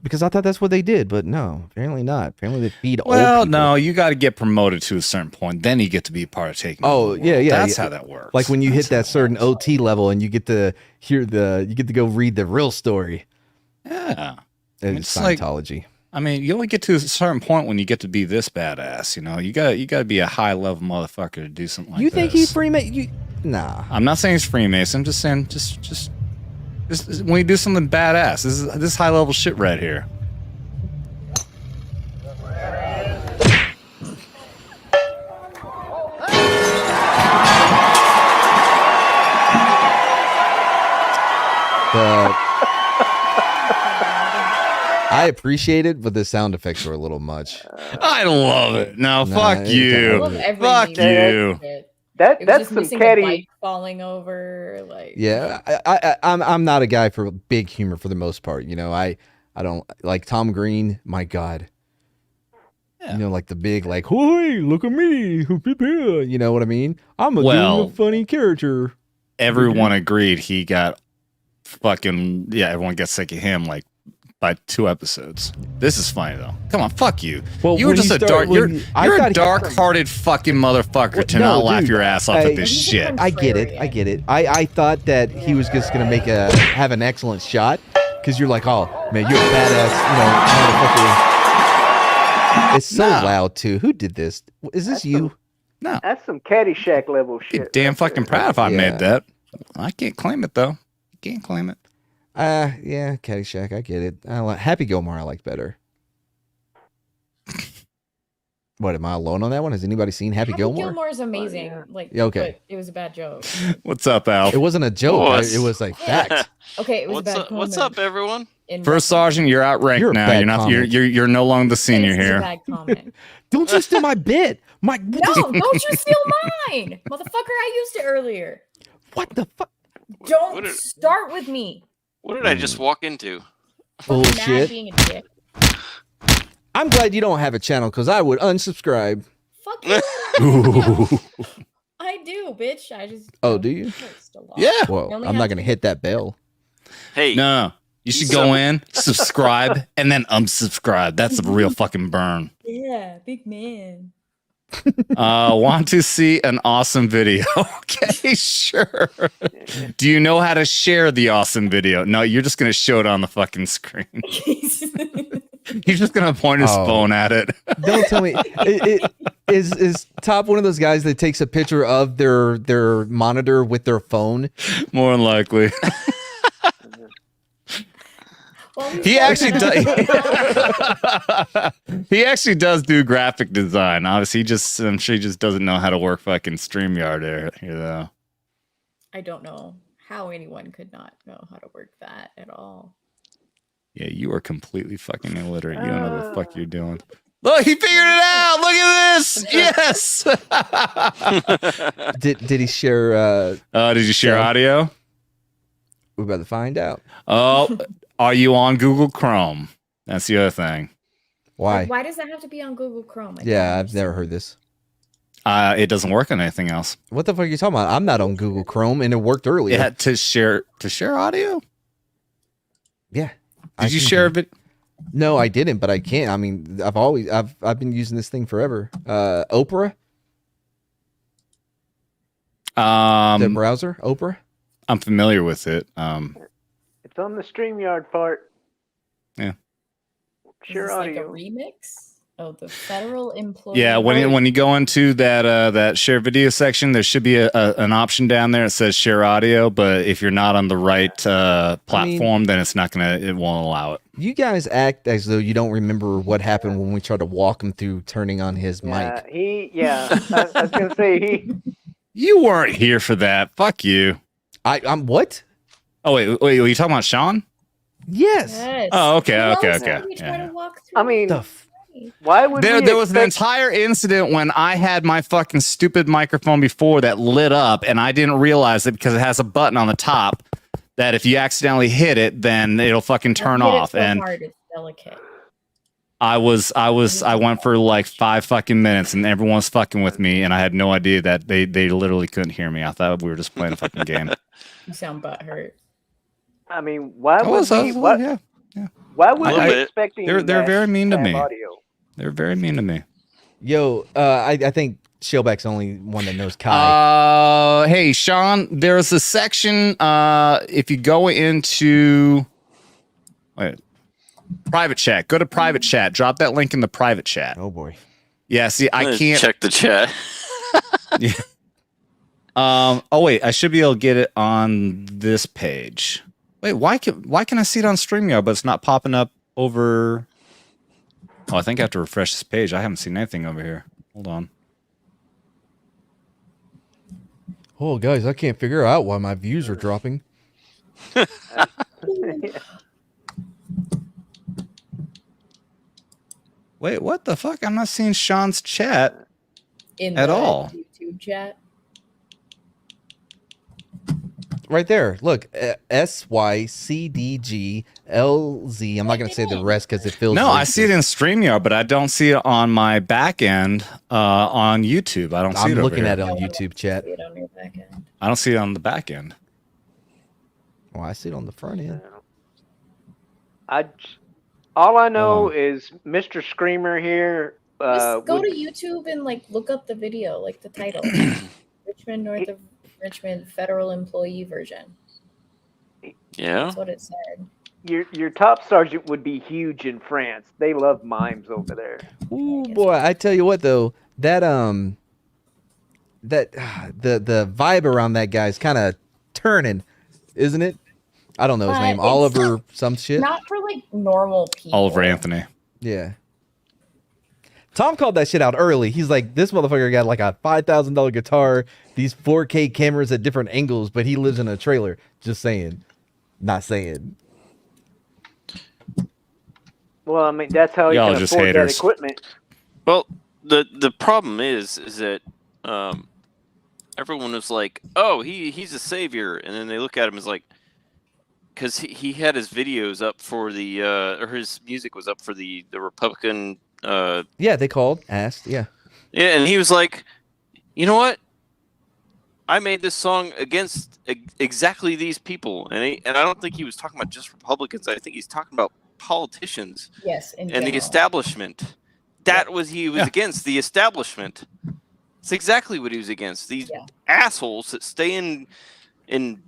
Because I thought that's what they did, but no, apparently not. Apparently they feed old people. No, you got to get promoted to a certain point. Then you get to be a part of taking over the world. That's how that works. Like when you hit that certain OT level and you get to hear you get to go read the real story. Yeah. It's Scientology. I mean, you only get to a certain point when you get to be this badass. You know, you got to be a high level motherfucker to do something like this. You think he's Freemason? Nah. I'm not saying he's Freemason. I'm just saying, just when you do something badass, this is high level shit right here. I appreciate it, but the sound effects were a little much. I love it. No, fuck you. Fuck you. That's some catty falling over. Like, yeah, I'm not a guy for big humor for the most part. You know, I don't like Tom Green. My God, you know, like the big like, hey, look at me. You know what I mean? I'm a funny character. Everyone agreed he got fucking everyone gets sick of him like by 2 episodes. This is funny though. Come on, fuck you. Well, You were when just you a start- dark. when You're I you're thought a he- dark-hearted fucking motherfucker to No, not laugh dude, your ass off at this He's a shit. I get it. I get it. I thought that he was just gonna have an excellent shot because you're like, oh man, you're a badass, motherfucker. It's so loud too. Who did this? Is this you? No, That's some Caddyshack level be shit. damn fucking proud if I Yeah. made that. I can't claim it though. Can't claim it. Yeah, Caddyshack. I get it. Happy Gilmore. I like better. What, am I alone on that one? Has anybody seen Happy Gilmore? Gilmore is amazing. yeah. Like, Yeah, okay. but it was a bad joke. What's up, Al? It wasn't a joke. What's- It was like facts. Okay, it was a bad comment. What's up, everyone? in First reference- sergeant, you're outranked You're a now. bad You're not. comment. You're no longer the senior This is a here. bad comment. Don't you steal my bit. No, don't you steal mine, motherfucker! I used it earlier. What the fuck? Don't What did- start with me. What did I just walk into? Fucking mad Bullshit. being a dick. I'm glad you don't have a channel because I would unsubscribe. Fuck you. Ooh. I do, bitch. I just. Oh, don't do you? post a lot. Yeah. Well, I only I'm have not gonna hit that bell. Hey, No, you should go in, subscribe, and then unsubscribe. That's a real fucking burn. Yeah, big man. Want to see an awesome video? Okay, sure. Do you know how to share the awesome video? No, you're just gonna show it on the fucking screen. He's just gonna point his Oh. phone at it. Don't tell me. Is Top one of those guys that takes a picture of their monitor with their phone? More than likely. He actually does. He actually does do graphic design. Obviously, I'm sure he just doesn't know how to work fucking StreamYard here though. I don't know how anyone could not know how to work that at all. Yeah, you are completely fucking illiterate. You don't know what the fuck you're doing. Look, he figured it out. Look at this. Yes. Did he share? Did you share So- audio? We're about to find out. Oh, are you on Google Chrome? That's the other thing. Why? Why does that have to be on Google Chrome? I Yeah, don't I've never heard this. It doesn't work on anything else. What the fuck are you talking about? I'm not on Google Chrome, and it worked earlier. Yeah, to share audio. Yeah. Did you share a bit? No, I didn't, but I can't. I mean, I've been using this thing forever. Opera, the browser, Opera. I'm familiar with it. It's on the StreamYard part. Yeah. Share Is this audio. like a remix? Oh, the federal employee. Yeah, when you go into that share video section, there should be an option down there that says share audio. But if you're not on the right platform, then it won't allow it. You guys act as though you don't remember what happened when we tried to walk him through turning on his mic. I was gonna say You weren't here for that. Fuck you. I'm what? Oh wait, were you talking about Sean? Yes. Yes. Oh, okay, Who okay, else okay. would we try Yeah. to walk through? I mean, The f- why would There was an expect- entire incident when I had my fucking stupid microphone before that lit up, and I didn't realize it because it has a button on the top that if you accidentally hit it, then it'll fucking turn Don't hit it off. so And hard, it's delicate. I went for like 5 fucking minutes, and everyone's fucking with me, and I had no idea that they literally couldn't hear me. I thought we were just playing a fucking game. You sound butthurt. I mean, why I would was, we? What, yeah. why would A we little bit. expecting? They're that very mean to have me. Audio? They're very mean to me. Yo, I think Shellback's the only one that knows Kai. Hey, Sean, there's a section, if you go into private chat, go to private chat, drop that link in the private chat. Oh boy. Yeah, see, I can't check the chat. Yeah. Oh wait, I should be able to get it on this page. Wait, why can I see it on StreamYard, but it's not popping up over? Oh, I think I have to refresh this page. I haven't seen anything over here. Hold on. Oh, guys, I can't figure out why my views are dropping. Wait, what the fuck? I'm not seeing Sean's chat In at the all. YouTube chat. Right there. Look, SYCDGLZ. I'm not going to say the rest because it feels. No, I see it in StreamYard, but I don't see it on my back end on YouTube. I don't see I'm it over looking here. at it on YouTube chat. See it on your back end. I don't see it on the back end. Oh, I see it on the front end. All I know is Mr. Screamer here. Just go to YouTube and like look up the video, like the title, Richmond, North of Richmond Federal Employee Version. Yeah, that's what it said. Your top sergeant would be huge in France. They love mimes over there. Ooh, boy, I tell you what though, that the vibe around that guy's kind of turning, isn't it? I don't know his name. Oliver some shit. Not for like normal people. Oliver Anthony. Yeah. Tom called that shit out early. He's like, this motherfucker got like a $5,000 guitar, these 4K cameras at different angles, but he lives in a trailer. Just saying. Not saying. Well, I mean, that's how he Y'all can just afford haters. that equipment. Well, the problem is that everyone was like, "Oh, he's a savior," and then they look at him as like, because he had his videos up for the or his music was up for the Republican. Yeah, they called, asked, yeah, and he was like, "You know what? I made this song against exactly these people," and I don't think he was talking about just Republicans. I think he's talking about politicians. Yes, and general. the establishment. That was he was against the establishment. It's exactly what he was against. These assholes that stay in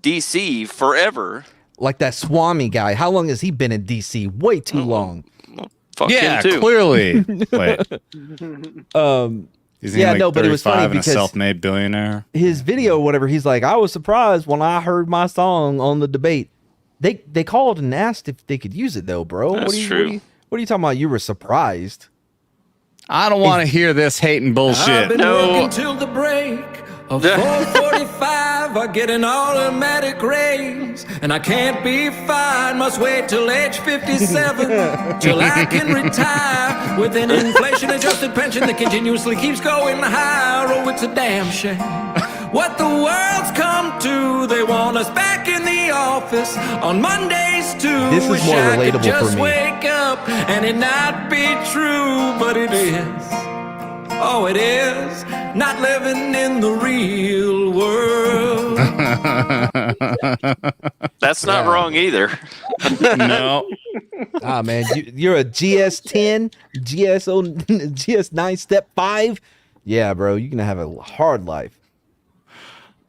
DC forever. Like that Swami guy. How long has he been in DC? Way too long. Well, fuck him too. Clearly. Wait. He's yeah, like no, but it was funny and because a self-made billionaire. His video, or whatever, he's like, I was surprised when I heard my song on the debate. They called and asked if they could use it though, bro. That's true. What are you talking about? You were surprised. I don't want to hear this hating bullshit. I've been working till the break of 4:45. I get an automatic raise, and I can't be fired. Must wait till age 57 till I can retire with an inflation-adjusted pension that continuously keeps going higher. Oh, it's a damn shame what the world's come to. They want us back in the office on Mondays too. This is Wish more I could relatable just for me. wake up and it not be true, but it is. Oh, it is not living in the real world. That's not wrong either. No. Ah, man, you're a GS10, GS9 step 5. Yeah, bro, you're gonna have a hard life.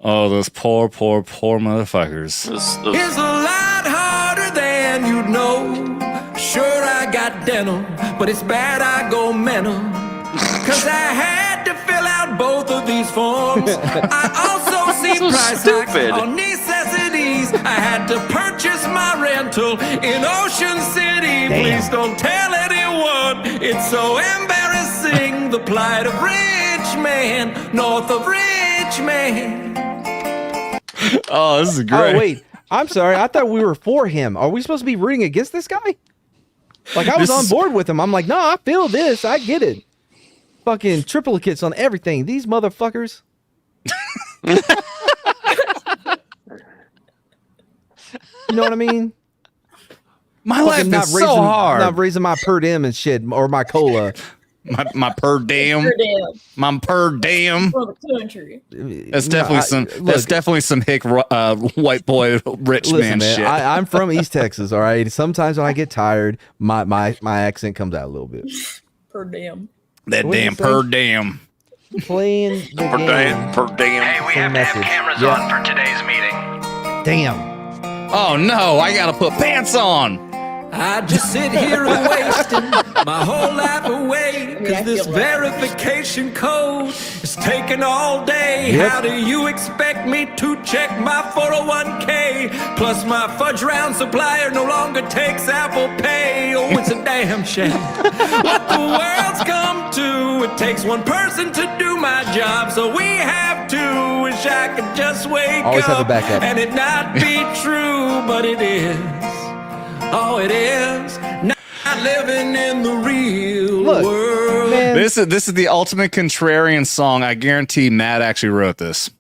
Oh, those poor motherfuckers. It's a lot harder than you'd know. Sure, I got dental, but it's bad I go mental. Cause I had to fill out both of these forms. I also see So price stupid. hikes on necessities. I had to purchase my rental in Ocean City. Please don't tell anyone. It's so embarrassing. The plight of rich man, north of Richmond. Oh, this is great. Oh, wait. I'm sorry. I thought we were for him. Are we supposed to be rooting against this guy? Like, I was on board with him. I'm like, no, I feel this. I get it. Fucking triplicates on everything. These motherfuckers. You know what I mean? My life Fucking is so hard. Not raising my per diem and shit, or my cola. My per diem. My per diem. For the country. That's definitely some hick white boy rich man Listen, shit. I'm from East Texas, all right? Sometimes when I get tired, my accent comes out a little bit. Per diem. That What did damn you say? per diem. Playing the Per game. damn. Hey, we have to have cameras on for today's meeting. Damn. Oh no, I gotta put pants on. I just sit here and wasting my whole life away. Cause this verification code is taking all day. Yep. How do you expect me to check my 401k? Plus my fudge round supplier no longer takes Apple Pay. Oh, it's a damn shame what the world's come to. It takes one person to do my job, so we have to. Wish I could just wake Always have a up backup. and it not be true, but it is. Oh, it is not living in the real world. Man, This is the ultimate contrarian song. I guarantee Matt actually wrote this.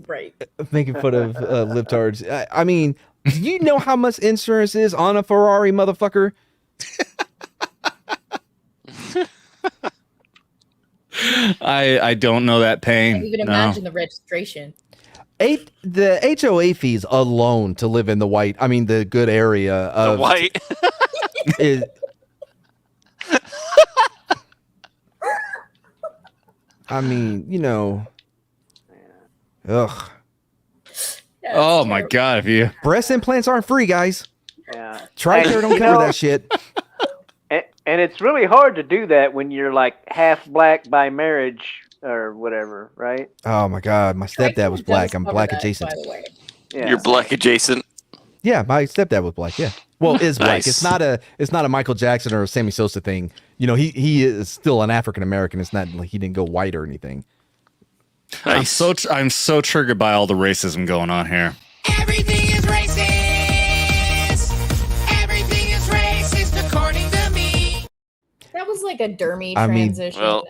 Right. making fun of libtards. I mean, do you know how much insurance is on a Ferrari, motherfucker? I don't know that pain. Even No. imagine the registration. The HOA fees alone to live in the the good area of The white. is I mean, you know. Ugh. Oh my God! If you breast implants aren't free, guys. Yeah. TRICARE don't cover that shit. And it's really hard to do that when you're like half black by marriage or whatever, right? Oh my God, my stepdad was black. I'm black adjacent. By the way. Yeah. You're black adjacent. Yeah, my stepdad was black. Yeah, well, is black. Nice. It's not a Michael Jackson or a Sammy Sosa thing. You know, he is still an African American. It's not like he didn't go white or anything. Nice. I'm so triggered by all the racism going on here. Everything is racist. Everything is racist according to me. That was like a dermy I mean, transition. well,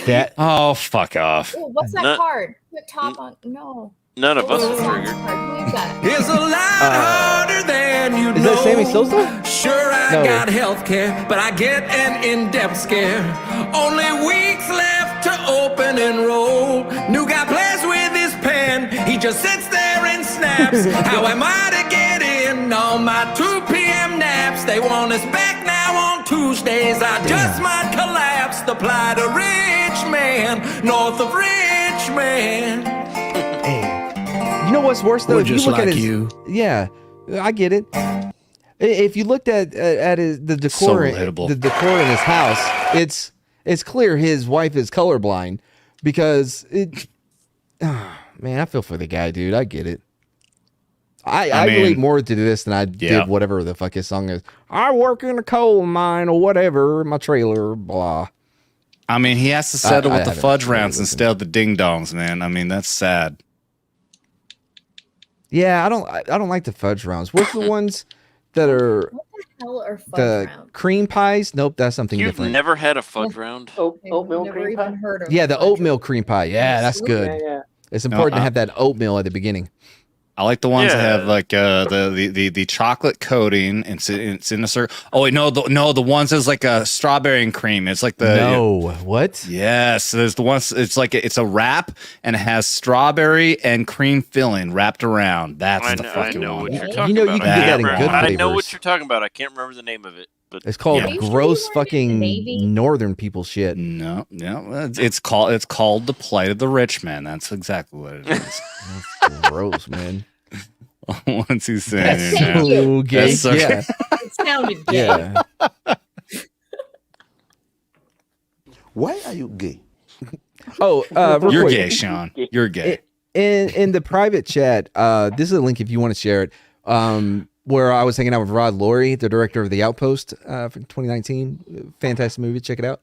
Bad. Oh, fuck off. Ooh, what's that No- card? Put top on. No. None of us What's are that triggered. card? Who is that? It's a lot harder than you Is know. that Sammy Sosa? Sure, I No. got health care, but I get an in-depth scare. Only weeks left to open and roll. New guy plays with his pen. He just sits there and snaps. How am I to get in on my 2 p.m. naps? They want us back now on Tuesdays. I just might collapse. The plight of rich man, north of Richmond. You know what's worse though? We're If you just look at like his, you. yeah, I get it. If you looked at his the decor, relatable. the decor in his house, it's clear his wife is colorblind because it. Man, I feel for the guy, dude. I get it. I mean, relate more to this than I yeah. did whatever the fuck his song is. I work in a coal mine or whatever, my trailer, blah. I mean, he has to settle I with the haven't fudge really rounds listened. instead of the ding dongs, man. I mean, that's sad. Yeah, I don't like the fudge rounds. What's the ones that are What the hell are fudge the rounds? cream pies? Nope, that's something You've different. never had a fudge round? Oatmeal Never cream even pie? heard of Yeah, the fudge oatmeal cream pie. Yeah, that's good. Yeah. It's important to Uh-uh. have that oatmeal at the beginning. I like the ones that Yeah. have like the chocolate coating. It's in a circle. Oh wait, no, the ones that's like a strawberry and cream. It's like the No, what? Yes, there's the ones. It's like it's a wrap and it has strawberry and cream filling wrapped around. That's the I fucking know one. what you're You talking know, about. you can I get that can't in remember- good I know what flavors. you're talking about. I can't remember the name of it. But It's called Yeah. Are you sure gross you weren't in the fucking Navy? northern people shit. No, it's called the plight of the rich man. That's exactly what it is. That's gross, man. Once he's saying That's it now. so gay. That's so- Yeah, It sounded gay. yeah. Why are you gay? Oh, real You're quick. gay, Sean. You're gay. In the private chat, this is a link if you want to share it. Where I was hanging out with Rod Laurie, the director of The Outpost, from 2019. Fantastic movie. Check it out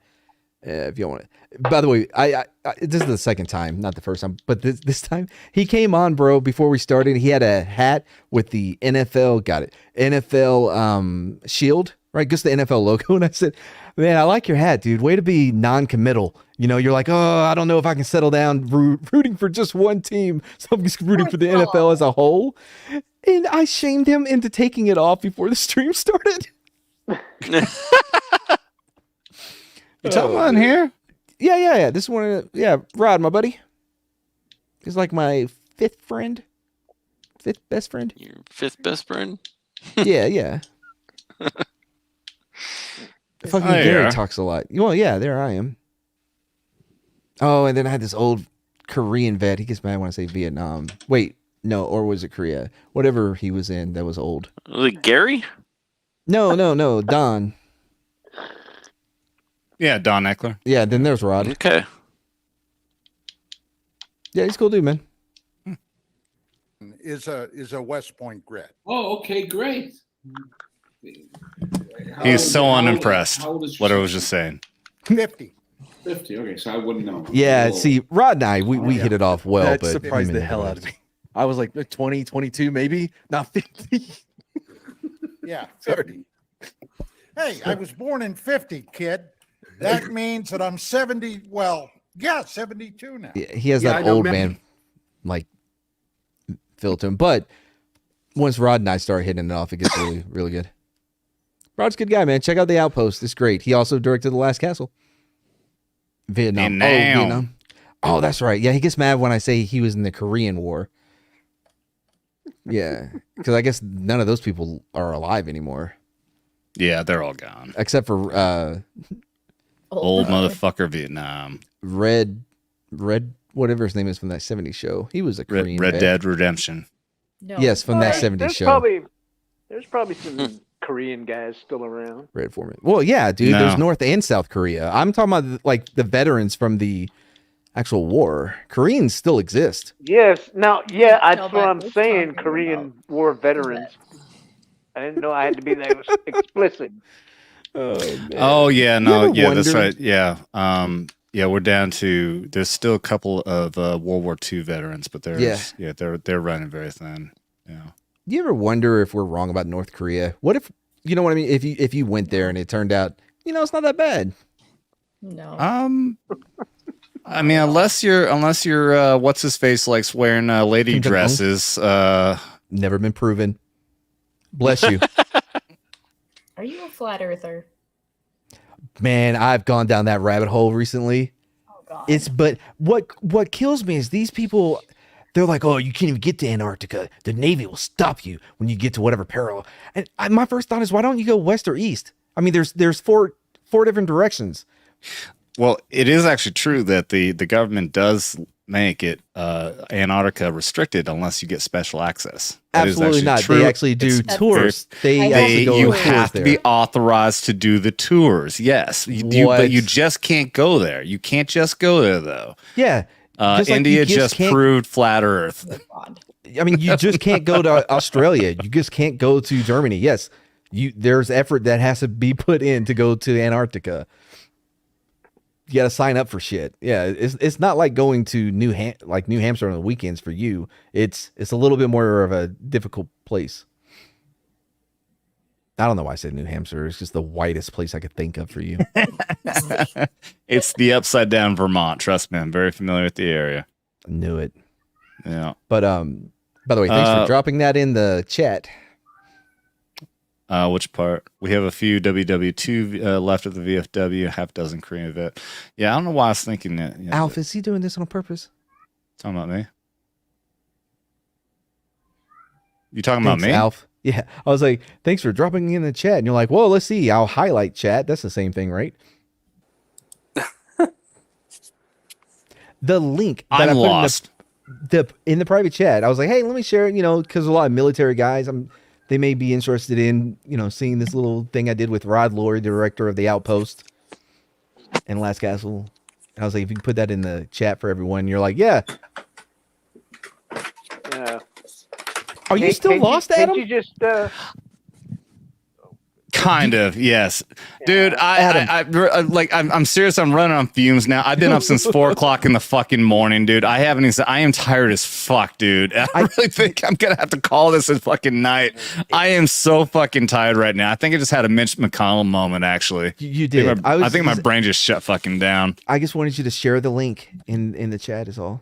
if you want it. By the way, I this is the second time, not the first time, but this time he came on, bro. Before we started, he had a hat with the NFL. Got it. NFL shield, right? Just the NFL logo. And I said, man, I like your hat, dude. Way to be non-committal. You know, you're like, oh, I don't know if I can settle down rooting for just one team. So I'm just rooting for the NFL as a whole. And I shamed him into taking it off before the stream started. You talking on here? Yeah. This one, Rod, my buddy. He's like my fifth best friend. Your fifth best friend? Yeah. Fucking Oh, Gary yeah. talks a lot. Well, yeah, there I am. Oh, and then I had this old Korean vet. He gets mad when I say Vietnam. Wait, no, or was it Korea? Whatever he was in that was old. Was it Gary? No, Don. Yeah, Don Eckler. Yeah, then there's Rod. Okay. Yeah, he's a cool dude, man. Is a West Point grad. Oh, okay, great. He's so unimpressed. What I was just saying. 50. 50. Okay, so I wouldn't know. Yeah, Oh. see, Rod and I, we hit it off well, That but surprised him the and hell Rod- out of me. I was like 20, 22, maybe, not 50. Yeah, 50. Hey, I was born in 50, kid. That means that I'm 70. Well, yeah, 72 now. Yeah, he has Yeah, that I know, old man. man like feel to him. But once Rod and I start hitting it off, it gets really, really good. Rod's a good guy, man. Check out The Outpost. It's great. He also directed The Last Castle. Vietnam. Oh, Vietnam. Oh, that's right. Yeah, he gets mad when I say he was in the Korean War. Yeah, because I guess none of those people are alive anymore. Yeah, they're all gone. Except for Old motherfucker Vietnam. Red, whatever his name is from that 70s show. He was a Korean Red vet. Dead Redemption. No. Yes, from that 70s show. There's probably some Korean guys still around. Red Foreman. Well, yeah, dude. No. There's North and South Korea. I'm talking about like the veterans from the actual war. Koreans still exist. Yes. Now, yeah, No, that's but what I'm we're saying. talking Korean about War veterans. I didn't know I had to be that explicit. Oh, man. Oh yeah, no, ever yeah, that's wondered- right. Yeah. Yeah, we're down to there's still a couple of World War II veterans, but there's they're running very thin. Yeah. Do you ever wonder if we're wrong about North Korea? What if, you know what I mean? If you went there and it turned out, it's not that bad. No. I mean, unless you're what's his face likes wearing lady Kim Jong-un? dresses. Never been proven. Bless you. Are you a flat earther? Man, I've gone down that rabbit hole recently. Oh God. But what kills me is these people, they're like, oh, you can't even get to Antarctica. The Navy will stop you when you get to whatever peril. And my first thought is, why don't you go west or east? I mean, there's four different directions. Well, it is actually true that the government does make it Antarctica restricted unless you get special access. That is Absolutely actually not. true. They actually do It's tours. They I actually go you on tours have to there. be authorized to do the tours. Yes, but you just can't go there. You can't just go there though. Yeah. Just like India you just can't- proved flat Earth. I mean, you just can't go to Australia. You just can't go to Germany. Yes, there's effort that has to be put in to go to Antarctica. You got to sign up for shit. Yeah, it's not like going to New Hampshire on the weekends for you. It's a little bit more of a difficult place. I don't know why I said New Hampshire. It's just the whitest place I could think of for you. It's the upside down Vermont. Trust me, I'm very familiar with the area. I knew it. Yeah. But by the way, thanks for dropping that in the chat. Which part? We have a few WW2 left of the VFW, half dozen Korean vet. Yeah, I don't know why I was thinking that. Yeah, Alf, is he doing this on purpose? talking about me? You talking about Thanks, me? Alf? Yeah. I was like, thanks for dropping in the chat. And you're like, well, let's see. I'll highlight chat. That's the same thing, right? The link that I'm I put lost. in the private chat, I was like, hey, let me share it, because a lot of military guys, they may be interested in, seeing this little thing I did with Rod Lord, director of the Outpost and Last Castle. I was like, if you can put that in the chat for everyone, you're like, yeah. Are you still lost, Adam? Can't you just Kind of, yes, dude. I'm serious. I'm running on fumes now. I've been up since 4 o'clock in the fucking morning, dude. I haven't even. I am tired as fuck, dude. I really think I'm gonna have to call this a fucking night. I am so fucking tired right now. I think I just had a Mitch McConnell moment. Actually, You did. I think my brain just shut fucking down. I just wanted you to share the link in the chat is all.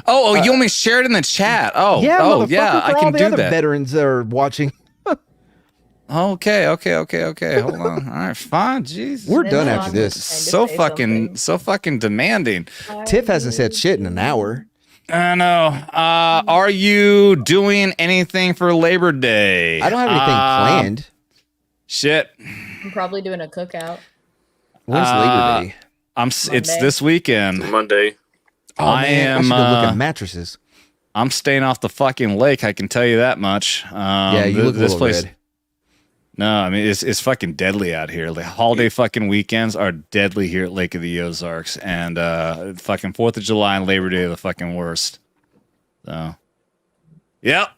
Oh, you want me to share it in the chat? Oh, yeah, oh, yeah. motherfucker, I for all can the do other that. Veterans are watching. Okay. Hold on. All right, fine. Jesus, We're done after this. So fucking demanding. Tiff hasn't said shit in an hour. I know. Are you doing anything for Labor Day? I don't have anything planned. Shit. I'm probably doing a cookout. When's Labor Day? It's Monday. this weekend. Monday. Oh, man, I should go look at mattresses. I'm staying off the fucking lake. I can tell you that much. Yeah, you look a little red. No, I mean it's fucking deadly out here. Like holiday fucking weekends are deadly here at Lake of the Ozarks, and fucking 4th of July and Labor Day are the fucking worst. So, yep.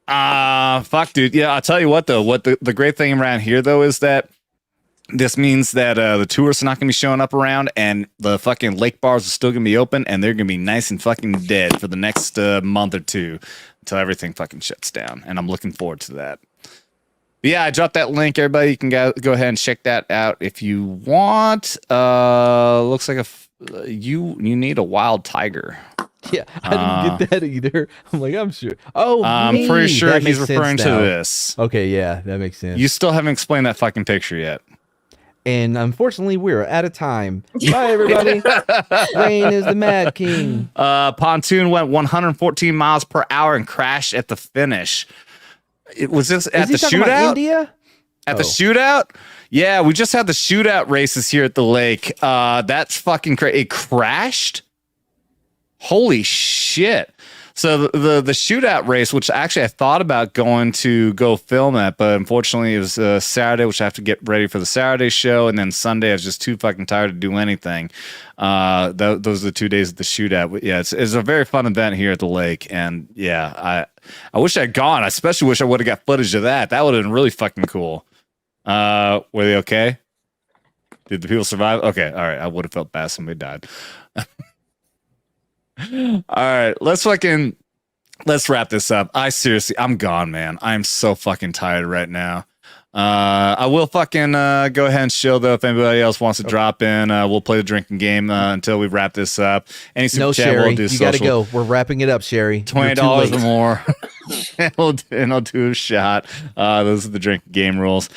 Fuck, dude. Yeah, I'll tell you what though. What the great thing around here though is that this means that the tourists are not gonna be showing up around, and the fucking lake bars are still gonna be open, and they're gonna be nice and fucking dead for the next month or two until everything fucking shuts down. And I'm looking forward to that. But yeah, I dropped that link. Everybody, you can go ahead and check that out if you want. Looks like you need a wild tiger. Yeah, I didn't get that either. I'm like, I'm sure. Oh, I'm me. pretty sure That he's makes referring sense to now. this. Okay, yeah, that makes sense. You still haven't explained that fucking picture yet. And unfortunately, we're out of time. Bye, everybody. Rain is the Mad King. Pontoon went 114 miles per hour and crashed at the finish. Was this at the talking about shootout? India? At the shootout? Yeah, we just had the shootout races here at the lake. That's fucking crazy. It crashed. Holy shit. So the shootout race, which actually I thought about going to go film at, but unfortunately it was Saturday, which I have to get ready for the Saturday show, and then Sunday I was just too fucking tired to do anything. Those are the 2 days of the shootout. Yeah, it's a very fun event here at the lake, and yeah, I wish I'd gone. I especially wish I would have got footage of that. That would have been really fucking cool. Were they okay? Did the people survive? Okay, all right. I would have felt bad if somebody died. All right, let's wrap this up. I'm gone, man. I'm so fucking tired right now. I will fucking go ahead and show though if anybody else wants to drop in. We'll play the drinking game until we wrap this up. Any super chat, Sherry, we'll do you gotta go. We're wrapping it up, Sherry. $20 or more. and I'll do a shot. Those are the drinking game rules.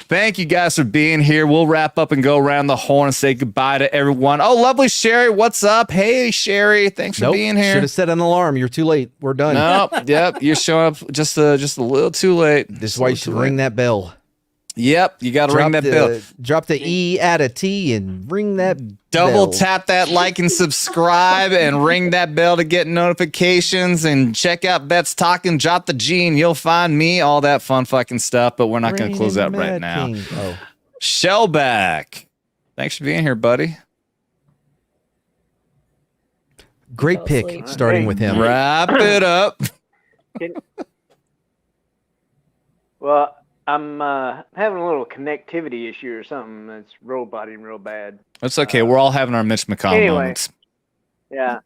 Thank you guys for being here. We'll wrap up and go around the horn and say goodbye to everyone. Oh, lovely Sherry, what's up? Hey Sherry, thanks for being here. Should have set an alarm. You're too late. We're done. Nope. Yep. You're showing up just a little too late. This is why you should ring that bell. Yep, you got to ring that bell. Drop the E, add a T, and ring that Double bell. tap that like and subscribe and ring that bell to get notifications and check out Vets Talking. Drop the G and you'll find me, all that fun fucking stuff. But we're not going to close out right now. Oh. Shellback, thanks for being here, buddy. Great pick, starting with him. Wrap it up. Well, I'm having a little connectivity issue or something that's roboting real bad. That's okay. We're all having our Mitch McConnell moments. Yeah.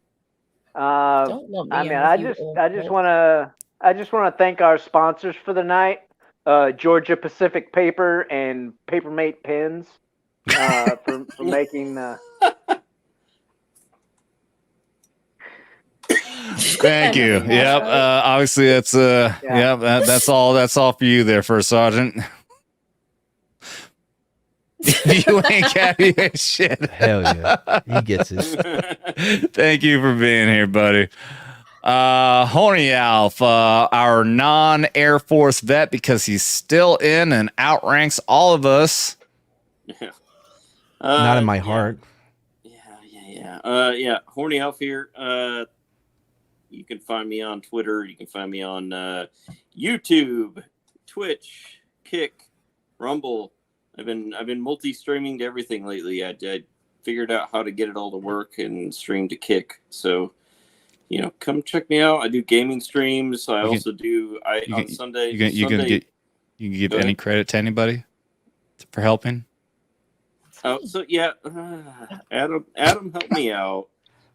Don't lump me I mean, in I with you, just want to thank our sponsors for the night, Georgia Pacific Paper and Papermate Pens, for making. Thank you. Yep. Obviously, that's that's all for you there, First Sergeant. You ain't happy as shit. Hell yeah, he gets it. Thank you for being here, buddy. Horny Alf, our non-Air Force vet, because he's still in and outranks all of us. Yeah. Not in my heart. Yeah. Horny Alf here. You can find me on Twitter. You can find me on YouTube, Twitch, Kick, Rumble. I've been multi-streaming to everything lately. I figured out how to get it all to work and stream to Kick. So, come check me out. I do gaming streams. I also do on Sunday. You can give any credit to anybody for helping? Oh, so yeah, Adam helped me out.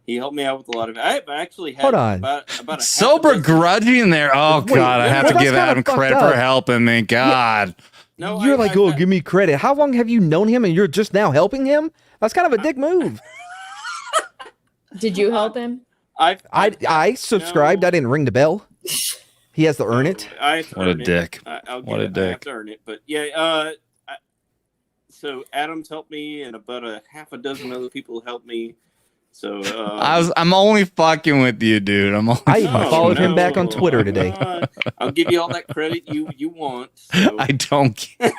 He helped me out with a lot of. I actually had about so begrudging there. Oh God, I have to give Adam credit for helping me. God, no, you're give me credit. How long have you known him, and you're just now helping him? That's kind of a dick move. Did you help him? I subscribed. I didn't ring the bell. He has to earn it. What a dick! What a dick! I have to earn it, but yeah. So Adam's helped me, and about a half a dozen other people helped me. So I'm only fucking with you, dude. I followed him back on Twitter today. I'll give you all that credit you want. So. I don't care.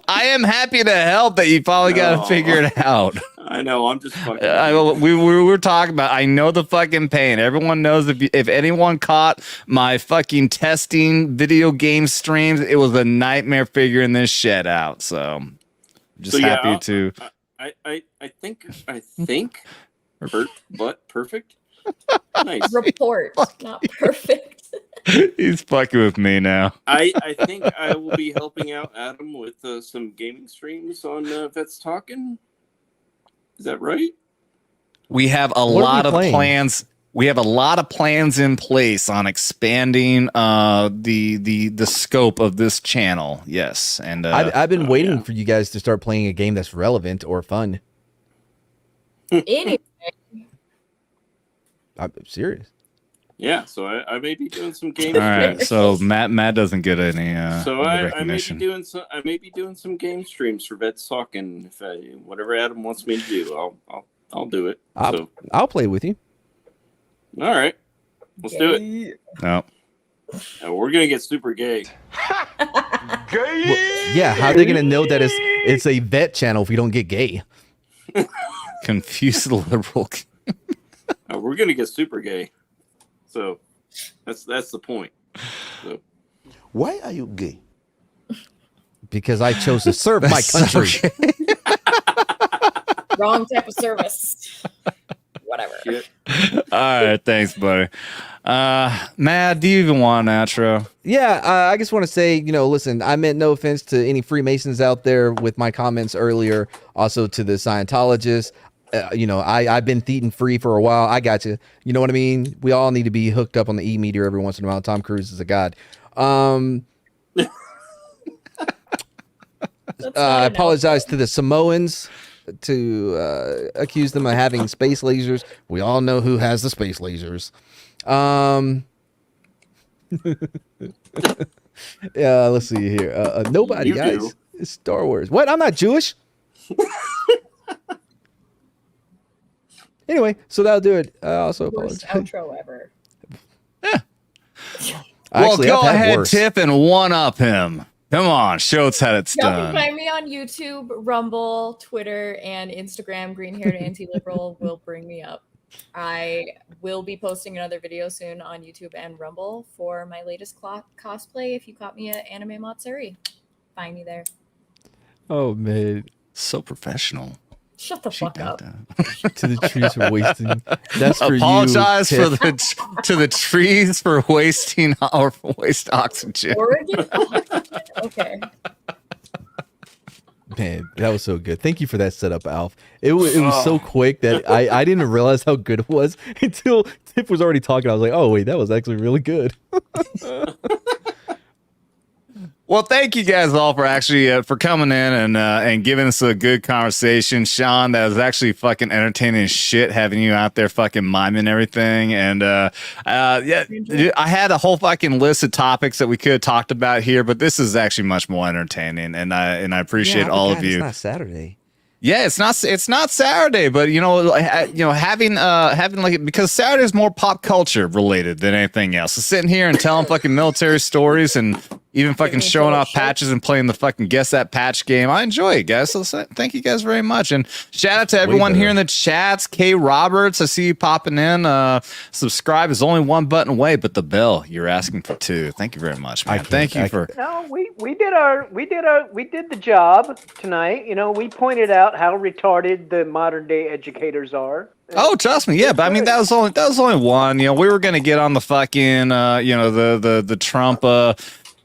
I am happy to help that you finally got to figure it out. I know. I'm just fucking. We were talking about. I know the fucking pain. Everyone knows if anyone caught my fucking testing video game streams, it was a nightmare figuring this shit out. So, I'm just happy to. I think but perfect. Nice. Report, not perfect. He's fucking with me now. I think I will be helping out Adam with some gaming streams on Vets Talking. Is that right? We have a lot of plans. We have a lot of plans in place on expanding the scope of this channel. Yes, and I've been waiting for you guys to start playing a game that's relevant or fun. Anyway, I'm serious. Yeah, so I may be doing some game. All right, so Matt doesn't get any. So I may be doing some game streams for Vets Talking. Whatever Adam wants me to do, I'll do it. I'll play with you. All right, let's do it. No, we're gonna get super gay. Yeah, how are they gonna know that it's a vet channel if we don't get gay? Confuse the liberal. We're gonna get super gay, so that's the point. So. Why are you gay? Because I chose to serve my country. Wrong type of service. Whatever. All right, thanks, buddy. Matt, do you even want an outro? Yeah, I just want to say, listen, I meant no offense to any Freemasons out there with my comments earlier. Also to the Scientologists. I've been thetan free for a while. I got you. You know what I mean? We all need to be hooked up on the E-meter every once in a while. Tom Cruise is a god. I apologize to the Samoans to accuse them of having space lasers. We all know who has the space lasers. Yeah, let's see here. Nobody, guys. It's Star Wars. What? I'm not Jewish. Anyway, so that'll do it. I also Worst apologize. outro ever. Well, go ahead, Tip, and one-up him. Come on, show us how it's Y'all done. can find me on YouTube, Rumble, Twitter, and Instagram. Green-haired anti-liberal will bring me up. I will be posting another video soon on YouTube and Rumble for my latest cosplay. If you caught me at Anime Matsuri, find me there. Oh, man. So professional. Shut the fuck up. To the trees for wasting. That's for Apologize you, for to the trees for wasting or waste oxygen. Oregon? Okay. Man, that was so good. Thank you for that setup, Alf. It was so quick that I didn't realize how good it was until Tip was already talking. I was like, oh, wait, that was actually really good. Well, thank you guys all for actually for coming in and giving us a good conversation. Sean, that was actually fucking entertaining as shit having you out there fucking miming everything. And yeah, I had a whole fucking list of topics that we could have talked about here, but this is actually much more entertaining. And I appreciate all of you. It's not Saturday. Yeah, it's not Saturday, but having like, because Saturday is more pop culture related than anything else. So sitting here and telling fucking military stories and even fucking showing off patches and playing the fucking guess that patch game. I enjoy it, guys. So thank you guys very much. And shout out to everyone here in the chats. K Roberts, I see you popping in. Subscribe is only one button away, but the bell, you're asking for two. Thank you very much, man. Thank you for. No, we did the job tonight. We pointed out how retarded the modern day educators are. Oh, trust me, yeah, but I mean that was only one. We were gonna get on the fucking the Trump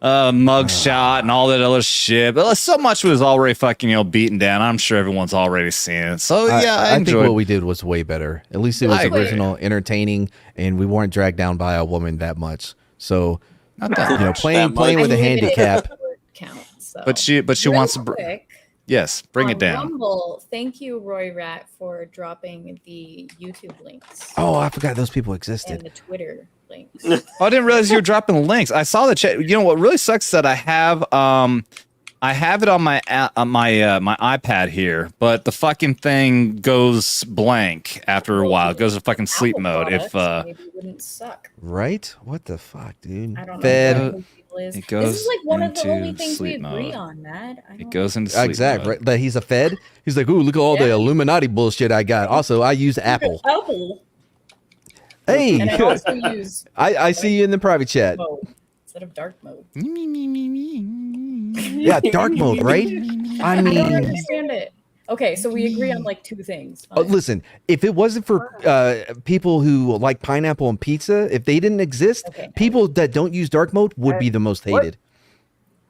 mugshot and all that other shit, but so much was already fucking beaten down. I'm sure everyone's already seen it. So yeah, I think what we did was way better. At least it was original, entertaining, and we weren't dragged down by a woman that much. So playing with a handicap. But she wants to. Yes, bring it down. Rumble, thank you, Roy Rat, for dropping the YouTube links. Oh, I forgot those people existed. And the Twitter links. Oh, I didn't realize you were dropping links. I saw the chat. What really sucks is that I have it on my my iPad here, but the fucking thing goes blank after a while. It goes to fucking sleep mode. Maybe it wouldn't suck. Right? What the fuck, dude? I don't know. Fed. It goes this is like one of the only things we sleep agree mode. on, Matt. It goes into sleep Exactly. mode. Right. That he's a Fed. He's like, ooh, look at all the Illuminati bullshit I got. Also, I use Apple. Apple. Hey, And I also use I see you in the private chat. mode instead of dark mode. Yeah, dark mode, right? I I don't mean, understand it. Okay, so we agree on like two things. listen, if it wasn't for people who like pineapple and pizza, if they didn't exist, people that don't use dark mode would be the most hated.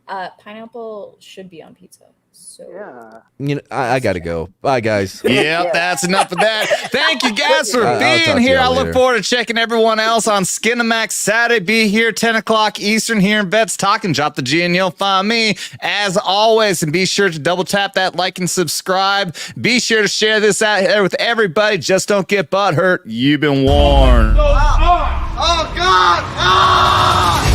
Pineapple should be on pizza. So yeah. I gotta go. Bye, guys. Yep, that's enough of that. Thank you guys for I'll talk being to here. I y'all look later. forward to checking everyone else on Skinamax Saturday. Be here 10 o'clock Eastern here in Vets Talking. Drop the G and you'll find me as always. And be sure to double tap that like and subscribe. Be sure to share this out here with everybody. Just don't get butthurt. You've been warned. Oh, God! Ah!